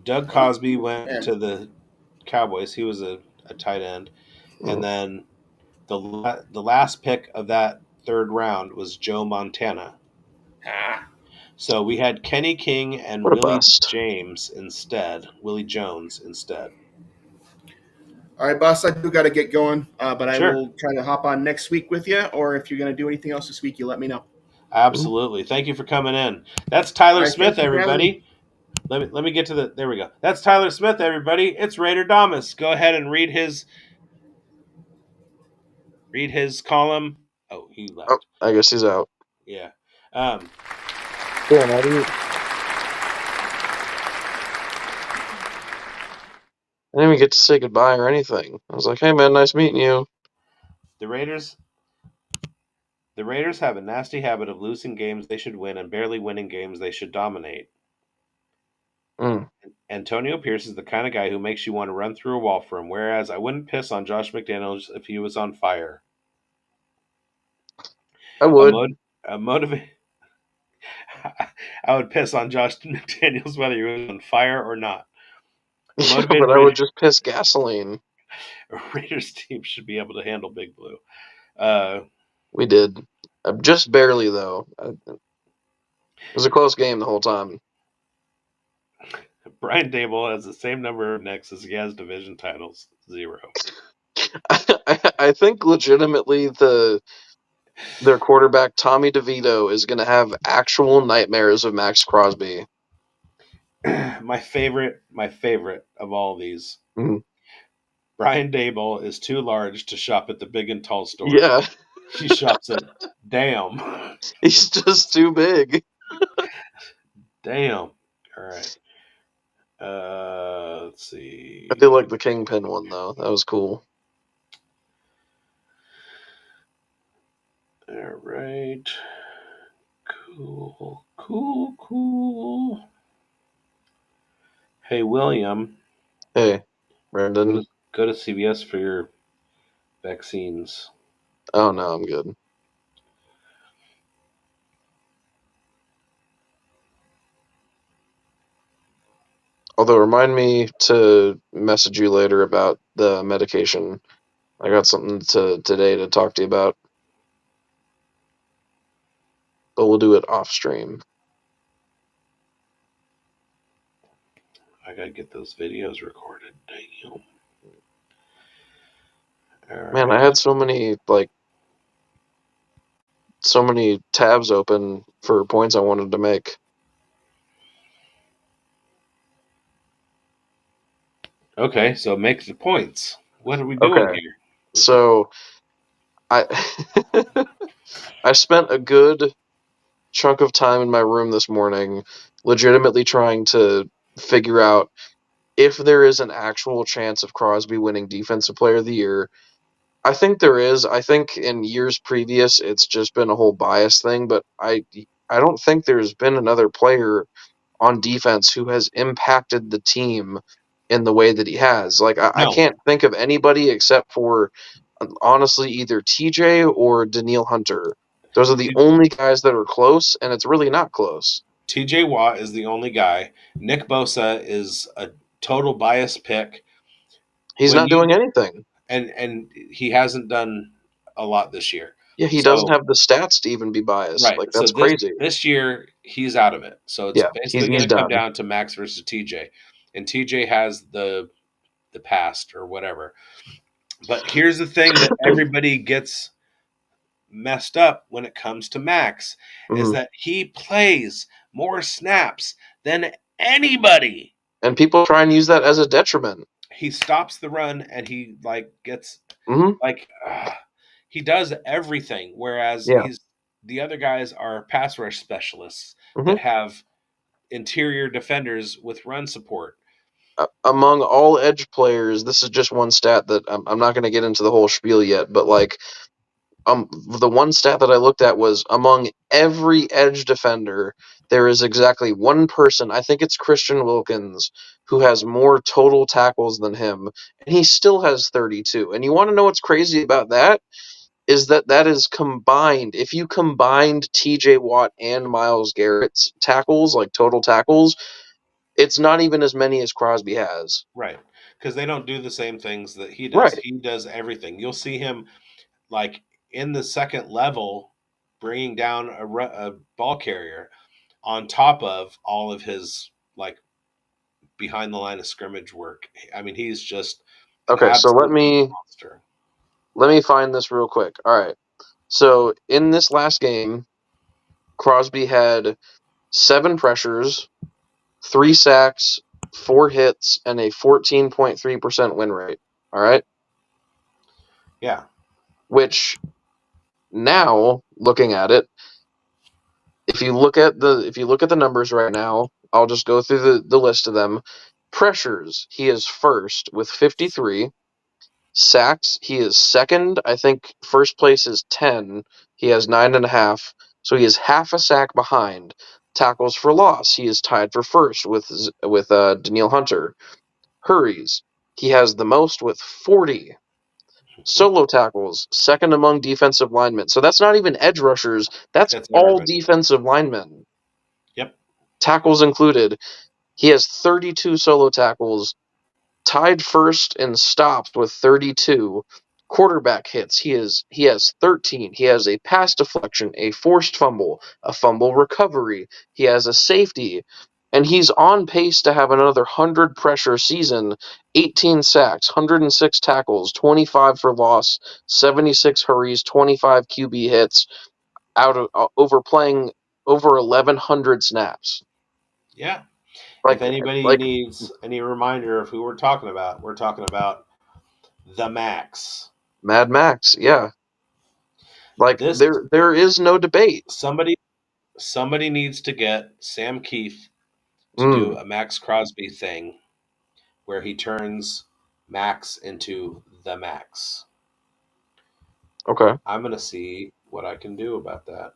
Doug Cosby went to the Cowboys. He was a tight end. And then the last pick of that third round was Joe Montana. So we had Kenny King and Willie Jones instead. All right, boss, I do got to get going, but I will try to hop on next week with you, or if you're going to do anything else this week, you let me know. Absolutely. Thank you for coming in. That's Tyler Smith, everybody. Let me get to the. There we go. That's Tyler Smith, everybody. It's Raider Damas. Go ahead and read his column. Oh, he left. Oh, I guess he's out. Yeah. How do you? I didn't even get to say goodbye or anything. I was like, "Hey, man, nice meeting you." The Raiders have a nasty habit of losing games they should win and barely winning games they should dominate. Antonio Pierce is the kind of guy who makes you want to run through a wall for him, whereas I wouldn't piss on Josh McDaniels if he was on fire. I would. I would piss on Josh McDaniels whether he was on fire or not. Yeah, but I would just piss gasoline. A Raiders team should be able to handle Big Blue. We did. Just barely, though. It was a close game the whole time. Brian Daboll has the same number of necks as he has division titles, 0. I think legitimately their quarterback, Tommy DeVito, is going to have actual nightmares of Max Crosby. My favorite of all these. Brian Daboll is too large to shop at the big and tall store. Yeah. She shots it. Damn. He's just too big. Damn. All right. Let's see. I feel like the Kingpin one though. That was cool. All right. Cool. Hey, William. Hey, Brandon. Go to CVS for your vaccines. Oh no, I'm good. Although, remind me to message you later about the medication. I got something today to talk to you about. But we'll do it off stream. I gotta get those videos recorded. Damn. Man, I had so many tabs open for points I wanted to make. Okay, so make the points. What are we doing here? So I I spent a good chunk of time in my room this morning legitimately trying to figure out if there is an actual chance of Crosby winning Defensive Player of the Year. I think there is. I think in years previous it's just been a whole bias thing, but I don't think there's been another player on defense who has impacted the team in the way that he has. Like I can't think of anybody except for honestly either TJ or Daniil Hunter. Those are the only guys that are close, and it's really not close. TJ Watt is the only guy. Nick Bosa is a total bias pick. He's not doing anything. And he hasn't done a lot this year. Yeah, he doesn't have the stats to even be biased. Right. Like, that's crazy. This year, he's out of it. So it's basically going to come down to Max versus TJ. And TJ has the past or whatever. But here's the thing that everybody gets messed up when it comes to Max is that he plays more snaps than anybody. And people try and use that as a detriment. He stops the run and he gets he does everything, whereas the other guys are pass rush specialists that have interior defenders with run support. Among all edge players, this is just one stat that I'm not going to get into the whole spiel yet, but the one stat that I looked at was among every edge defender, there is exactly one person, I think it's Christian Wilkins, who has more total tackles than him, and he still has 32. And you want to know what's crazy about that? Is that is combined. If you combined TJ Watt and Myles Garrett's tackles, like total tackles, it's not even as many as Crosby has. Right. Because they don't do the same things that he does. Right. He does everything. You'll see him in the second level bringing down a ball carrier on top of all of his behind the line of scrimmage work. I mean, he's just okay. So let me find this real quick. All right. So in this last game, Crosby had 7 pressures, 3 sacks, 4 hits, and a 14.3% win rate. All right. Yeah. Which now, looking at it, if you look at the numbers right now, I'll just go through the list of them. Pressures, he is first with 53. Sacks, he is second. I think first place is 10. He has 9.5. So he is half a sack behind. Tackles for loss, he is tied for first with Daniil Hunter. Hurries, he has the most with 40. Solo tackles, second among defensive linemen. So that's not even edge rushers. That's all defensive linemen. Yep. Tackles included. He has 32 solo tackles, tied first in stops with 32. Quarterback hits, he has 13. He has a pass deflection, a forced fumble, a fumble recovery. He has a safety. And he's on pace to have another 100 pressure season, 18 sacks, 106 tackles, 25 for loss, 76 hurries, 25 QB hits, overplaying over 1,100 snaps. Yeah. If anybody needs any reminder of who we're talking about the Max. Mad Max, yeah. Like there is no debate. Somebody needs to get Sam Keith to do a Max Crosby thing where he turns Max into the Max. Okay. I'm going to see what I can do about that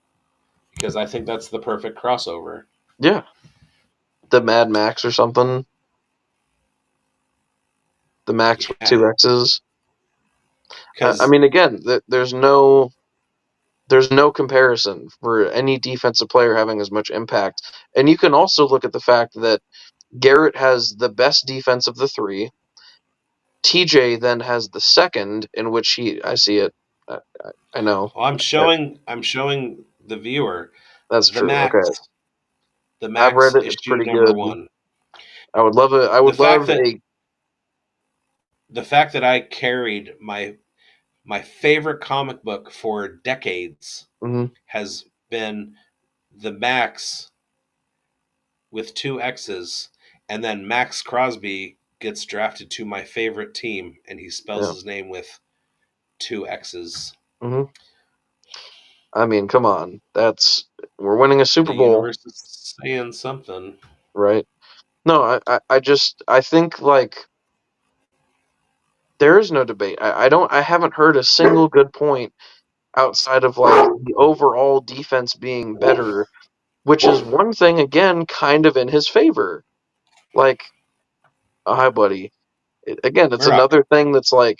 because I think that's the perfect crossover. Yeah. The Mad Max or something. The Max with 2 X's. I mean, again, there's no comparison for any defensive player having as much impact. And you can also look at the fact that Garrett has the best defense of the 3. TJ then has the second, in which I see it. I know. Well, I'm showing the viewer. That's the true. Max, okay. The Max I've read it. It's issue pretty number good. 1. I would love it. The fact that I carried my favorite comic book for decades has been the Max with 2 X's, and then Max Crosby gets drafted to my favorite team, and he spells his name with 2 X's. I mean, come on. We're winning a Super Bowl. The universe is saying something. Right. No, I think, like, there is no debate. I haven't heard a single good point outside of, like, the overall defense being better, which is one thing, again, kind of in his favor. Like, hi, buddy. Again, it's another thing that's like,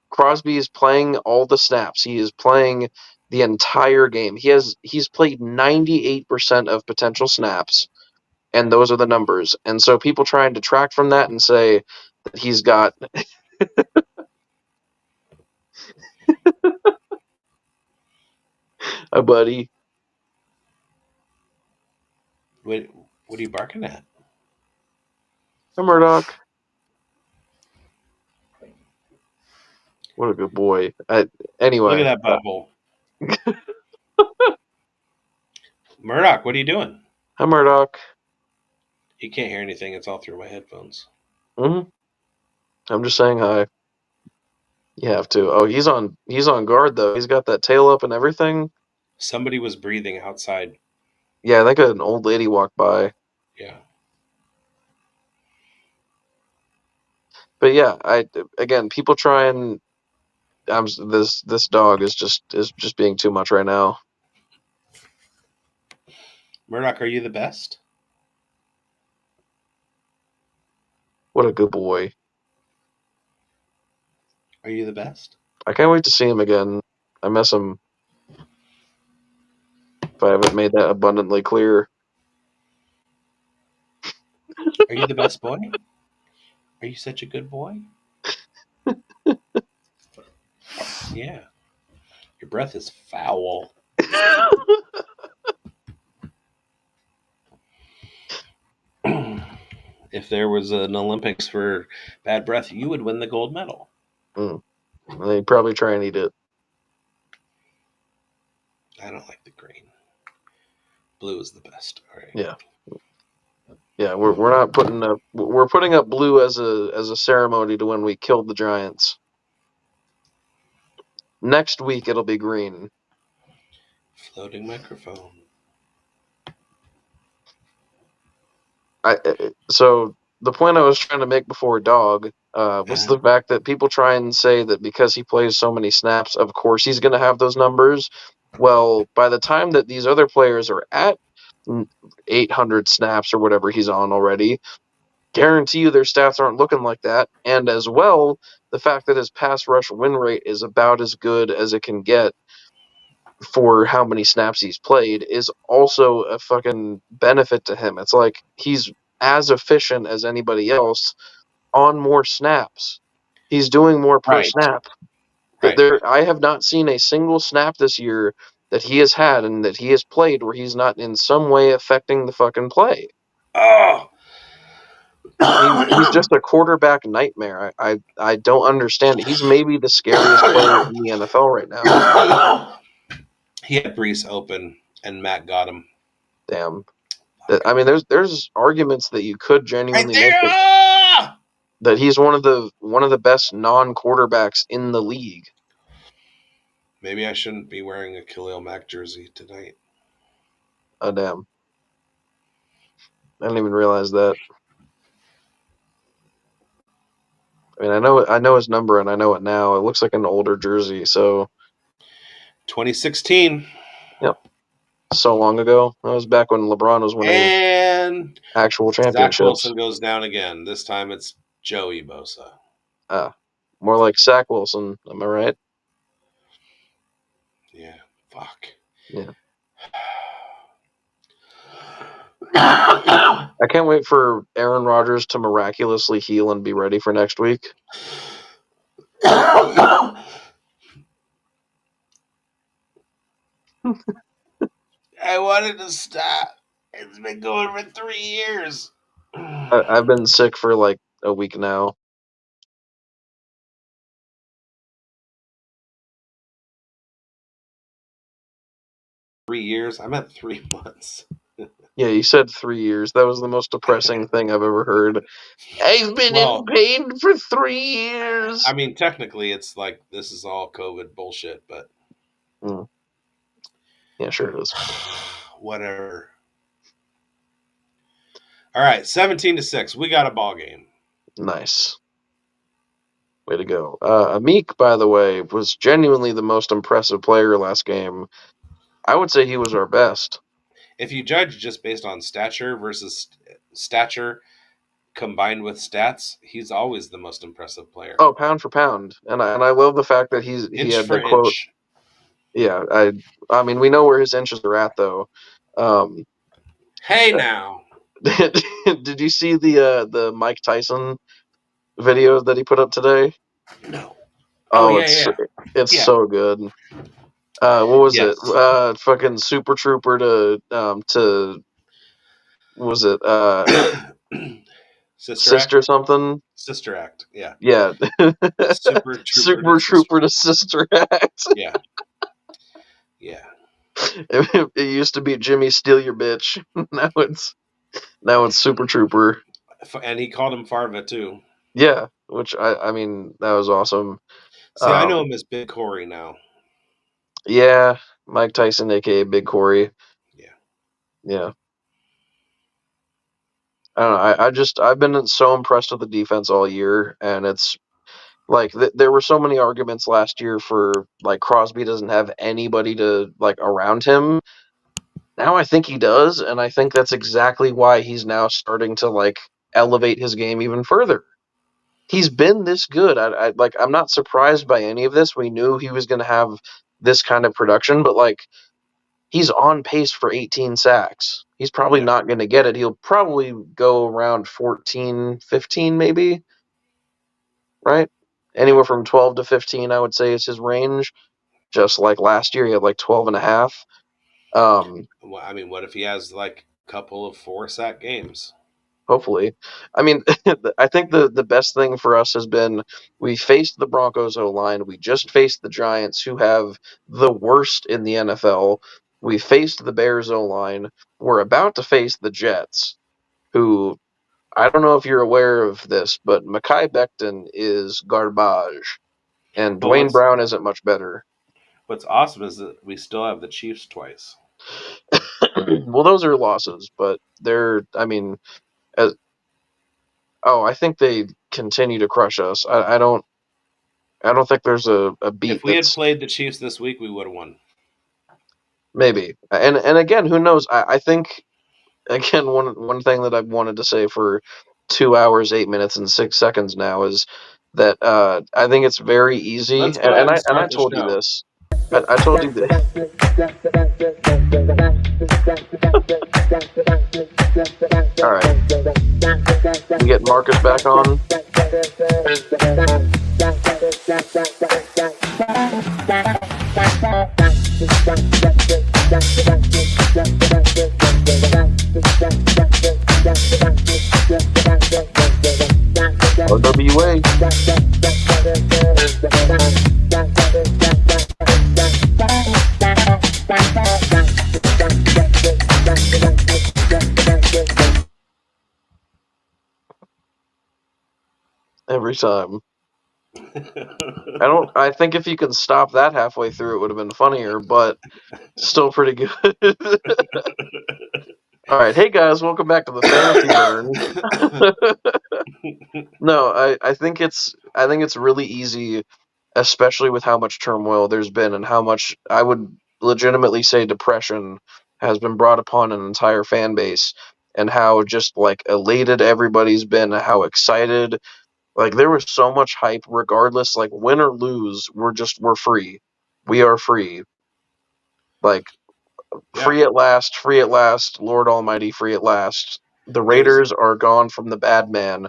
Crosby is playing all the snaps. He is playing the entire game. He's played 98% of potential snaps, and those are the numbers. And so people try and detract from that and say that he's got a buddy. What are you barking at? Hi, Murdoch. What a good boy. Anyway. Look at that butthole. Murdoch, what are you doing? Hi, Murdoch. You can't hear anything. It's all through my headphones. I'm just saying hi. You have to. Oh, he's on guard, though. He's got that tail up and everything. Somebody was breathing outside. Yeah, I think an old lady walked by. Yeah. But yeah, again, people try and this dog is just being too much right now. Murdoch, are you the best? What a good boy. Are you the best? I can't wait to see him again. I miss him. If I haven't made that abundantly clear. Are you the best boy? Are you such a good boy? Yeah. Your breath is foul. If there was an Olympics for bad breath, you would win the gold medal. They'd probably try and eat it. I don't like the green. Blue is the best. All right. Yeah. Yeah, we're not putting up. We're putting up blue as a ceremony to when we killed the Giants. Next week it'll be green. Floating microphone. So the point I was trying to make before dog was the fact that people try and say that because he plays so many snaps, of course he's going to have those numbers. Well, by the time that these other players are at 800 snaps or whatever he's on already, guarantee you their stats aren't looking like that. And as well, the fact that his pass rush win rate is about as good as it can get for how many snaps he's played is also a fucking benefit to him. It's like he's as efficient as anybody else on more snaps. He's doing more per snap. Right. I have not seen a single snap this year that he has had and that he has played where he's not in some way affecting the fucking play. Oh. He's just a quarterback nightmare. I don't understand it. He's maybe the scariest player in the NFL right now. He had Brees open, and Matt got him. Damn. I mean, there's arguments that you could genuinely make that he's one of the best non-quarterbacks in the league. Maybe I shouldn't be wearing a Khalil Mack jersey tonight. Oh, damn. I didn't even realize that. I mean, I know his number, and I know it now. It looks like an older jersey, so 2016. Yep. So long ago. That was back when LeBron was winning And actual Zach championships. Wilson goes down again. This time it's Joey Bosa. More like Zach Wilson. Am I right? Yeah. Fuck. Yeah. I can't wait for Aaron Rodgers to miraculously heal and be ready for next week. I wanted to stop. It's been going for 3 years. I've been sick for like a week now. $3 I meant 3 months. Yeah, you said 3 years. That was the most depressing thing I've ever heard. I've been in pain for 3 years. I mean, technically, it's like this is all COVID bullshit, but yeah, sure it is. Whatever. All right, 17-6. We got a ball game. Nice. Way to go. Amik, by the way, was genuinely the most impressive player last game. I would say he was our best. If you judge just based on stature versus stature combined with stats, he's always the most impressive player. Oh, pound for pound. And I love the fact that he had the quote. Inch. Yeah, I mean, we know where his inches are at, though. Hey, now. Did you see the Mike Tyson video that he put up today? No. It's so good. What was it? Fucking Super Trooper to what was it? Sister something? Sister Act, yeah. Yeah. Super Trooper to Sister Act. Yeah. Yeah. It used to be Jimmy Steal Your Bitch. Now it's Super Trooper. And he called him Farva too. Yeah, which I mean that was awesome. See, I know him as Big Corey now. Yeah, Mike Tyson, aka Big Corey. Yeah. I don't know. I've been so impressed with the defense all year, and it's like there were so many arguments last year for like Crosby doesn't have anybody to like around him. Now I think he does, and I think that's exactly why he's now starting to like elevate his game even further. He's been this good. I'm not surprised by any of this. We knew he was going to have this kind of production, but like he's on pace for 18 sacks. He's probably not going to get it. He'll probably go around 14, 15 maybe. Right? Anywhere from 12 to 15 I would say is his range. Just like last year he had like 12 and a half. Well, I mean, what if he has like a couple of 4-sack games? Hopefully. I mean, I think the best thing for us has been we faced the Broncos O-line. We just faced the Giants, who have the worst in the NFL. We faced the Bears O-line. We're about to face the Jets, who, I don't know if you're aware of this, but Mekhi Becton is garbage, and Dwayne Brown isn't much better. What's awesome is that we still have the Chiefs twice. Well, those are losses, but they're, I mean... I think they continue to crush us. I don't think there's a beat. If we had played the Chiefs this week, we would have won. Maybe. And again, who knows? I think again one thing that I've wanted to say for 2 hours, 8 minutes, and 6 seconds now is that I think it's very easy. And I told you this. I told you this. All right. We get Marcus back on. OWA. Every time. I think if you can stop that halfway through, it would have been funnier, but still pretty good. All right, hey guys, welcome back to the Fantasy Burn. No, I think it's really easy, especially with how much turmoil there's been and how much I would legitimately say depression has been brought upon an entire fan base, and how just like elated everybody's been, how excited. Like there was so much hype regardless, like win or lose, we're free. We are free. Like free at last, Lord Almighty, free at last. The Raiders are gone from the bad man.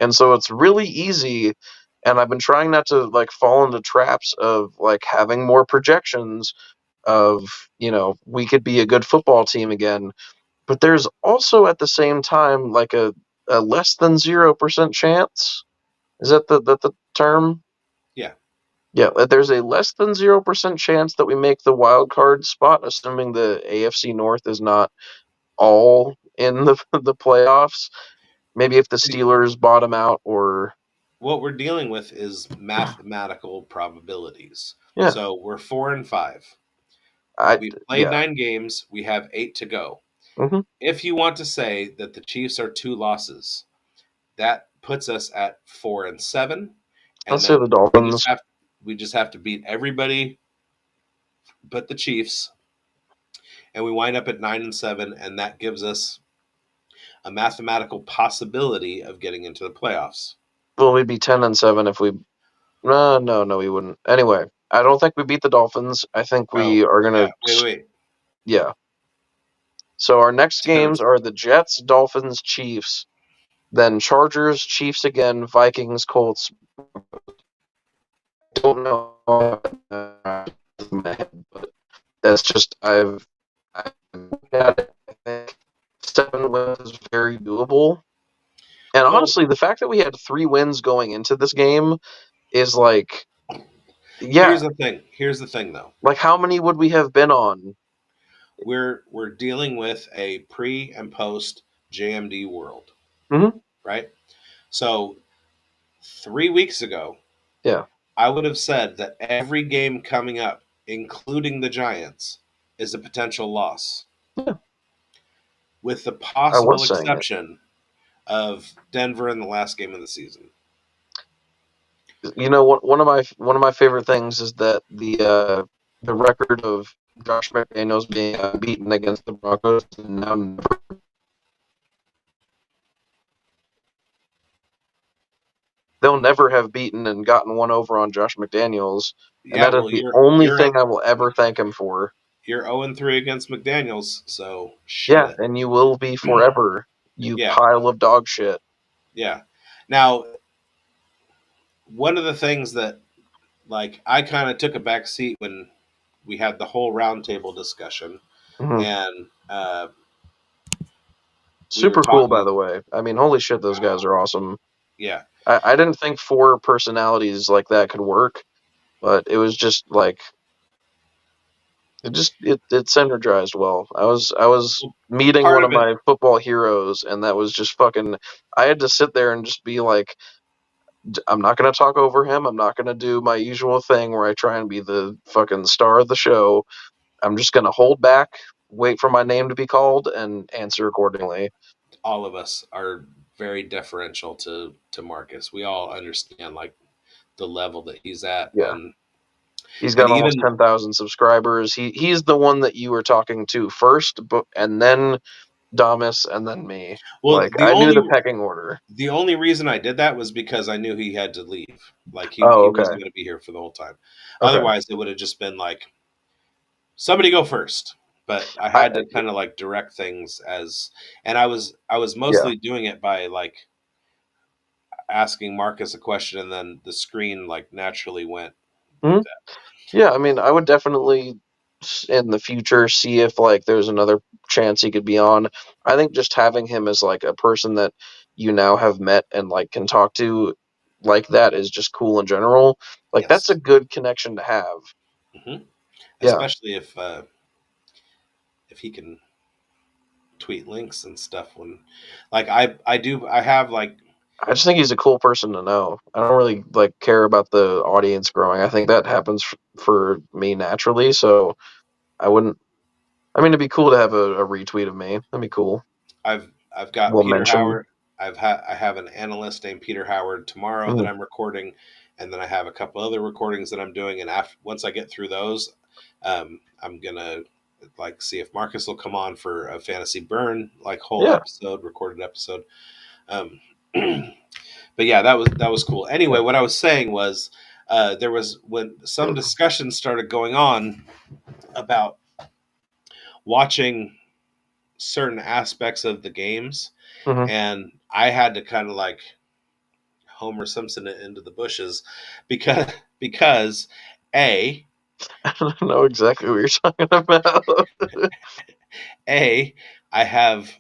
And so it's really easy, and I've been trying not to like fall into traps of like having more projections of, we could be a good football team again. But there's also at the same time like a less than 0% chance. Is that the term? Yeah. Yeah, there's a less than 0% chance that we make the wild card spot, assuming the AFC North is not all in the playoffs. Maybe if the Steelers bottom out, or what we're dealing with is mathematical probabilities. Yeah. So we're 4-5. We've played 9 games. We have 8 to go. Mm-hmm. If you want to say that the Chiefs are 2 losses, that puts us at 4-7. And Let's say the Dolphins. We just have to beat everybody but the Chiefs, and we wind up at 9-7, and that gives us a mathematical possibility of getting into the playoffs. Well, we'd be 10-7 if we. No, we wouldn't. Anyway, I don't think we beat the Dolphins. I think we are gonna. Wait. Yeah. So our next games are the Jets, Dolphins, Chiefs, then Chargers, Chiefs again, Vikings, Colts. I don't know but that's just I've had it. I think 7 wins is very doable. And honestly, the fact that we had 3 wins going into this game is like, yeah. Here's the thing, though. Like, how many would we have been on? We're dealing with a pre and post JMD world, right? So 3 weeks ago, I would have said that every game coming up, including the Giants, is a potential loss. Yeah. With the possible exception of Denver in the last game of the season. You know, one of my favorite things is that the record of Josh McDaniels being beaten against the Broncos and now never. They'll never have beaten and gotten one over on Josh McDaniels, and that is the only thing I will ever thank him for. You're 0-3 against McDaniels, so shit. Yeah, and you will be forever, you pile of dog shit. Yeah. Now, one of the things that, like, I kind of took a back seat when we had the whole roundtable discussion, and super cool, by the way. I mean, holy shit, those guys are awesome. Yeah. I didn't think 4 personalities like that could work, but it was just like it synergized well. I was meeting one of my football heroes, and that was just fucking. I had to sit there and just be like, I'm not going to talk over him. I'm not going to do my usual thing where I try and be the fucking star of the show. I'm just going to hold back, wait for my name to be called, and answer accordingly. All of us are very deferential to Marcus. We all understand like the level that he's at. Yeah. He's got almost 10,000 subscribers. He's the one that you were talking to first, and then Damas, and then me. Well, like I knew the pecking order. The only reason I did that was because I knew he had to leave. Like he wasn't going to be here for the whole time. Okay. Otherwise, it would have just been like somebody go first. But I had to kind of like direct things and I was mostly doing it by like asking Marcus a question, and then the screen like naturally went like that. Yeah, I mean, I would definitely in the future see if like there's another chance he could be on. I think just having him as like a person that you now have met and like can talk to like that is just cool in general. Like that's a good connection to have. Mm-hmm. Especially if he can tweet links and stuff when like I have like I just think he's a cool person to know. I don't really care about the audience growing. I think that happens for me naturally, so I wouldn't. I mean, it'd be cool to have a retweet of me. That'd be cool. I've got We'll Peter mention. Howard. I have an analyst named Peter Howard tomorrow that I'm recording, and then I have a couple other recordings that I'm doing. And once I get through those, I'm gonna see if Marcus will come on for a fantasy burn whole episode, recorded episode. But yeah, that was cool. Anyway, what I was saying was there was when some discussion started going on about watching certain aspects of the games, and I had to kind of Homer Simpson it into the bushes because A, I don't know exactly what you're talking about. I have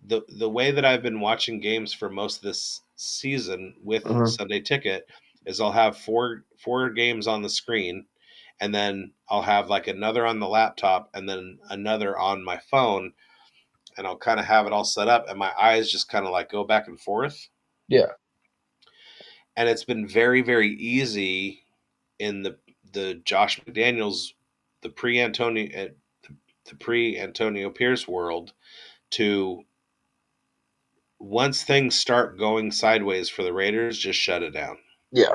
the way that I've been watching games for most of this season with Sunday Ticket is I'll have four games on the screen, and then I'll have another on the laptop and then another on my phone, and I'll kind of have it all set up, and my eyes just kind of go back and forth. Yeah. And it's been very, very easy in the Josh McDaniels, the pre-Antonio Pierce world to, once things start going sideways for the Raiders, just shut it down. Yeah.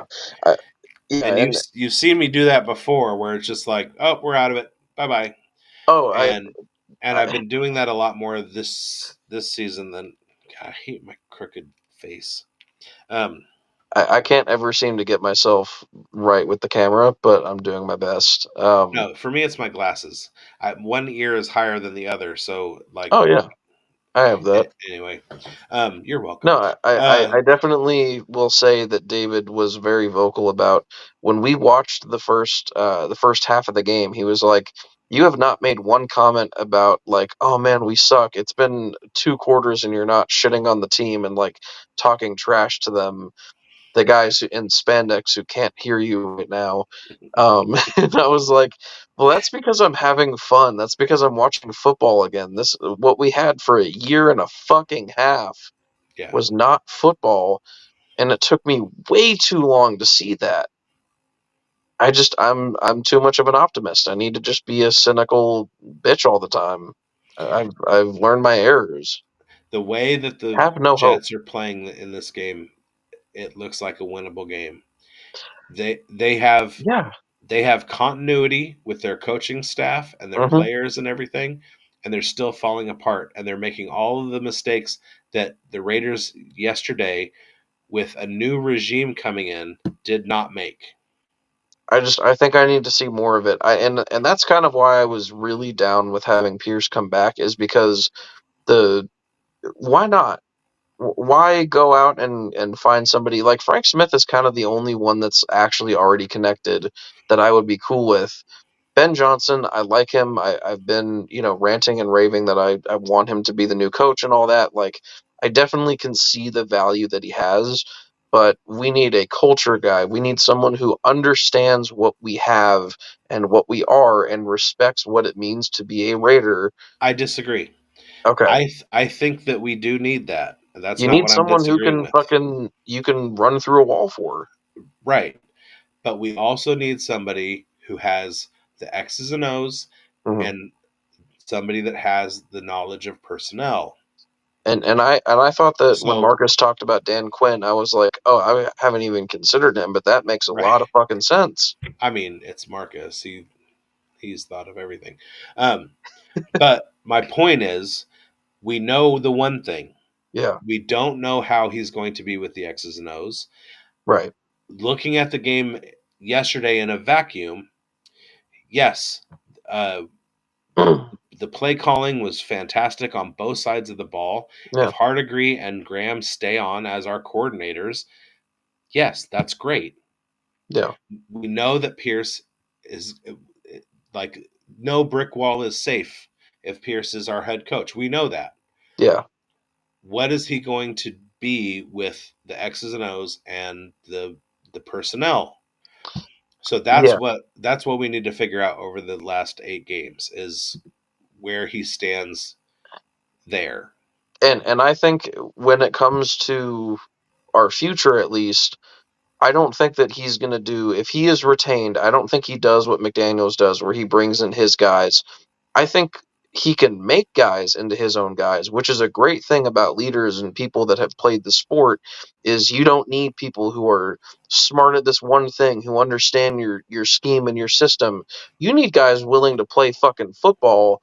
And you've seen me do that before, where it's just oh, we're out of it. Bye-bye. Oh, and I've been doing that a lot more this season than. God, I hate my crooked face. I can't ever seem to get myself right with the camera, but I'm doing my best. No, for me, it's my glasses. One ear is higher than the other, so Oh yeah, I have that. Anyway, you're welcome. No, I definitely will say that David was very vocal about when we watched the first half of the game. He was like, "You have not made one comment about oh man, we suck. It's been 2 quarters and you're not shitting on the team and talking trash to them." The guys in spandex who can't hear you right now. And I was like, well, that's because I'm having fun. That's because I'm watching football again. What we had for a year and a fucking half was not football, and it took me way too long to see that. I'm too much of an optimist. I need to just be a cynical bitch all the time. I've learned my errors. The way that the Jets are playing in this game, it looks like a winnable game. They have continuity with their coaching staff and their players and everything, and they're still falling apart, and they're making all of the mistakes that the Raiders yesterday, with a new regime coming in, did not make. I think I need to see more of it. And that's kind of why I was really down with having Pierce come back, is because why not? Why go out and find somebody like Frank Smith is kind of the only one that's actually already connected that I would be cool with. Ben Johnson, I like him. I've been, ranting and raving that I want him to be the new coach and all that. I definitely can see the value that he has, but we need a culture guy. We need someone who understands what we have and what we are and respects what it means to be a Raider. I disagree. Okay. I think that we do need that. That's you not need what someone I'm disagreeing with. You can run through a wall for. Right. But we also need somebody who has the X's and O's and somebody that has the knowledge of personnel. And I thought that when Marcus talked about Dan Quinn, I was like, oh, I haven't even considered him, but that makes a lot of fucking sense. I mean, it's Marcus. He's thought of everything. But my point is, we know the one thing. Yeah. We don't know how he's going to be with the X's and O's. Right. Looking at the game yesterday in a vacuum, yes, the play calling was fantastic on both sides of the ball. Yeah. If Hardigree and Graham stay on as our coordinators, yes, that's great. Yeah. We know that Pierce is no brick wall is safe if Pierce is our head coach. We know that. Yeah. What is he going to be with the X's and O's and the personnel? So that's what we need to figure out over the last 8 games is where he stands there. And I think when it comes to our future at least, I don't think that he's going to do, if he is retained, I don't think he does what McDaniels does, where he brings in his guys. I think he can make guys into his own guys, which is a great thing about leaders and people that have played the sport, is you don't need people who are smart at this one thing, who understand your scheme and your system. You need guys willing to play fucking football,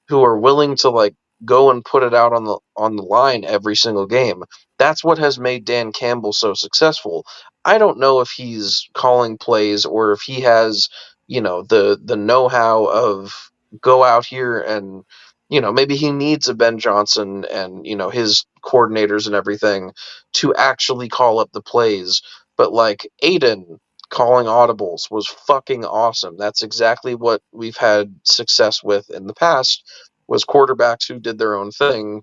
who are willing to like go and put it out on the line every single game. That's what has made Dan Campbell so successful. I don't know if he's calling plays or if he has, the know-how of go out here and maybe he needs a Ben Johnson and his coordinators and everything to actually call up the plays. But like Aiden calling audibles was fucking awesome. That's exactly what we've had success with in the past, was quarterbacks who did their own thing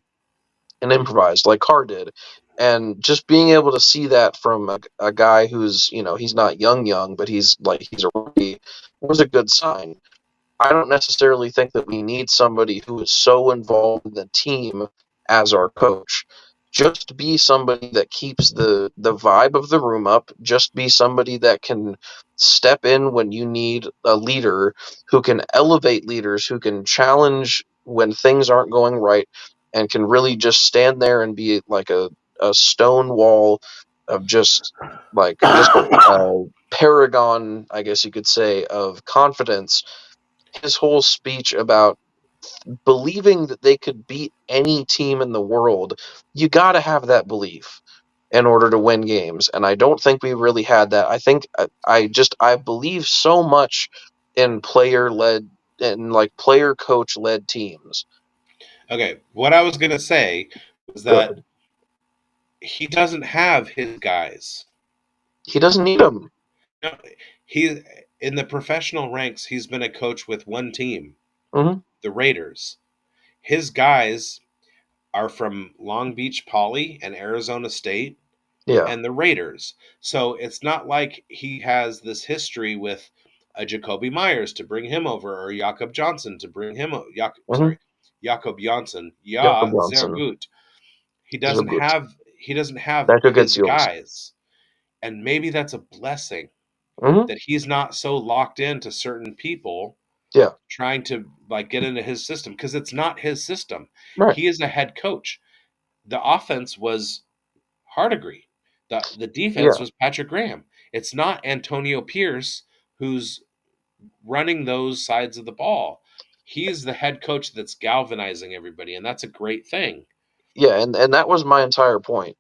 and improvised like Carr did. And just being able to see that from a guy who's, he's not young, but he's a rookie, was a good sign. I don't necessarily think that we need somebody who is so involved in the team as our coach. Just be somebody that keeps the vibe of the room up. Just be somebody that can step in when you need a leader, who can elevate leaders, who can challenge when things aren't going right, and can really just stand there and be like a stone wall of just a paragon, I guess you could say, of confidence. His whole speech about believing that they could beat any team in the world, you got to have that belief in order to win games. And I don't think we really had that. I think I believe so much in player coach led teams. Okay, what I was going to say was that he doesn't have his guys. He doesn't need them. No, he, in the professional ranks, he's been a coach with one team, the Raiders. His guys are from Long Beach Poly and Arizona State and the Raiders. So it's not like he has this history with a Jacoby Myers to bring him over, or Jakob Johnson to bring him over. Jakob Johnson. Ja, sehr gut. He doesn't have his guys. And maybe that's a blessing, that he's not so locked into certain people trying to like get into his system, because it's not his system. Right. He is a head coach. The offense was Hardigree. The defense was Patrick Graham. It's not Antonio Pierce who's running those sides of the ball. He's the head coach that's galvanizing everybody, and that's a great thing. Yeah, and that was my entire point.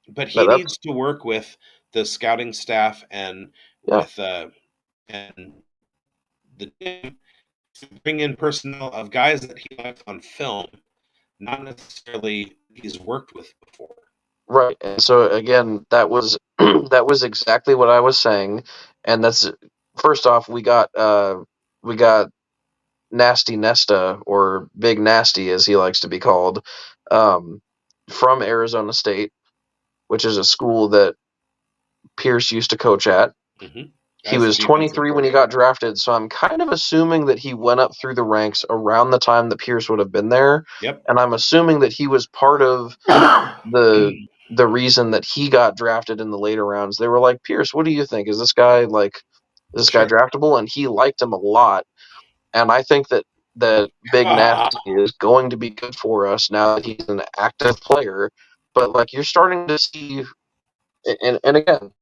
But he needs to work with the scouting staff and with and the team to bring in personnel of guys that he likes on film, not necessarily he's worked with before. Right. And so again, that was that was exactly what I was saying. And that's, first off, we got Nasty Nesta, or Big Nasty as he likes to be called, from Arizona State, which is a school that Pierce used to coach at. He was 23 when he got drafted, so I'm kind of assuming that he went up through the ranks around the time that Pierce would have been there. Yep. And I'm assuming that he was part of the reason that he got drafted in the later rounds. They were like, Pierce, what do you think? Is this guy guy draftable? And he liked him a lot. And I think that Big Nasty is going to be good for us now that he's an active player. But like, you're starting to see, and again,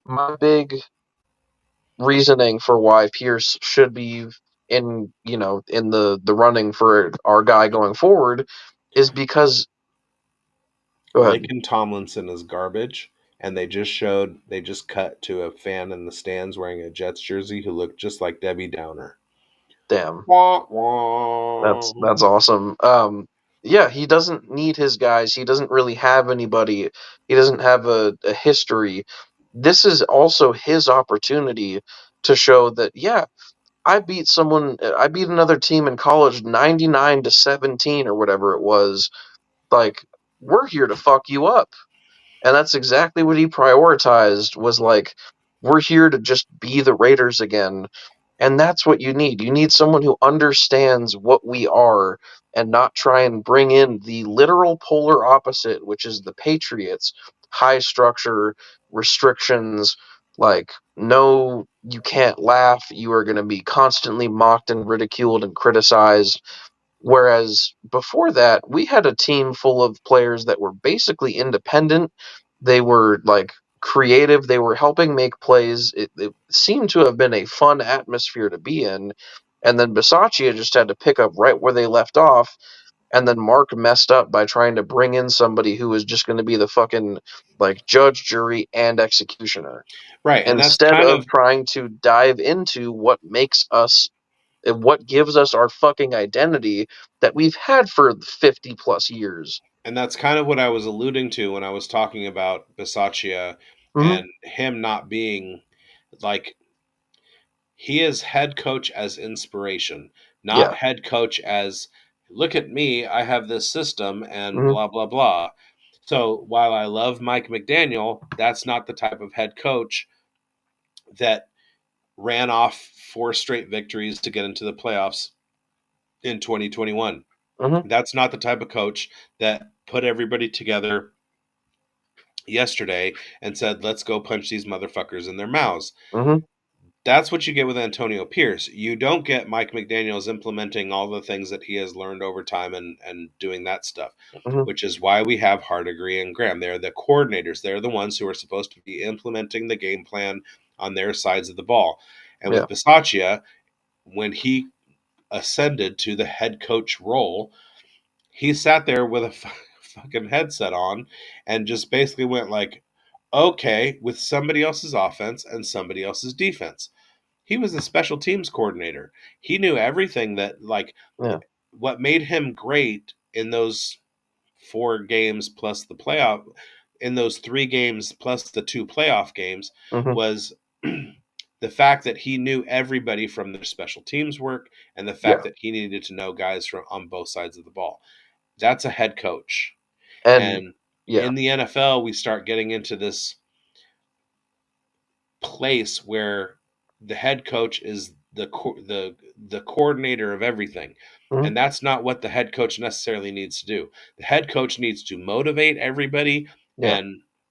my big reasoning for why Pierce should be in the running for our guy going forward is because Laken Tomlinson is garbage, and they just cut to a fan in the stands wearing a Jets jersey who looked just like Debbie Downer. Damn. Wah, wah. That's awesome. Yeah, he doesn't need his guys. He doesn't really have anybody. He doesn't have a history. This is also his opportunity to show that, I beat another team in college 99-17 or whatever it was. Like, we're here to fuck you up. And that's exactly what he prioritized, was like, we're here to just be the Raiders again. And that's what you need. You need someone who understands what we are and not try and bring in the literal polar opposite, which is the Patriots. high structure restrictions, like no, you can't laugh, you are going to be constantly mocked and ridiculed and criticized. Whereas before that, we had a team full of players that were basically independent. They were like creative. They were helping make plays. It seemed to have been a fun atmosphere to be in. And then Bisaccia just had to pick up right where they left off. And then Mark messed up by trying to bring in somebody who was just going to be the fucking like judge, jury, and executioner. Right, and that's Instead kind of of trying to dive into what makes us, what gives us our fucking identity that we've had for 50 plus years. And that's kind of what I was alluding to when I was talking about Bisaccia Mm-hmm. and him not being like, he is head coach as inspiration, not Yeah. head coach as, look at me, I have this system and Mm-hmm. blah blah blah. So while I love Mike McDaniel, that's not the type of head coach that ran off 4 straight victories to get into the playoffs in 2021. Mm-hmm. That's not the type of coach that put everybody together yesterday and said, let's go punch these motherfuckers in their mouths. Mm-hmm. That's what you get with Antonio Pierce. You don't get Mike McDaniels implementing all the things that he has learned over time and doing that stuff, Mm-hmm. which is why we have Hardigree and Graham. They're the coordinators. They're the ones who are supposed to be implementing the game plan on their sides of the ball. And Yeah. with Bisaccia, when he ascended to the head coach role, he sat there with a fucking headset on and just basically went like, okay, with somebody else's offense and somebody else's defense. He was a special teams coordinator. He knew everything that, like, Yeah. what made him great in those 4 games plus the playoff, in those 3 games plus the 2 playoff games, Mm-hmm. was the fact that he knew everybody from their special teams work and the Yeah. fact that he needed to know guys from on both sides of the ball. That's a head coach. And And yeah. in the NFL, we start getting into this place where the head coach is the coordinator of everything. Mm-hmm. And that's not what the head coach necessarily needs to do. The head coach needs to motivate everybody Yeah.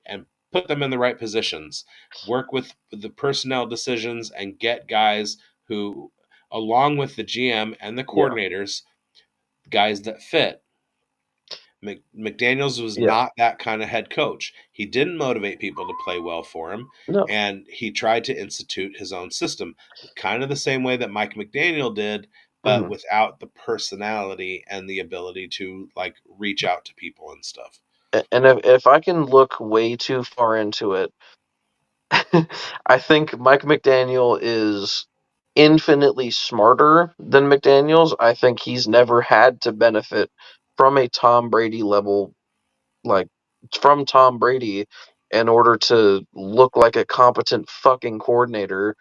and put them in the right positions, work with the personnel decisions and get guys who, along with the GM and the Yeah. coordinators, guys that fit. McDaniels was Yeah. not that kind of head coach. He didn't motivate people to play well for him, No. and he tried to institute his own system, kind of the same way that Mike McDaniel did, but Mm-hmm. without the personality and the ability to like reach out to people and stuff. And if I can look way too far into it, I think Mike McDaniel is infinitely smarter than McDaniels. I think he's never had to benefit from a Tom Brady level, like from Tom Brady, in order to look like a competent fucking coordinator.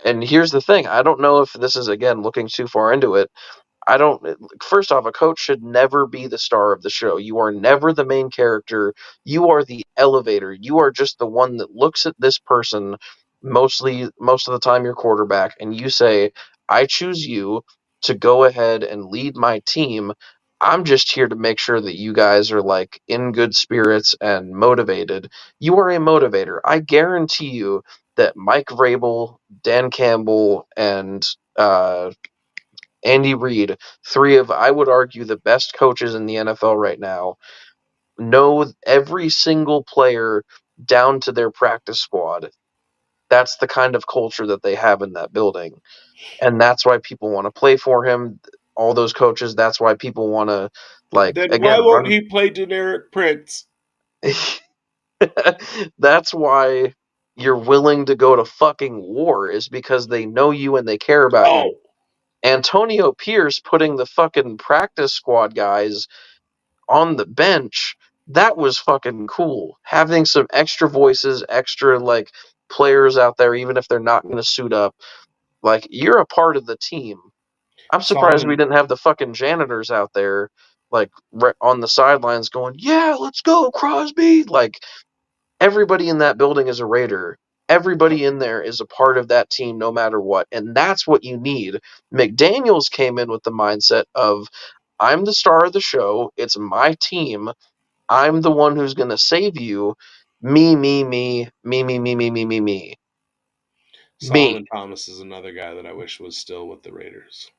And here's the thing, I don't know if this is again looking too far into it. I don't. First off, a coach should never be the star of the show. You are never the main character. You are the elevator. You are just the one that looks at this person, most of the time your quarterback, and you say, I choose you to go ahead and lead my team. I'm just here to make sure that you guys are like in good spirits and motivated. You are a motivator. I guarantee you that Mike Vrabel, Dan Campbell, and Andy Reid, 3 of, I would argue, the best coaches in the NFL right now, know every single player down to their practice squad. That's the kind of culture that they have in that building. And that's why people want to play for him. All those coaches, that's why people want to, like, Then why again, won't run. he play generic Prince? That's why you're willing to go to fucking war, is because they know you and they care about you. Oh, Antonio Pierce putting the fucking practice squad guys on the bench, that was fucking cool. Having some extra voices, extra like players out there, even if they're not going to suit up, like you're a part of the team. I'm saw surprised we him. didn't have the fucking janitors out there, like on the sidelines, going, "Yeah, let's go, Crosby!" Like everybody in that building is a Raider. Everybody in there is a part of that team no matter what. And that's what you need. McDaniels came in with the mindset of, I'm the star of the show. It's my team. I'm the one who's going to save you. Me. Solomon Thomas is another guy that I wish was still with the Raiders.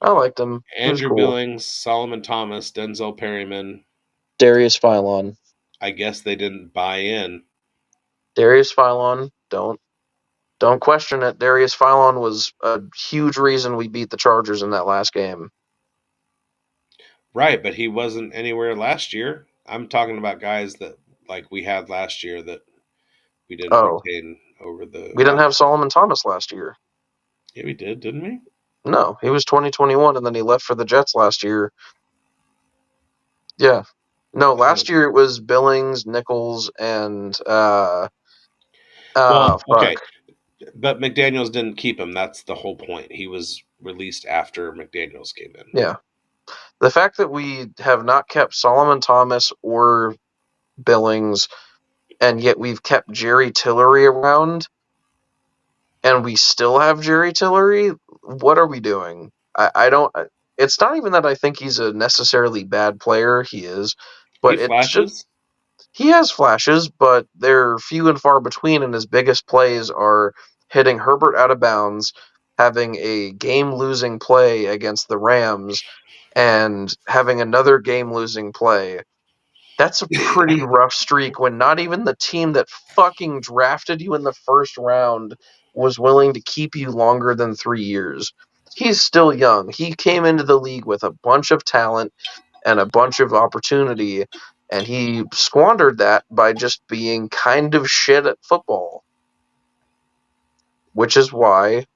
I liked him. Andrew cool. Billings, Solomon Thomas, Denzel Perryman, Darius Philon. I guess they didn't buy in. Darius Philon, don't question it. Darius Philon was a huge reason we beat the Chargers in that last game. Right, but he wasn't anywhere last year. I'm talking about guys that like we had last year that we didn't retain over the. We didn't have Solomon Thomas last year. Yeah, we did, didn't we? No, he was 2021, and then he left for the Jets last year. Yeah. No, last year it was Billings, Nichols, and okay. But McDaniels didn't keep him. That's the whole point. He was released after McDaniels came in. Yeah. The fact that we have not kept Solomon Thomas or Billings, and yet we've kept Jerry Tillery around, and we still have Jerry Tillery, what are we doing? I don't. It's not even that I think he's a necessarily bad player. He is, but it's just he has flashes, but they're few and far between. And his biggest plays are hitting Herbert out of bounds, having a game-losing play against the Rams, and having another game-losing play. That's a pretty rough streak when not even the team that fucking drafted you in the first round was willing to keep you longer than 3 years. He's still young. He came into the league with a bunch of talent and a bunch of opportunity, and he squandered that by just being kind of shit at football. Which is why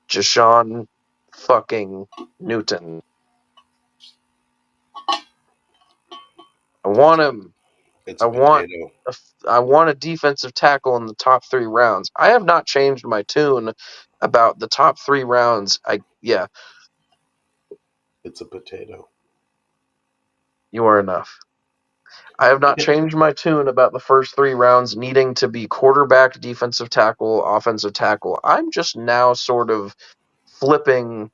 Jashawn fucking Newton. I want him. I want a defensive tackle in the top 3 rounds. I have not changed my tune about the top 3 rounds. It's a potato. You are enough. I have not changed my tune about the first 3 rounds needing to be quarterback, defensive tackle, offensive tackle. I'm just now sort of flipping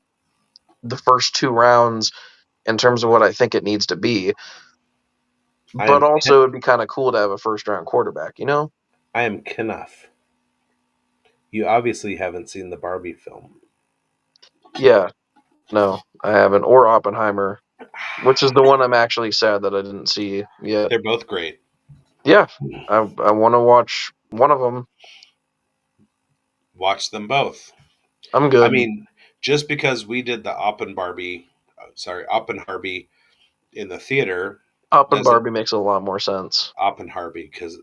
the first 2 rounds in terms of what I think it needs to be. But also, it'd be kind of cool to have a first-round quarterback, you know? I am Knuff. You obviously haven't seen the Barbie film. Yeah. No, I haven't. Or Oppenheimer, which is the one I'm actually sad that I didn't see yet. They're both great. Yeah. I want to watch one of them. Watch them both. I'm good. I mean, just because we did the Oppenharbie in the theater. Oppenharbie makes a lot more sense. Oppenharbie, because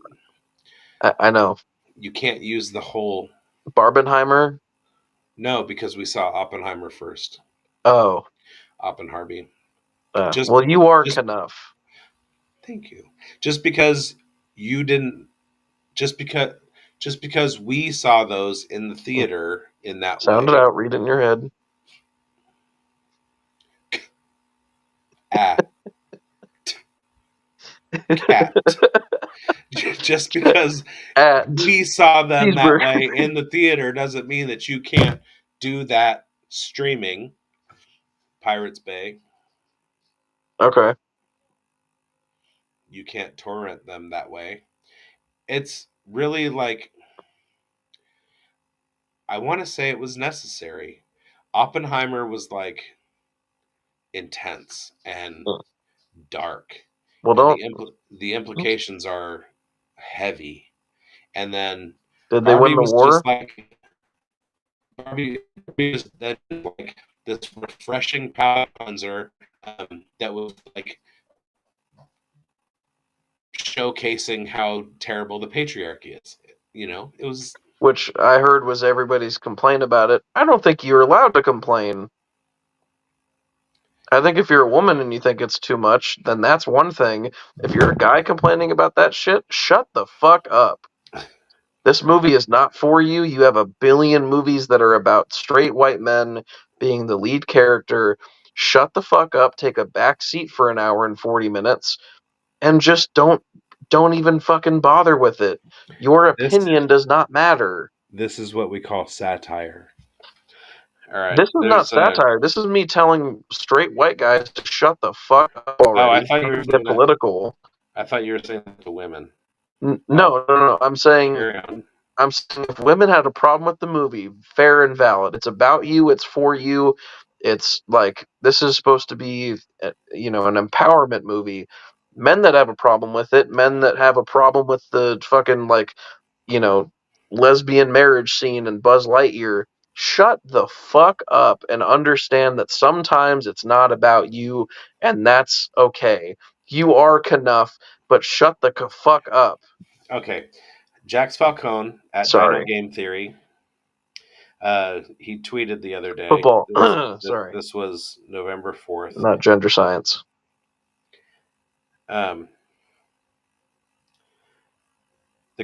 I know. You can't use the whole Barbenheimer? No, because we saw Oppenheimer first. Oh. Oppenharbie. Well, you are Knuff. Thank you. Just because you didn't, just because we saw those in the theater in that Sound way. it out. Read it in your head. Cat. Just because we saw them that way in the theater doesn't mean that you can't do that streaming. Pirates Bay. Okay. You can't torrent them that way. It's really like, I want to say it was necessary. Oppenheimer was like intense and dark. Well, the implications are heavy. And then did they win the war? Just like Barbie was like this refreshing palate cleanser that was like showcasing how terrible the patriarchy is. You know, it was. Which I heard was everybody's complaint about it. I don't think you're allowed to complain. I think if you're a woman and you think it's too much, then that's one thing. If you're a guy complaining about that shit, shut the fuck up. This movie is not for you. You have a billion movies that are about straight white men being the lead character. Shut the fuck up, take a back seat for an hour and 40 minutes, and just don't even fucking bother with it. Your opinion does not matter. This is what we call satire. All right. This is not satire. This is me telling straight white guys to shut the fuck up already. Oh, I thought you were get political. I thought you were saying that to women. No. I'm saying if women had a problem with the movie, fair and valid. It's about you. It's for you. It's like this is supposed to be, an empowerment movie. Men that have a problem with it, men that have a problem with the fucking lesbian marriage scene in Buzz Lightyear, shut the fuck up and understand that sometimes it's not about you, and that's okay. You are Knuff, but shut the fuck up. Okay. Jax Falcone at Dino Game Theory. He tweeted the other day. Football. Sorry. This was November 4th. Not gender science. The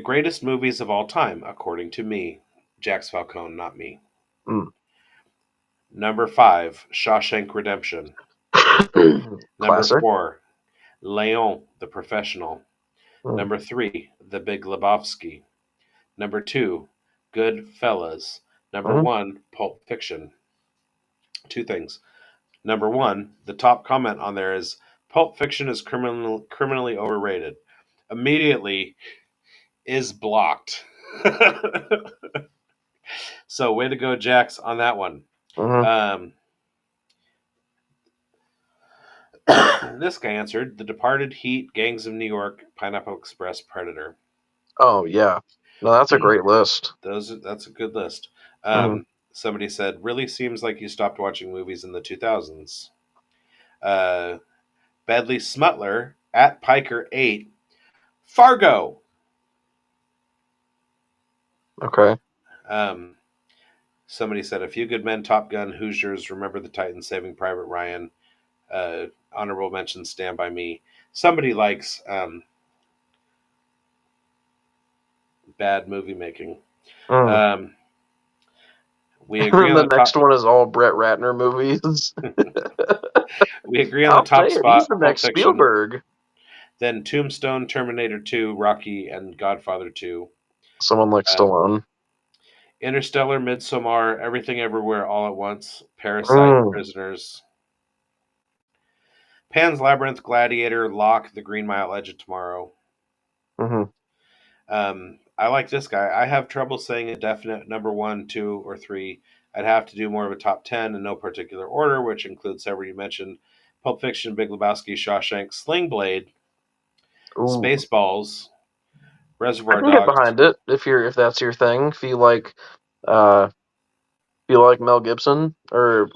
greatest movies of all time, according to me. Jax Falcone, not me. Number 5, Shawshank Redemption. Number 4, Leon, the Professional. Number 3, The Big Lebowski. Number 2, Goodfellas. Number 1, Pulp Fiction. 2 things. Number 1, the top comment on there is, Pulp Fiction is criminally overrated. Immediately is blocked. So way to go, Jax, on that one. This guy answered, The Departed, Heat, Gangs of New York, Pineapple Express, Predator. Oh, yeah. No, that's a great list. That's a good list. Somebody said, really seems like you stopped watching movies in the 2000s. Bedley Smutler, at Piker8, Fargo. Okay. Somebody said, A Few Good Men, Top Gun, Hoosiers, Remember the Titans, Saving Private Ryan, honorable mention, Stand By Me. Somebody likes bad movie making. We agree on the next one is all Brett Ratner movies. We agree on the top spot. He's the next Spielberg. Then Tombstone, Terminator 2, Rocky, and Godfather 2. Someone like Stallone. Interstellar, Midsommar, Everything Everywhere All at Once, Parasite, Prisoners. Pan's Labyrinth, Gladiator, Locke, The Green Mile, Edge of Tomorrow. I like this guy. I have trouble saying a definite number 1, 2, or 3. I'd have to do more of a top 10 in no particular order, which includes several you mentioned: Pulp Fiction, Big Lebowski, Shawshank, Sling Blade, Spaceballs, Reservoir Dogs. Get behind it if that's your thing. If you like Mel Gibson or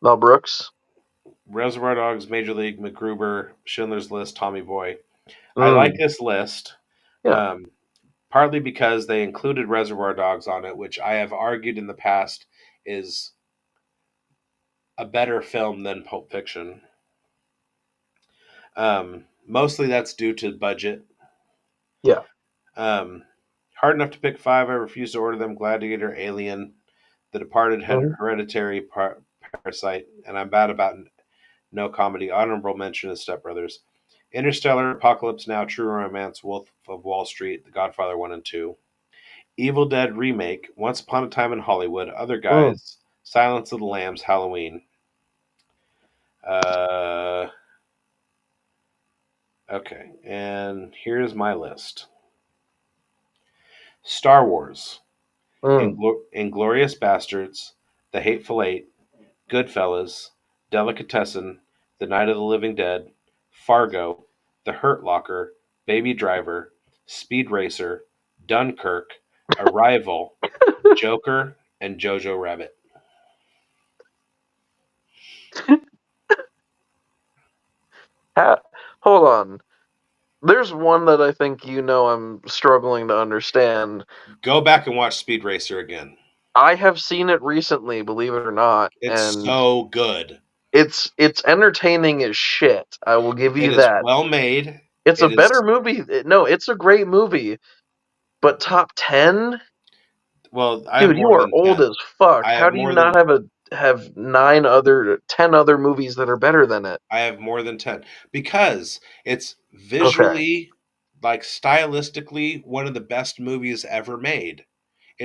Mel Brooks. Reservoir Dogs, Major League, MacGruber, Schindler's List, Tommy Boy. I like this list. Yeah. Partly because they included Reservoir Dogs on it, which I have argued in the past is a better film than Pulp Fiction. Mostly that's due to budget. Yeah. Hard enough to pick 5. I refuse to order them. Gladiator, Alien, The Departed, Hereditary, Parasite, and I'm bad about no comedy. Honorable mention is Step Brothers. Interstellar, Apocalypse Now, True Romance, Wolf of Wall Street, The Godfather 1 and 2. Evil Dead Remake, Once Upon a Time in Hollywood, Other Guys, Silence of the Lambs, Halloween. Okay, and here's my list. Star Wars, Inglourious Bastards, The Hateful Eight, Goodfellas, Delicatessen, The Night of the Living Dead, Fargo, The Hurt Locker, Baby Driver, Speed Racer, Dunkirk, Arrival, Joker, and Jojo Rabbit. Hold on. There's one that I think I'm struggling to understand. Go back and watch Speed Racer again. I have seen it recently, believe it or not. It's so good. It's entertaining as shit. I will give you that. It's well made. It's a better movie. No, it's a great movie. But top 10? Well, dude, you are old as fuck. How do you not have 10 other movies that are better than it? I have more than 10 because it's visually, like stylistically, one of the best movies ever made.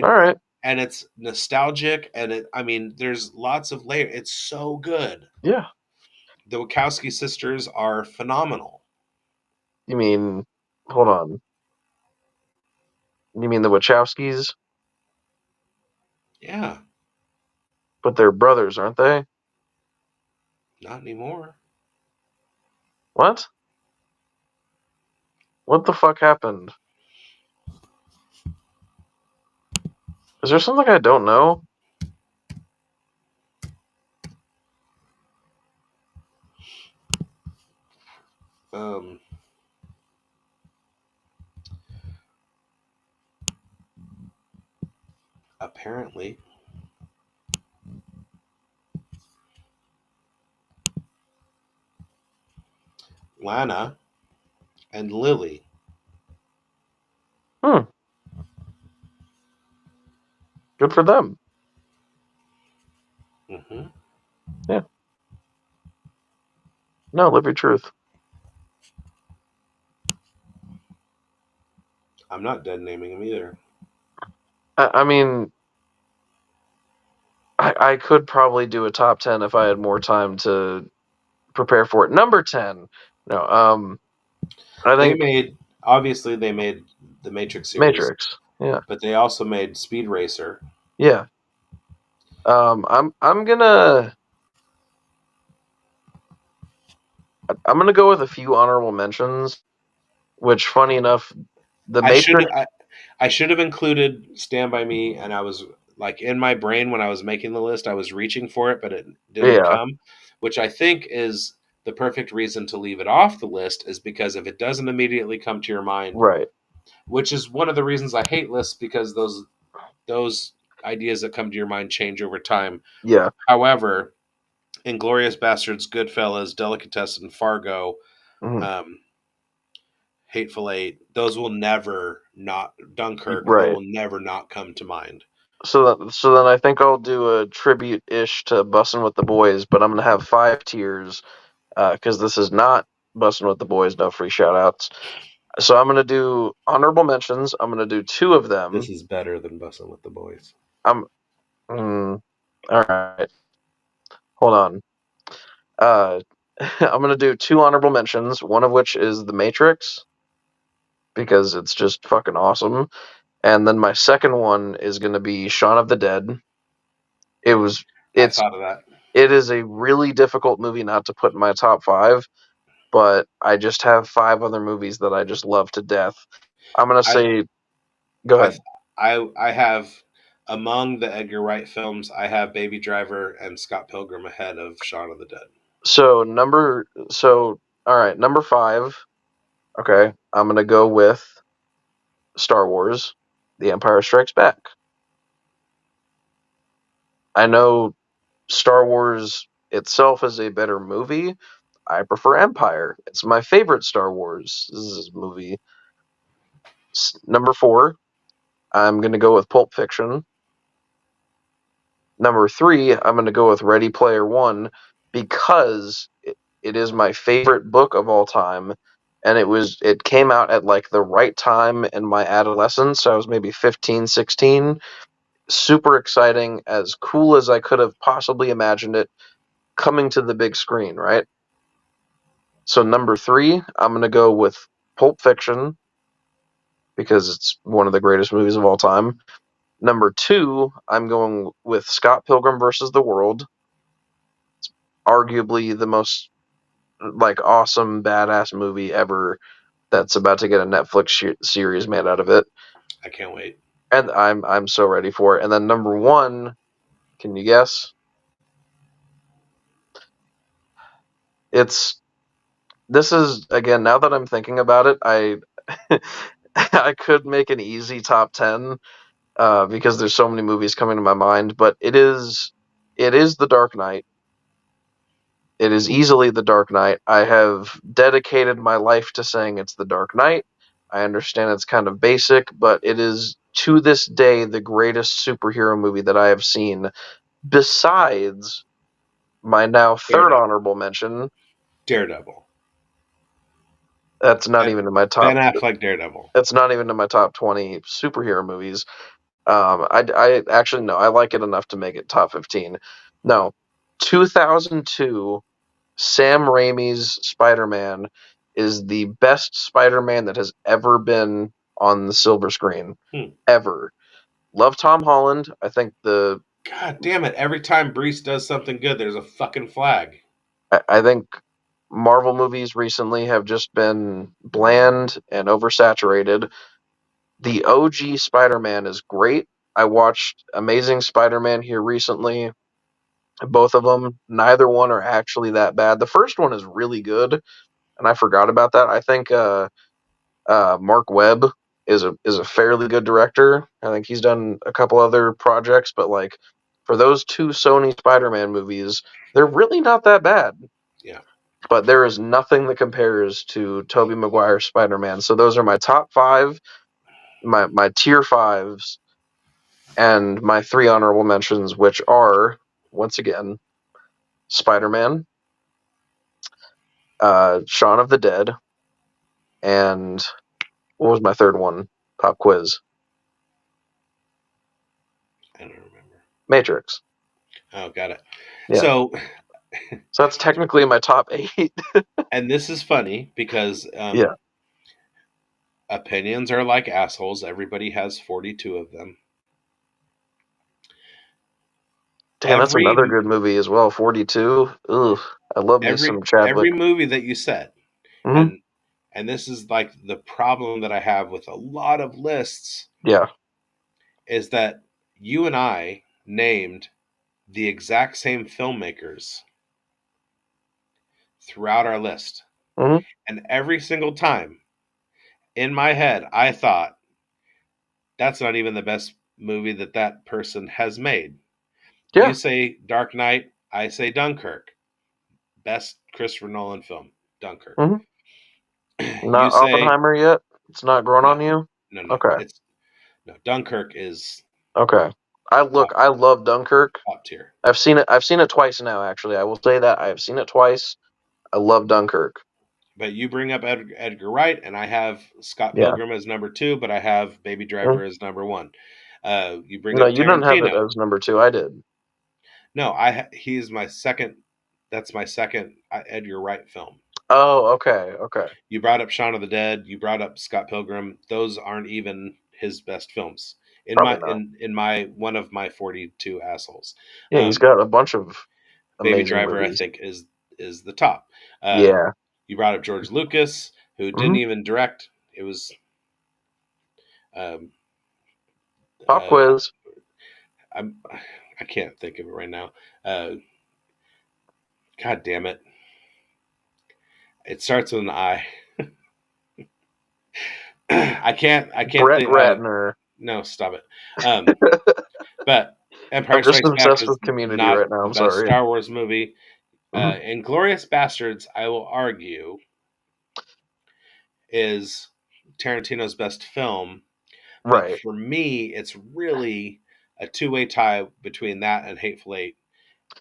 All right. and it's nostalgic, and there's lots of layers. It's so good. Yeah. The Wachowski sisters are phenomenal. You mean, hold on. You mean the Wachowskis? Yeah. But they're brothers, aren't they? Not anymore. What? What the fuck happened? Is there something I don't know? Apparently. Lana and Lily. Good for them. Mm-hmm. Yeah. No, live your truth. I'm not dead naming him either. I mean, I could probably do a top 10 if I had more time to prepare for it. Number 10. No, I think they made the Matrix series. Matrix. Yeah. But they also made Speed Racer. Yeah. I'm gonna go with a few honorable mentions, which, funny enough, the Matrix. I should have included Stand By Me, and I was like, in my brain when I was making the list, I was reaching for it, but it didn't come, which I think is the perfect reason to leave it off the list, is because if it doesn't immediately come to your mind, right, which is one of the reasons I hate lists, because those ideas that come to your mind change over time. Yeah. However, Inglourious Bastards, Goodfellas, Delicatessen, Fargo, Hateful Eight, those will never not Dunkirk. Right. They will never not come to mind. So then I think I'll do a tribute-ish to Bussin' with the Boys, but I'm gonna have 5 tiers because this is not Bussin' with the Boys. No free shout-outs. So I'm gonna do honorable mentions. I'm gonna do 2 of them. This is better than Bussin' with the Boys. All right. Hold on. I'm gonna do 2 honorable mentions. One of which is The Matrix, because it's just fucking awesome. And then my second one is going to be Shaun of the Dead. I thought of that. It is a really difficult movie not to put in my top 5, but I just have 5 other movies that I just love to death. I'm going to say, go ahead. I have, among the Edgar Wright films, I have Baby Driver and Scott Pilgrim ahead of Shaun of the Dead. All right, number 5. Okay, I'm going to go with Star Wars, The Empire Strikes Back. I know Star Wars itself is a better movie. I prefer Empire. It's my favorite Star Wars movie. Number 4, I'm going to go with Pulp Fiction. Number 3, I'm going to go with Ready Player One, because it is my favorite book of all time, and it came out at like the right time in my adolescence. I was maybe 15, 16. Super exciting, as cool as I could have possibly imagined it, coming to the big screen, right? So number 3, I'm going to go with Pulp Fiction, because it's one of the greatest movies of all time. Number 2, I'm going with Scott Pilgrim versus the World. It's arguably the most awesome, badass movie ever that's about to get a Netflix series made out of it. I can't wait. And I'm so ready for it. And then number 1, can you guess? This is, again, now that I'm thinking about it, I I could make an easy top 10 because there's so many movies coming to my mind, but it is The Dark Knight. It is easily The Dark Knight. I have dedicated my life to saying it's The Dark Knight. I understand it's kind of basic, but it is, to this day, the greatest superhero movie that I have seen, besides my now third honorable mention, Daredevil. That's not even in my top. Ben Affleck Daredevil. That's not even in my top 20 superhero movies. I actually no, I like it enough to make it top 15. No, 2002 Sam Raimi's Spider-Man is the best Spider-Man that has ever been on the silver screen. Ever. Love Tom Holland. I think God damn it. Every time Brees does something good, there's a fucking flag. I think Marvel movies recently have just been bland and oversaturated. The OG Spider-Man is great. I watched Amazing Spider-Man here recently. Both of them, neither one are actually that bad. The first one is really good, and I forgot about that. I think Mark Webb is a fairly good director. I think he's done a couple other projects, but like for those two Sony Spider-Man movies, they're really not that bad. Yeah. But there is nothing that compares to Tobey Maguire's Spider-Man. So those are my top 5, my tier 5s, and my 3 honorable mentions, which are once again Spider-Man, Shaun of the Dead, and what was my third one? Pop quiz. I don't remember. Matrix. Oh, got it. Yeah. So that's technically my top 8. And this is funny because yeah, opinions are like assholes. Everybody has 42 of them. Damn, that's another good movie as well. 42. Ugh, I love me some Chadwick. Every movie that you said, and this is like the problem that I have with a lot of lists. Yeah, is that you and I named the exact same filmmakers throughout our list, and every single time in my head, I thought that's not even the best movie that person has made. Yeah. You say Dark Knight, I say Dunkirk. Best Christopher Nolan film, Dunkirk. Not say, Oppenheimer yet? It's not grown on you? No. Okay. Dunkirk is okay. I love Dunkirk. Top tier. I've seen it twice now, actually. I will say that. I have seen it twice. I love Dunkirk. But you bring up Edgar Wright, and I have Scott Pilgrim as number 2, but I have Baby Driver as number 1. You bring up Tarantino. You didn't have it as number 2. I did. No, he's my second. That's my second Edgar Wright film. Oh, okay. You brought up Shaun of the Dead. You brought up Scott Pilgrim. Those aren't even his best films. In my one of my 42 assholes. Yeah, he's got a bunch of Baby Driver, movies. I think, is the top. Yeah. You brought up George Lucas, who didn't even direct. It was Pop quiz. I can't think of it right now. God damn it! It starts with an I. I can't. Brett Ratner. No, stop it. But Empire I'm just Strikes obsessed Back with Community right now. I'm sorry. Star Wars movie. Inglourious Bastards, I will argue, is Tarantino's best film. Right. But for me, it's really a two-way tie between that and Hateful Eight.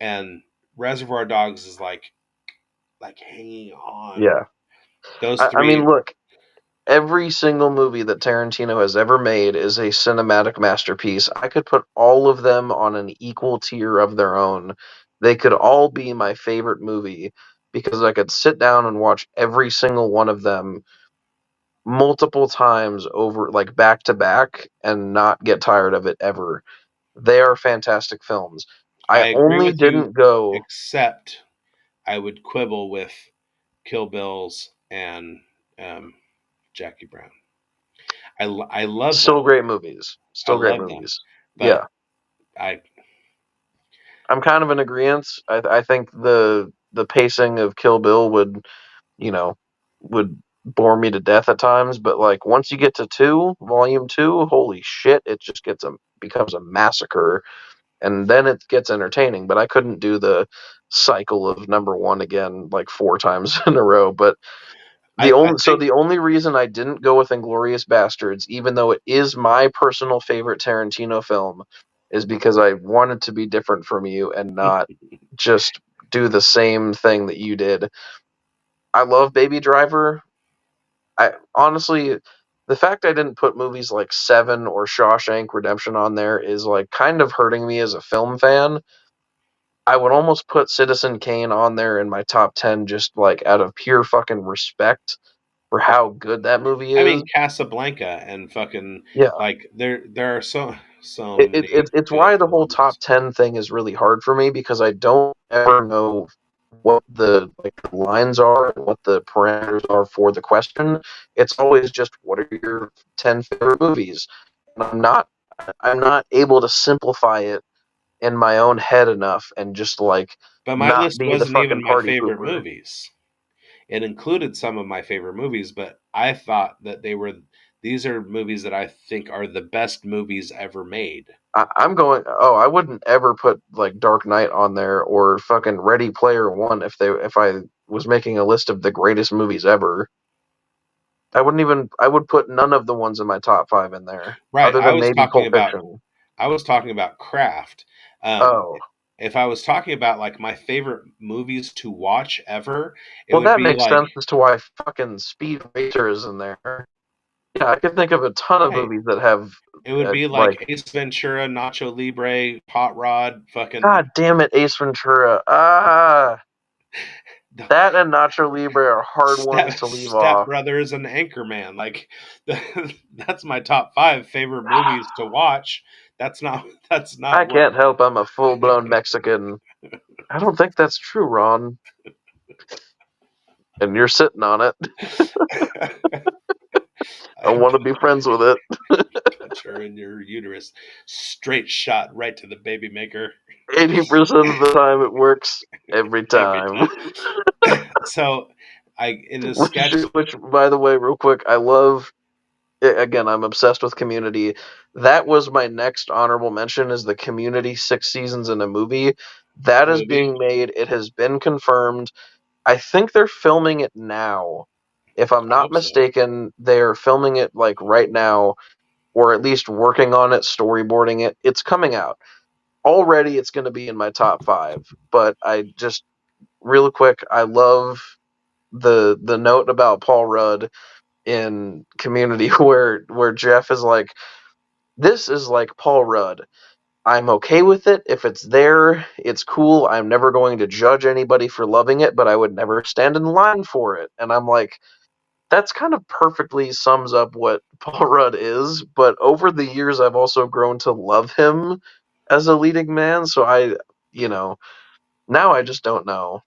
And Reservoir Dogs is like hanging on. Yeah. Those three. I mean, look, every single movie that Tarantino has ever made is a cinematic masterpiece. I could put all of them on an equal tier of their own. They could all be my favorite movie because I could sit down and watch every single one of them multiple times over, like back to back, and not get tired of it ever. They are fantastic films. I only didn't go. Except I would quibble with Kill Bills and Jackie Brown. I love still them. Great movies. Still great movies. Yeah. I'm kind of in agreement. I think the pacing of Kill Bill would bore me to death at times, but like once you get to Volume 2, holy shit, it just becomes a massacre, and then it gets entertaining. But I couldn't do the cycle of number 1 again like 4 times in a row. But the only reason I didn't go with Inglourious Bastards, even though it is my personal favorite Tarantino film, is because I wanted to be different from you and not just do the same thing that you did. I love Baby Driver. I honestly, the fact I didn't put movies like Seven or Shawshank Redemption on there is like kind of hurting me as a film fan. I would almost put Citizen Kane on there in my top 10 just like out of pure fucking respect for how good that movie is. I mean, Casablanca and fucking like there are so many. It's why the whole top 10 thing is really hard for me, because I don't ever know what the lines are and what the parameters are for the question. It's always just, what are your 10 favorite movies? And I'm not able to simplify it in my own head enough and just like But my not list be the wasn't fucking even my party favorite pooper. movies. It included some of my favorite movies, but I thought that these are movies that I think are the best movies ever made. I wouldn't ever put like Dark Knight on there or fucking Ready Player One if I was making a list of the greatest movies ever. I would put none of the ones in my top 5 in there. Right. Other than maybe Pulp Fiction. I was talking about Craft. If I was talking about like my favorite movies to watch ever, it would that be makes like, sense as to why fucking Speed Racer is in there. Yeah, I could think of a ton of movies that have. It would be like Ace Ventura, Nacho Libre, Hot Rod, fucking. God damn it, Ace Ventura! That and Nacho Libre are hard ones to leave off. Step Brothers and Anchorman, like that's my top 5 favorite movies to watch. That's not. I can't help. I'm a full blown Mexican. I don't think that's true, Ron. And you're sitting on it. I want to be friends with it. Punch her in your uterus. Straight shot right to the baby maker. 80% of the time it works. Every time. So, in the sketch. Which, by the way, real quick, I love. Again, I'm obsessed with Community. That was my next honorable mention, is the Community 6 seasons in a movie. That is being made. It has been confirmed. I think they're filming it now. If I'm not mistaken, they're filming it like right now, or at least working on it, storyboarding it. It's coming out. Already it's going to be in my top 5. But I just, real quick, I love the note about Paul Rudd in Community where Jeff is like, this is like Paul Rudd. I'm okay with it. If it's there, it's cool. I'm never going to judge anybody for loving it, but I would never stand in line for it. And I'm like, that's kind of perfectly sums up what Paul Rudd is. But over the years, I've also grown to love him as a leading man. So now I just don't know.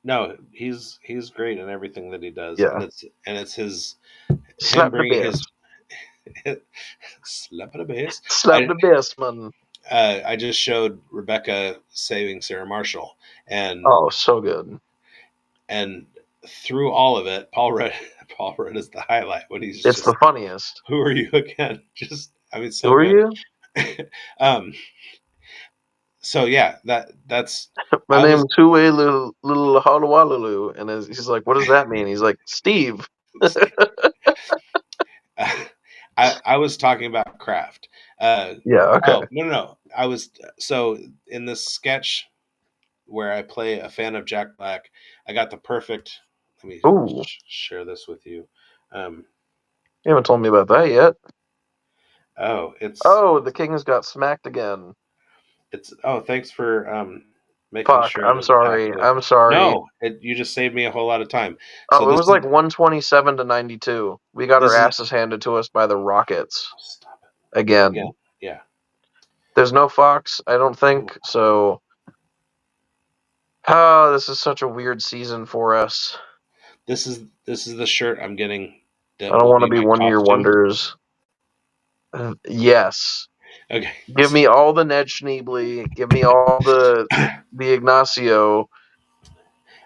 No, he's great in everything that he does. Yeah. And it's his slap the bass. Slap the bass. Slap the bass, man. I just showed Rebecca Saving Sarah Marshall, and so good. And through all of it, Paul Rudd is the highlight when he's. It's the funniest. Who are you again? So who are you? So yeah, that's. My name's Two-Way Little Honolulu, and he's like, "What does that mean?" He's like, "Steve." I was talking about Craft. Yeah. Okay. Oh, no. I was in this sketch where I play a fan of Jack Black. I got the perfect. Let me share this with you. You haven't told me about that yet. Oh, the Kings got smacked again. Thanks for making sure. I'm sorry. I'm sorry. No, you just saved me a whole lot of time. So it was like 127-92. We got our asses handed to us by the Rockets. Stop it. Again. Yeah. There's no Fox, I don't think. So, this is such a weird season for us. This is the shirt I'm getting. I don't want to be one-year wonders. Yes. Okay. Give me all the Ned Schneebly. Give me all the Ignacio.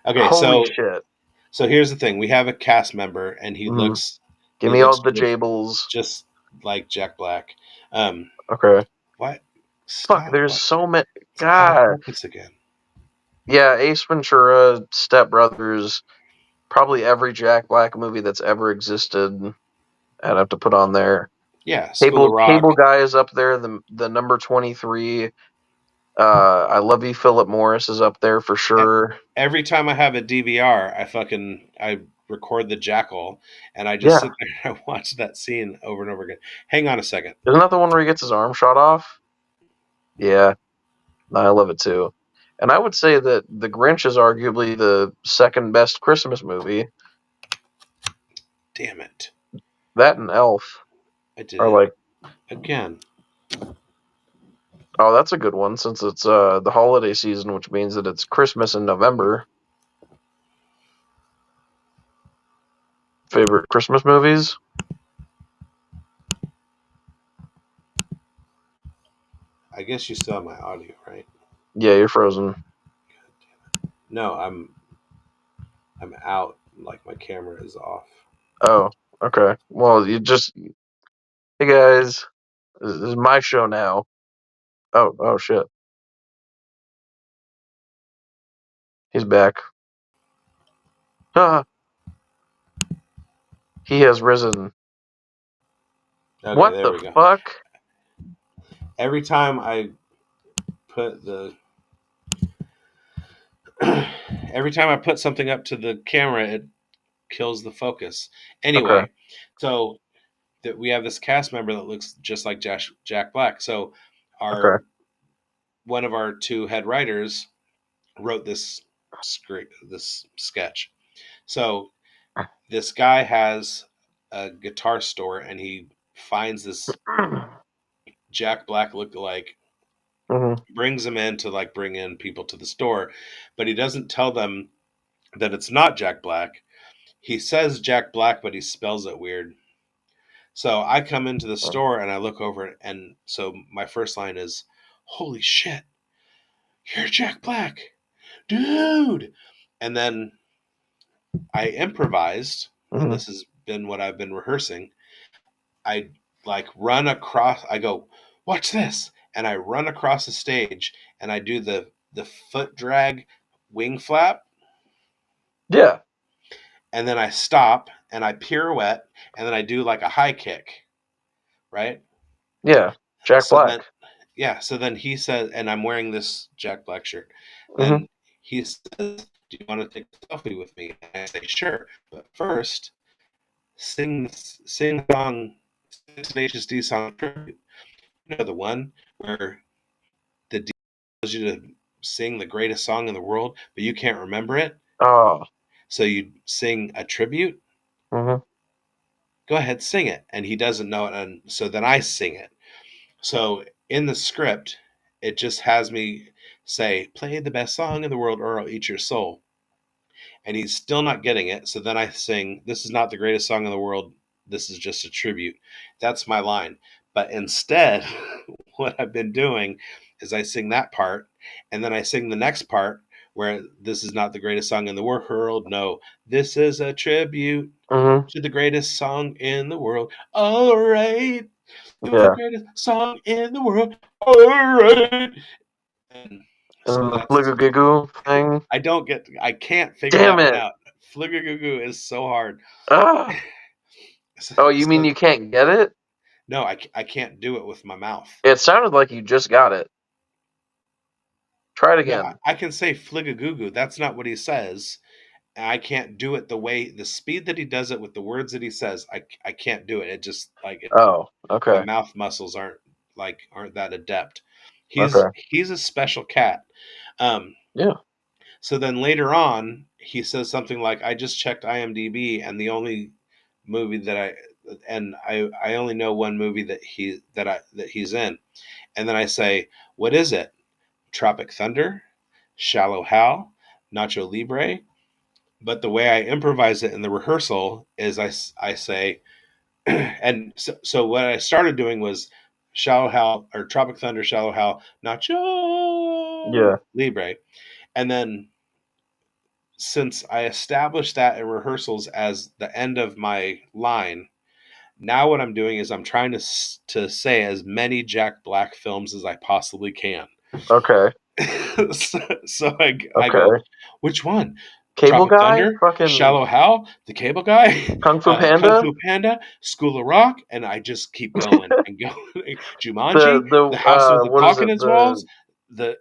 Okay, holy shit. So here's the thing: we have a cast member, and he looks. Give me all the Jables, just like Jack Black. Okay. What? Fuck! There's so many. God. Focus again. Yeah, Ace Ventura, Step Brothers, probably every Jack Black movie that's ever existed. I'd have to put on there. Yeah, Cable Guy is up there. The number 23. I Love You, Philip Morris is up there for sure. Every time I have a DVR, record the jackal, and I just sit there and I watch that scene over and over again. Hang on a second. Isn't that the one where he gets his arm shot off? Yeah. I love it too. And I would say that The Grinch is arguably the second best Christmas movie. Damn it. That and Elf. I did are it like again. Oh, that's a good one since it's the holiday season, which means that it's Christmas in November. Favorite Christmas movies? I guess you still have my audio, right? Yeah, you're frozen. No, I'm out. Like my camera is off. Oh, okay. Well, you just hey guys, this is my show now. Oh shit. He's back. Ah, he has risen. Okay, What there the we go. fuck? Every time I put something up to the camera, it kills the focus. Anyway, so that we have this cast member that looks just like Jack Black. So one of our two head writers wrote this sketch. So this guy has a guitar store and he finds this Jack Black lookalike, brings him in to like bring in people to the store, but he doesn't tell them that it's not Jack Black. He says Jack Black, but he spells it weird. So I come into the store and I look over it, and so my first line is, "Holy shit, you're Jack Black, dude!" And then I improvised, and this has been what I've been rehearsing. I like run across. I go, "Watch this!" And I run across the stage, and I do the foot drag wing flap. Yeah. And then I stop and I pirouette and then I do like a high kick. Right? Yeah. Jack Black. So then he says, and I'm wearing this Jack Black shirt. Then he says, "Do you want to take a selfie with me?" And I say, "Sure. But first, sing the song, Tenacious D song tribute. You know, the one where the D tells you to sing the greatest song in the world, but you can't remember it. Oh. So you sing a tribute. Go ahead, sing it." And he doesn't know it, and so then I sing it. So in the script, it just has me say, "Play the best song in the world or I'll eat your soul." And he's still not getting it. So then I sing, "This is not the greatest song in the world. This is just a tribute." That's my line. But instead, what I've been doing is I sing that part, and then I sing the next part where "This is not the greatest song in the world. No, this is a tribute to the greatest song in the world. All right. The greatest song in the world. All right." And so the Fligagoo thing. I can't figure that one out. Fligagoo is so hard. Oh, you mean you can't get it? No, I can't do it with my mouth. It sounded like you just got it. Try it again. No, I can say Fligagoo. That's not what he says. I can't do it the speed that he does it with the words that he says. I can't do it. It just like my mouth muscles aren't that adept. He's a special cat. Yeah. So then later on, he says something like, "I just checked IMDb, and the only movie that I only know one movie that he's in." And then I say, "What is it? Tropic Thunder, Shallow Hal, Nacho Libre?" But the way I improvise it in the rehearsal is I say, and so what I started doing was Shallow Hal or Tropic Thunder, Shallow Hal, Nacho Libre. And then since I established that in rehearsals as the end of my line, now what I'm doing is I'm trying to say as many Jack Black films as I possibly can. Okay. so I go, "Which one? Cable Tropic Guy? Thunder, Fucking Shallow Hal, The Cable Guy, Kung Fu Panda? Kung Fu Panda, School of Rock," and I just keep going and going. Jumanji, the House with the Clock in its walls, the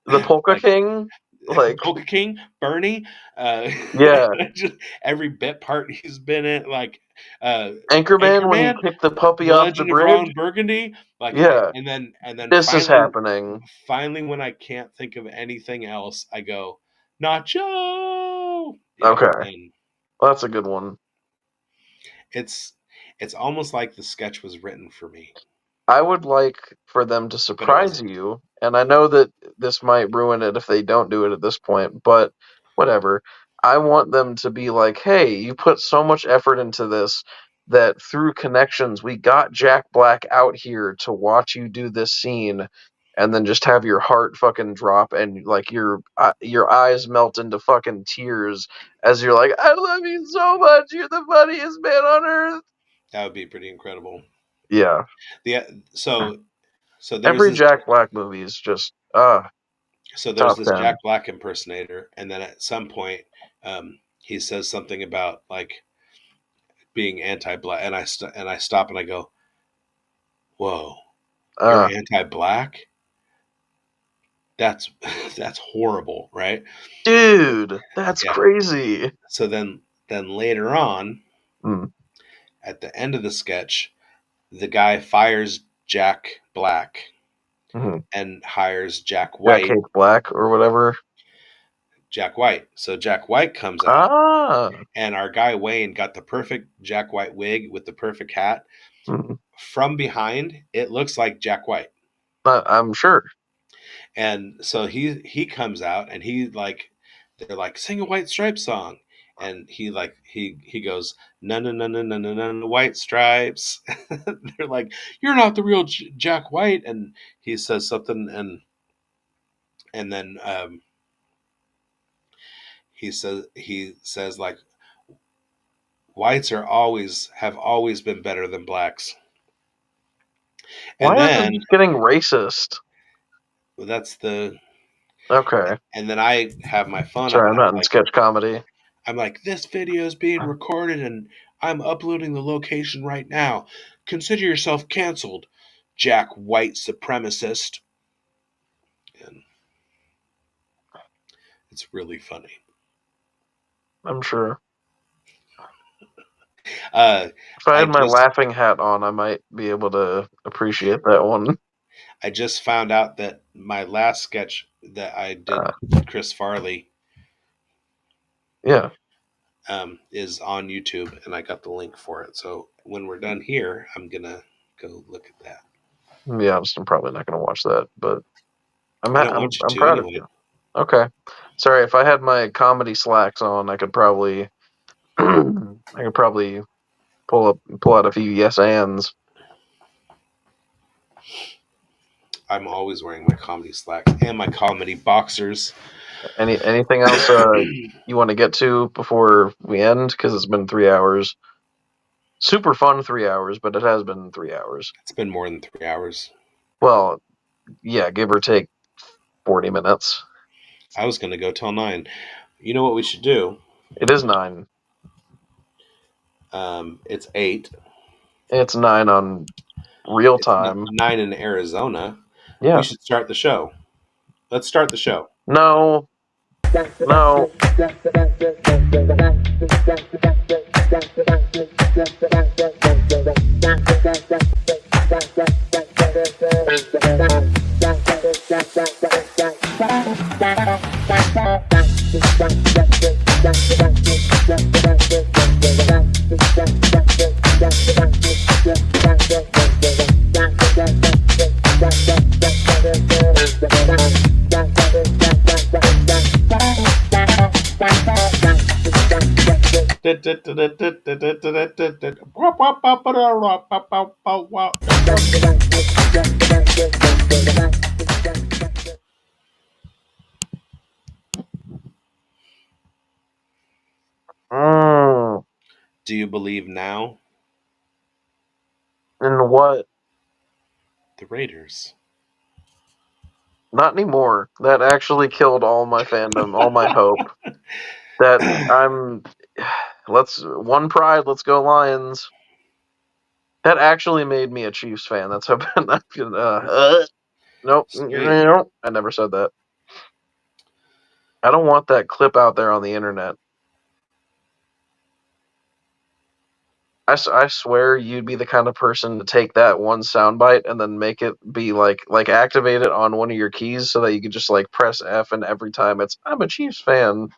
Polka King? Like Polka King, Bernie. Yeah. Just every bit part he's been in, like Anchorman when he kicked the puppy The off the Legend of bridge. Ron Burgundy. Like, Yeah. and then This is happening. Finally, when I can't think of anything else, I go, Nacho. Yeah, Okay. and Well, that's a good one. It's almost like the sketch was written for me. I would like for them to surprise you, and I know that this might ruin it if they don't do it at this point, but whatever. I want them to be like, hey, you put so much effort into this that through connections we got Jack Black out here to watch you do this scene, and then just have your heart fucking drop and like your eyes melt into fucking tears as you're like, I love you so much, you're the funniest man on earth. That would be pretty incredible. Yeah. So there's every this, Jack Black movie is just so there's this 10. Jack Black impersonator, and then at some point, he says something about like being anti-black, and I stop and I go, "Whoa, you're anti-black? That's horrible, right, dude? That's crazy." So then later on, at the end of the sketch, the guy fires Jack Black and hires Jack White. Jack Black or whatever. Jack White. So Jack White comes out, and our guy Wayne got the perfect Jack White wig with the perfect hat. From behind, it looks like Jack White. I'm sure. And so he comes out, and they're like, sing a White Stripes song, and he goes, no, White Stripes. They're like, you're not the real Jack White, and he says something, and then he says like, whites have always been better than blacks. Why are they just getting racist? Well, that's the okay. And then I have my phone. Sorry, I'm not in sketch comedy. I'm like, this video is being recorded, and I'm uploading the location right now. Consider yourself canceled, Jack White supremacist. And it's really funny. I'm sure. If I had my laughing hat on, I might be able to appreciate that one. I just found out that my last sketch that I did with Chris Farley, is on YouTube, and I got the link for it. So when we're done here, I'm gonna go look at that. Yeah, I'm probably not gonna watch that, but I'm proud of you. Okay, sorry. If I had my comedy slacks on, I could probably pull out a few yes ands. I'm always wearing my comedy slacks and my comedy boxers. Anything else you want to get to before we end? Because it's been 3 hours. Super fun 3 hours, but it has been 3 hours. It's been more than 3 hours. Well, yeah, give or take 40 minutes. I was going to go till 9. You know what we should do? It is 9. It's 8. It's 9 on real time. 9 in Arizona. Yeah. We should start the show. Let's start the show. No. Do you believe now? In what? The Raiders. Not anymore. That actually killed all my fandom, all my hope. One pride, let's go Lions. That actually made me a Chiefs fan. That's how bad nope. I never said that. I don't want that clip out there on the internet. I swear you'd be the kind of person to take that one soundbite and then make it be like activate it on one of your keys so that you could just like press F and every time it's I'm a Chiefs fan.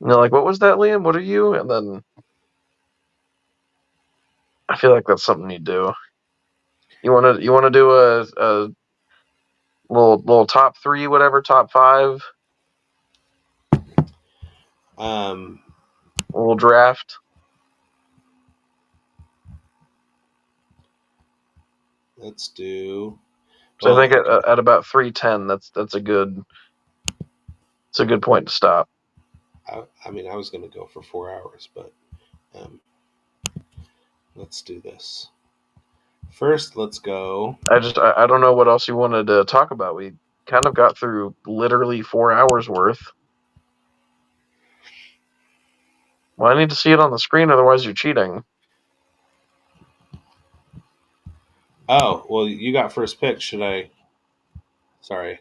And they're like, what was that, Liam? What are you? And then I feel like that's something you do. You wanna do a little top 3, whatever, top 5? A little draft. Let's do. So I think at about 3:10, that's a good. It's a good point to stop. I mean, I was going to go for 4 hours, but let's do this. First, let's go. I don't know what else you wanted to talk about. We kind of got through literally 4 hours worth. Well, I need to see it on the screen, otherwise you're cheating. Oh, well, you got first pick. Should I? Sorry.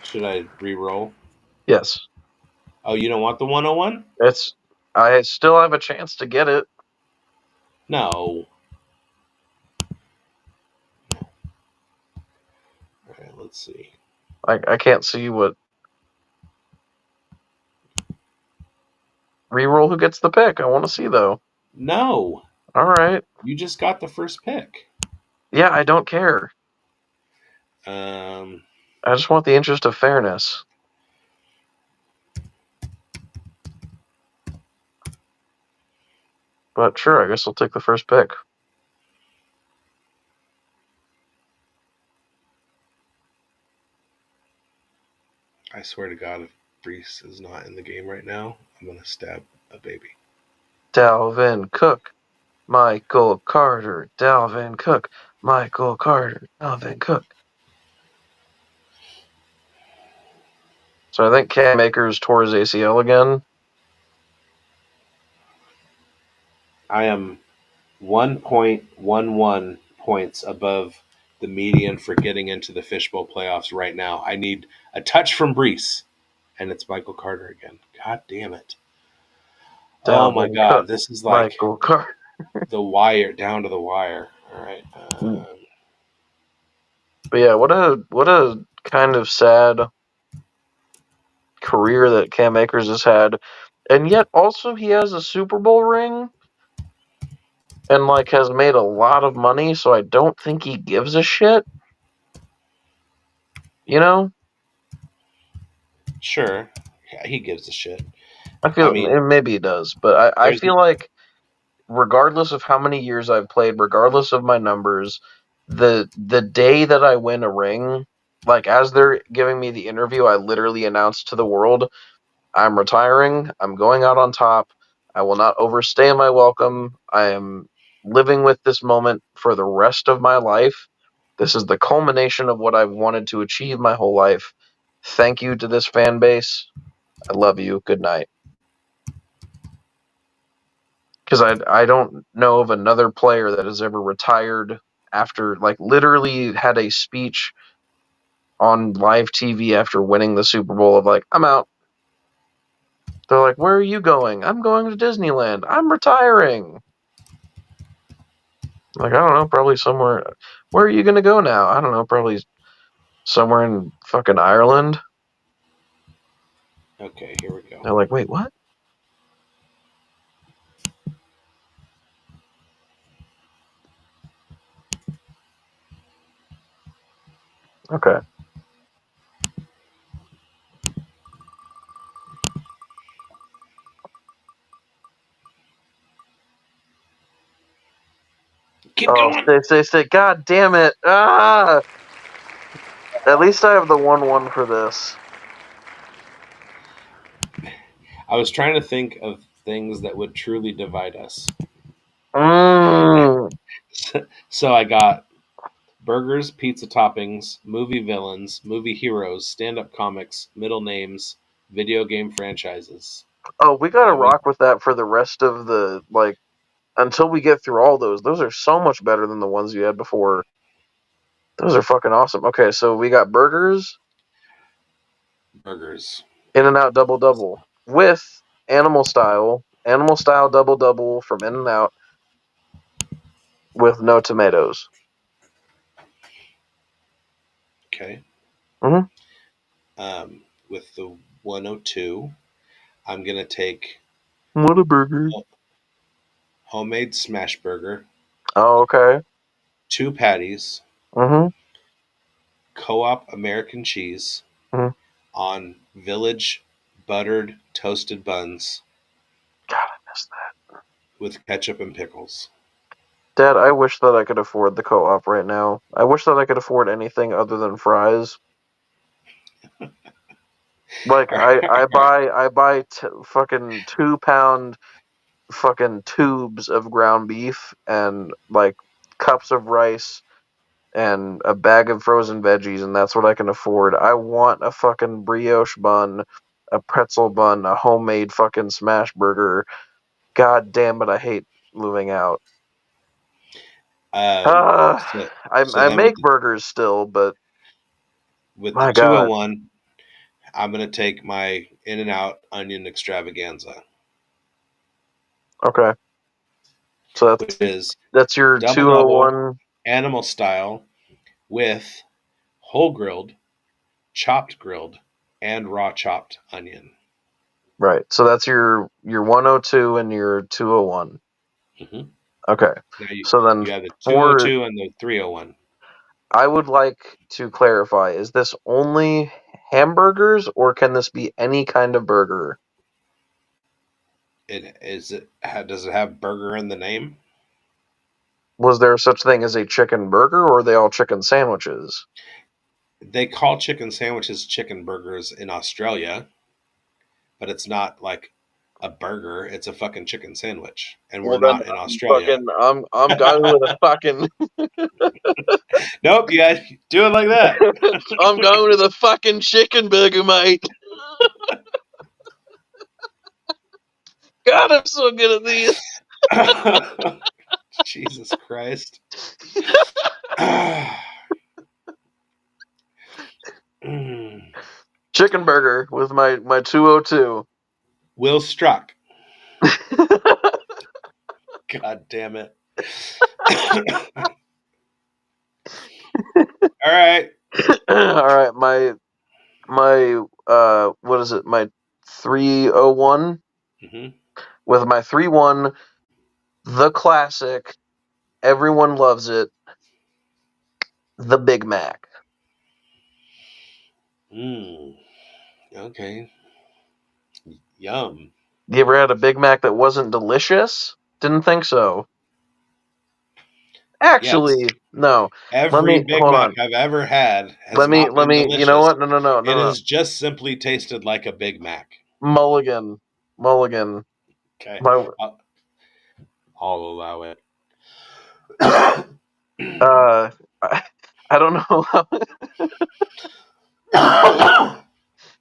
Should I re-roll? Yes. Oh, you don't want the 101? I still have a chance to get it. No. All right, let's see. I can't see what. Reroll who gets the pick. I want to see, though. No. All right. You just got the first pick. Yeah, I don't care. I just want the interest of fairness. But sure, I guess I'll take the first pick. I swear to God, if Brees is not in the game right now, I'm going to stab a baby. Dalvin Cook, Michael Carter, Dalvin Cook, Michael Carter, Dalvin Cook. So I think Cam Akers tore his ACL again. I am 1.11 points above the median for getting into the Fishbowl playoffs right now. I need a touch from Brees, and it's Michael Carter again. God damn it. Dalvin oh, my God. Cook, This is like Michael Carter. the wire, down to the wire. All right. But yeah, what a kind of sad career that Cam Akers has had. And yet also he has a Super Bowl ring and like has made a lot of money, so I don't think he gives a shit. You know? Sure. Yeah, he gives a shit. I mean, maybe he does, but I feel like regardless of how many years I've played, regardless of my numbers, the day that I win a ring, like as they're giving me the interview, I literally announce to the world, I'm retiring. I'm going out on top. I will not overstay my welcome. I am living with this moment for the rest of my life. This is the culmination of what I've wanted to achieve my whole life. Thank you to this fan base. I love you. Good night. Because I don't know of another player that has ever retired after, like, literally had a speech on live TV after winning the Super Bowl of, like, I'm out. They're like, where are you going? I'm going to Disneyland. I'm retiring. Like, I don't know, probably somewhere. Where are you going to go now? I don't know, probably somewhere in fucking Ireland. Okay, here we go. They're like, wait, what? Okay. Keep going. Stay. God damn it. Ah! At least I have the 1-1 for this. I was trying to think of things that would truly divide us. So I got burgers, pizza toppings, movie villains, movie heroes, stand-up comics, middle names, video game franchises. Oh, we gotta rock with that for the rest of the, like, until we get through all those. Those are so much better than the ones you had before. Those are fucking awesome. Okay, so we got burgers. In-N-Out Double Double with Animal Style Double Double from In-N-Out with no tomatoes. Okay. Mm-hmm. With the 102, I'm gonna take Whataburger. Homemade smash burger. Oh, okay. 2 patties. Mm-hmm. Co-op American cheese on Village buttered toasted buns. God, I missed that. With ketchup and pickles. Dad, I wish that I could afford the Co-op right now. I wish that I could afford anything other than fries. Like I buy fucking 2-pound fucking tubes of ground beef and like cups of rice and a bag of frozen veggies, and that's what I can afford. I want a fucking brioche bun, a pretzel bun, a homemade fucking smash burger. God damn it, I hate moving out. I make burgers still, but with my the God. 201, I'm gonna take my In-N-Out onion extravaganza. Okay. So that's your double 201 animal style with whole grilled, chopped grilled, and raw chopped onion. Right. So that's your 102 and your 201. Mm-hmm. Okay. So then you have the 202 and the 301. I would like to clarify, is this only hamburgers or can this be any kind of burger? Does it have burger in the name? Was there such thing as a chicken burger, or are they all chicken sandwiches? They call chicken sandwiches chicken burgers in Australia, but it's not like a burger. It's a fucking chicken sandwich, and we're not in Australia. I'm going with a fucking. Nope, you gotta do it like that. I'm going with a fucking chicken burger, mate. God, I'm so good at these. Jesus Christ. Chicken burger with my 202. Will Struck. God damn it. All right. All right, my what is it? My 301 with my 3-1, the classic. Everyone loves it. The Big Mac. Okay. Yum. You ever had a Big Mac that wasn't delicious? Didn't think so. Actually, yes. No. Every Big Mac I've ever had has not been delicious. You know what? No. It has just simply tasted like a Big Mac. Mulligan. Okay. My, I'll allow it. I don't know.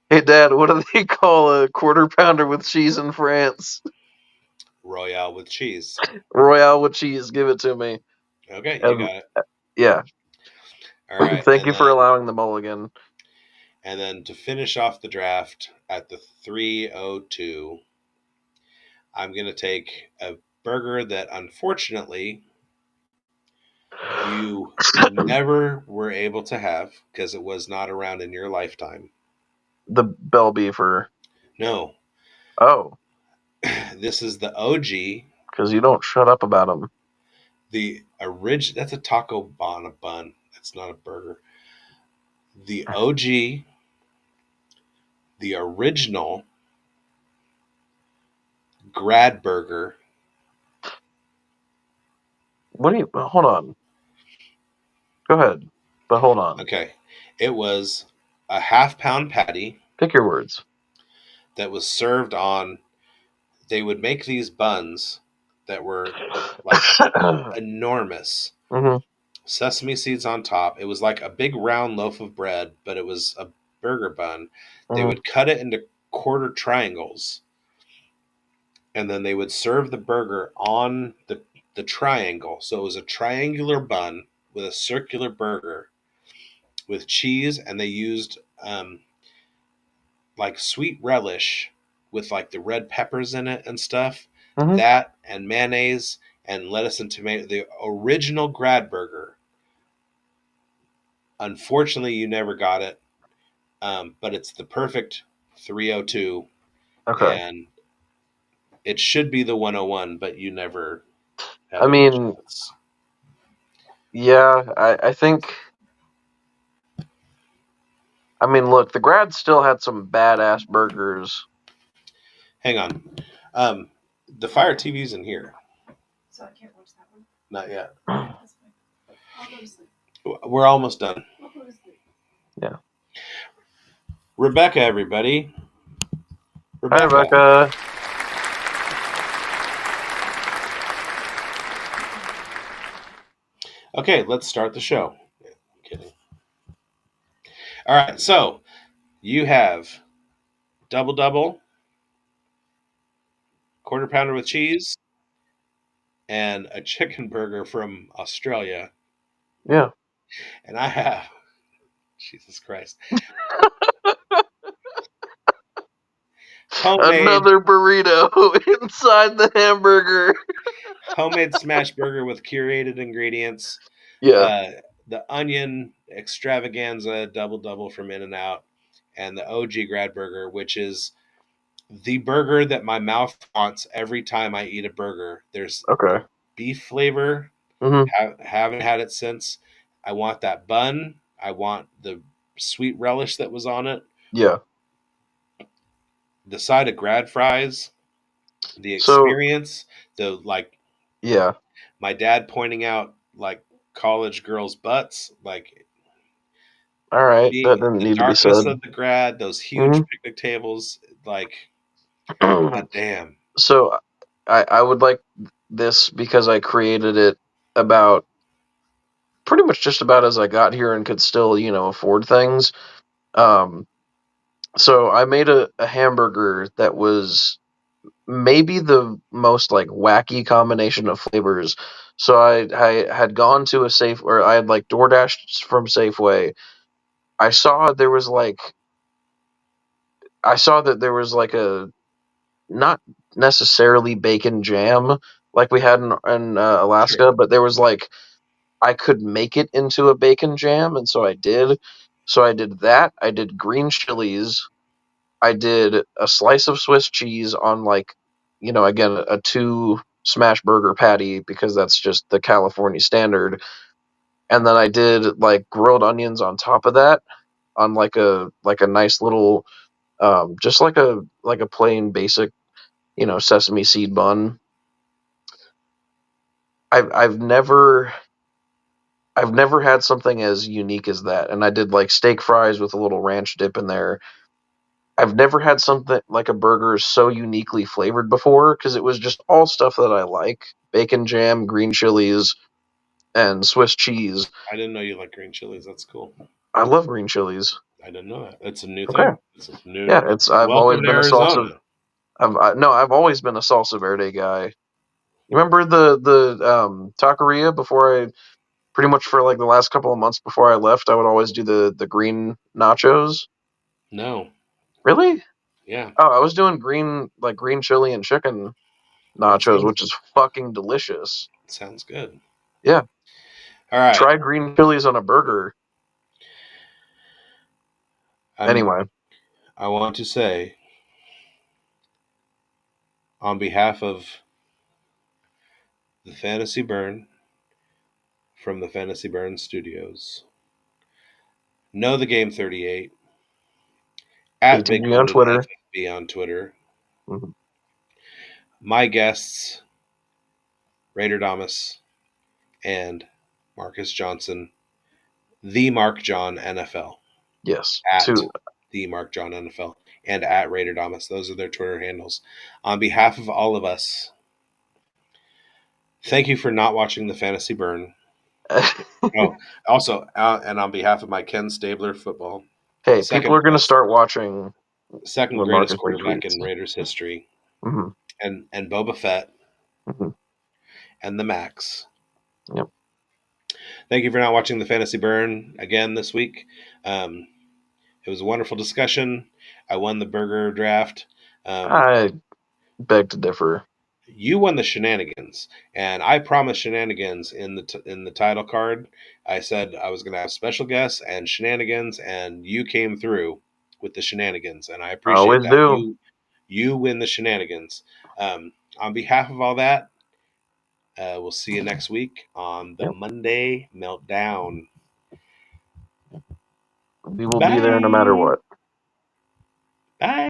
Hey, Dad, what do they call a quarter pounder with cheese in France? Royale with cheese. Royale with cheese. Give it to me. Okay, you got it. Yeah. All right. Thank you for allowing the mulligan. And then to finish off the draft at the 302, I'm going to take a burger that unfortunately you never were able to have because it was not around in your lifetime. The Bell Beefer. No. Oh. This is the OG. Because you don't shut up about them. The original. That's a taco bun. That's not a burger. The OG. The original grad burger. Hold on. Go ahead. But hold on. Okay. It was a half-pound patty. Pick your words. That was served on. They would make these buns that were like enormous. Mm-hmm. Sesame seeds on top. It was like a big round loaf of bread, but it was a burger bun. Mm-hmm. They would cut it into quarter triangles. And then they would serve the burger on the triangle. So it was a triangular bun with a circular burger. with cheese, and they used like sweet relish with like the red peppers in it and stuff. Mm-hmm. That and mayonnaise and lettuce and tomato. The original grad burger. Unfortunately, you never got it, but it's the perfect 302, and it should be the 101, but you never had any chance. Yeah, I think. I mean, look, the grad still had some badass burgers. Hang on. The Fire TV's in here. So I can't watch that one? Not yet. That's fine. I'll go to sleep. We're almost done. I'll go to sleep. Yeah. Rebecca, everybody. Hi, Rebecca. Okay, let's start the show. Yeah, I'm kidding. All right, so you have double, quarter pounder with cheese, and a chicken burger from Australia. Yeah. And I have, Jesus Christ, another burrito inside the hamburger. Homemade smash burger with curated ingredients. Yeah. The onion extravaganza double from In-N-Out, and the OG grad burger, which is the burger that my mouth wants every time I eat a burger. There's beef flavor. Mm-hmm. Haven't had it since. I want that bun. I want the sweet relish that was on it. Yeah. The side of grad fries. The experience. Yeah. My dad pointing out like college girls' butts. Like, all right, that didn't need to be said. Darkness of the grad. Those huge picnic tables. Like, god damn. So I would like this because I created it about pretty much just about as I got here and could still, afford things. So I made a hamburger that was maybe the most like wacky combination of flavors. So I had gone to a Safe, or I had like DoorDashed from Safeway. I saw that there was a not necessarily bacon jam like we had in Alaska, but there was like I could make it into a bacon jam, and so I did. So I did that. I did green chilies. I did a slice of Swiss cheese on again, a 2 smash burger patty because that's just the California standard. And then I did like grilled onions on top of that on like a nice little just like a plain basic, sesame seed bun. I've never had something as unique as that. And I did like steak fries with a little ranch dip in there. I've never had something like a burger so uniquely flavored before because it was just all stuff that I like. Bacon jam, green chilies, and Swiss cheese. I didn't know you like green chilies. That's cool. I love green chilies. I didn't know that. It's a new thing. It's a new. Yeah, I've always been Arizona. a salsa. I've always been a salsa verde guy. You remember the taqueria before I pretty much for like the last couple of months before I left, I would always do the green nachos. No. Really? Yeah. Oh, I was doing green chili and chicken nachos, which is fucking delicious. Sounds good. Yeah. All right. Try green chilies on a burger. Anyway. I want to say, on behalf of the Fantasy Burn from the Fantasy Burn Studios, Know the Game 38, at Big on Twitter. FFB on Twitter. Mm-hmm. My guests, Raider Damas and Marcus Johnson, the Mark John NFL. Yes. At the Mark John NFL and at Raider Damas. Those are their Twitter handles. On behalf of all of us, thank you for not watching the Fantasy Burn. Also, and on behalf of my Ken Stabler football. Hey, people are going to start watching. Second greatest quarterback in Raiders history. Mm-hmm. And Boba Fett. Mm-hmm. And the Max. Yep. Thank you for not watching the Fantasy Burn again this week. It was a wonderful discussion. I won the burger draft. I beg to differ. You won the shenanigans, and I promised shenanigans in the title card. I said I was going to have special guests and shenanigans, and you came through with the shenanigans, and I appreciate Always that. do. You win the shenanigans. On behalf of all that, we'll see you next week on the Monday Meltdown. We will be there no matter what. Bye.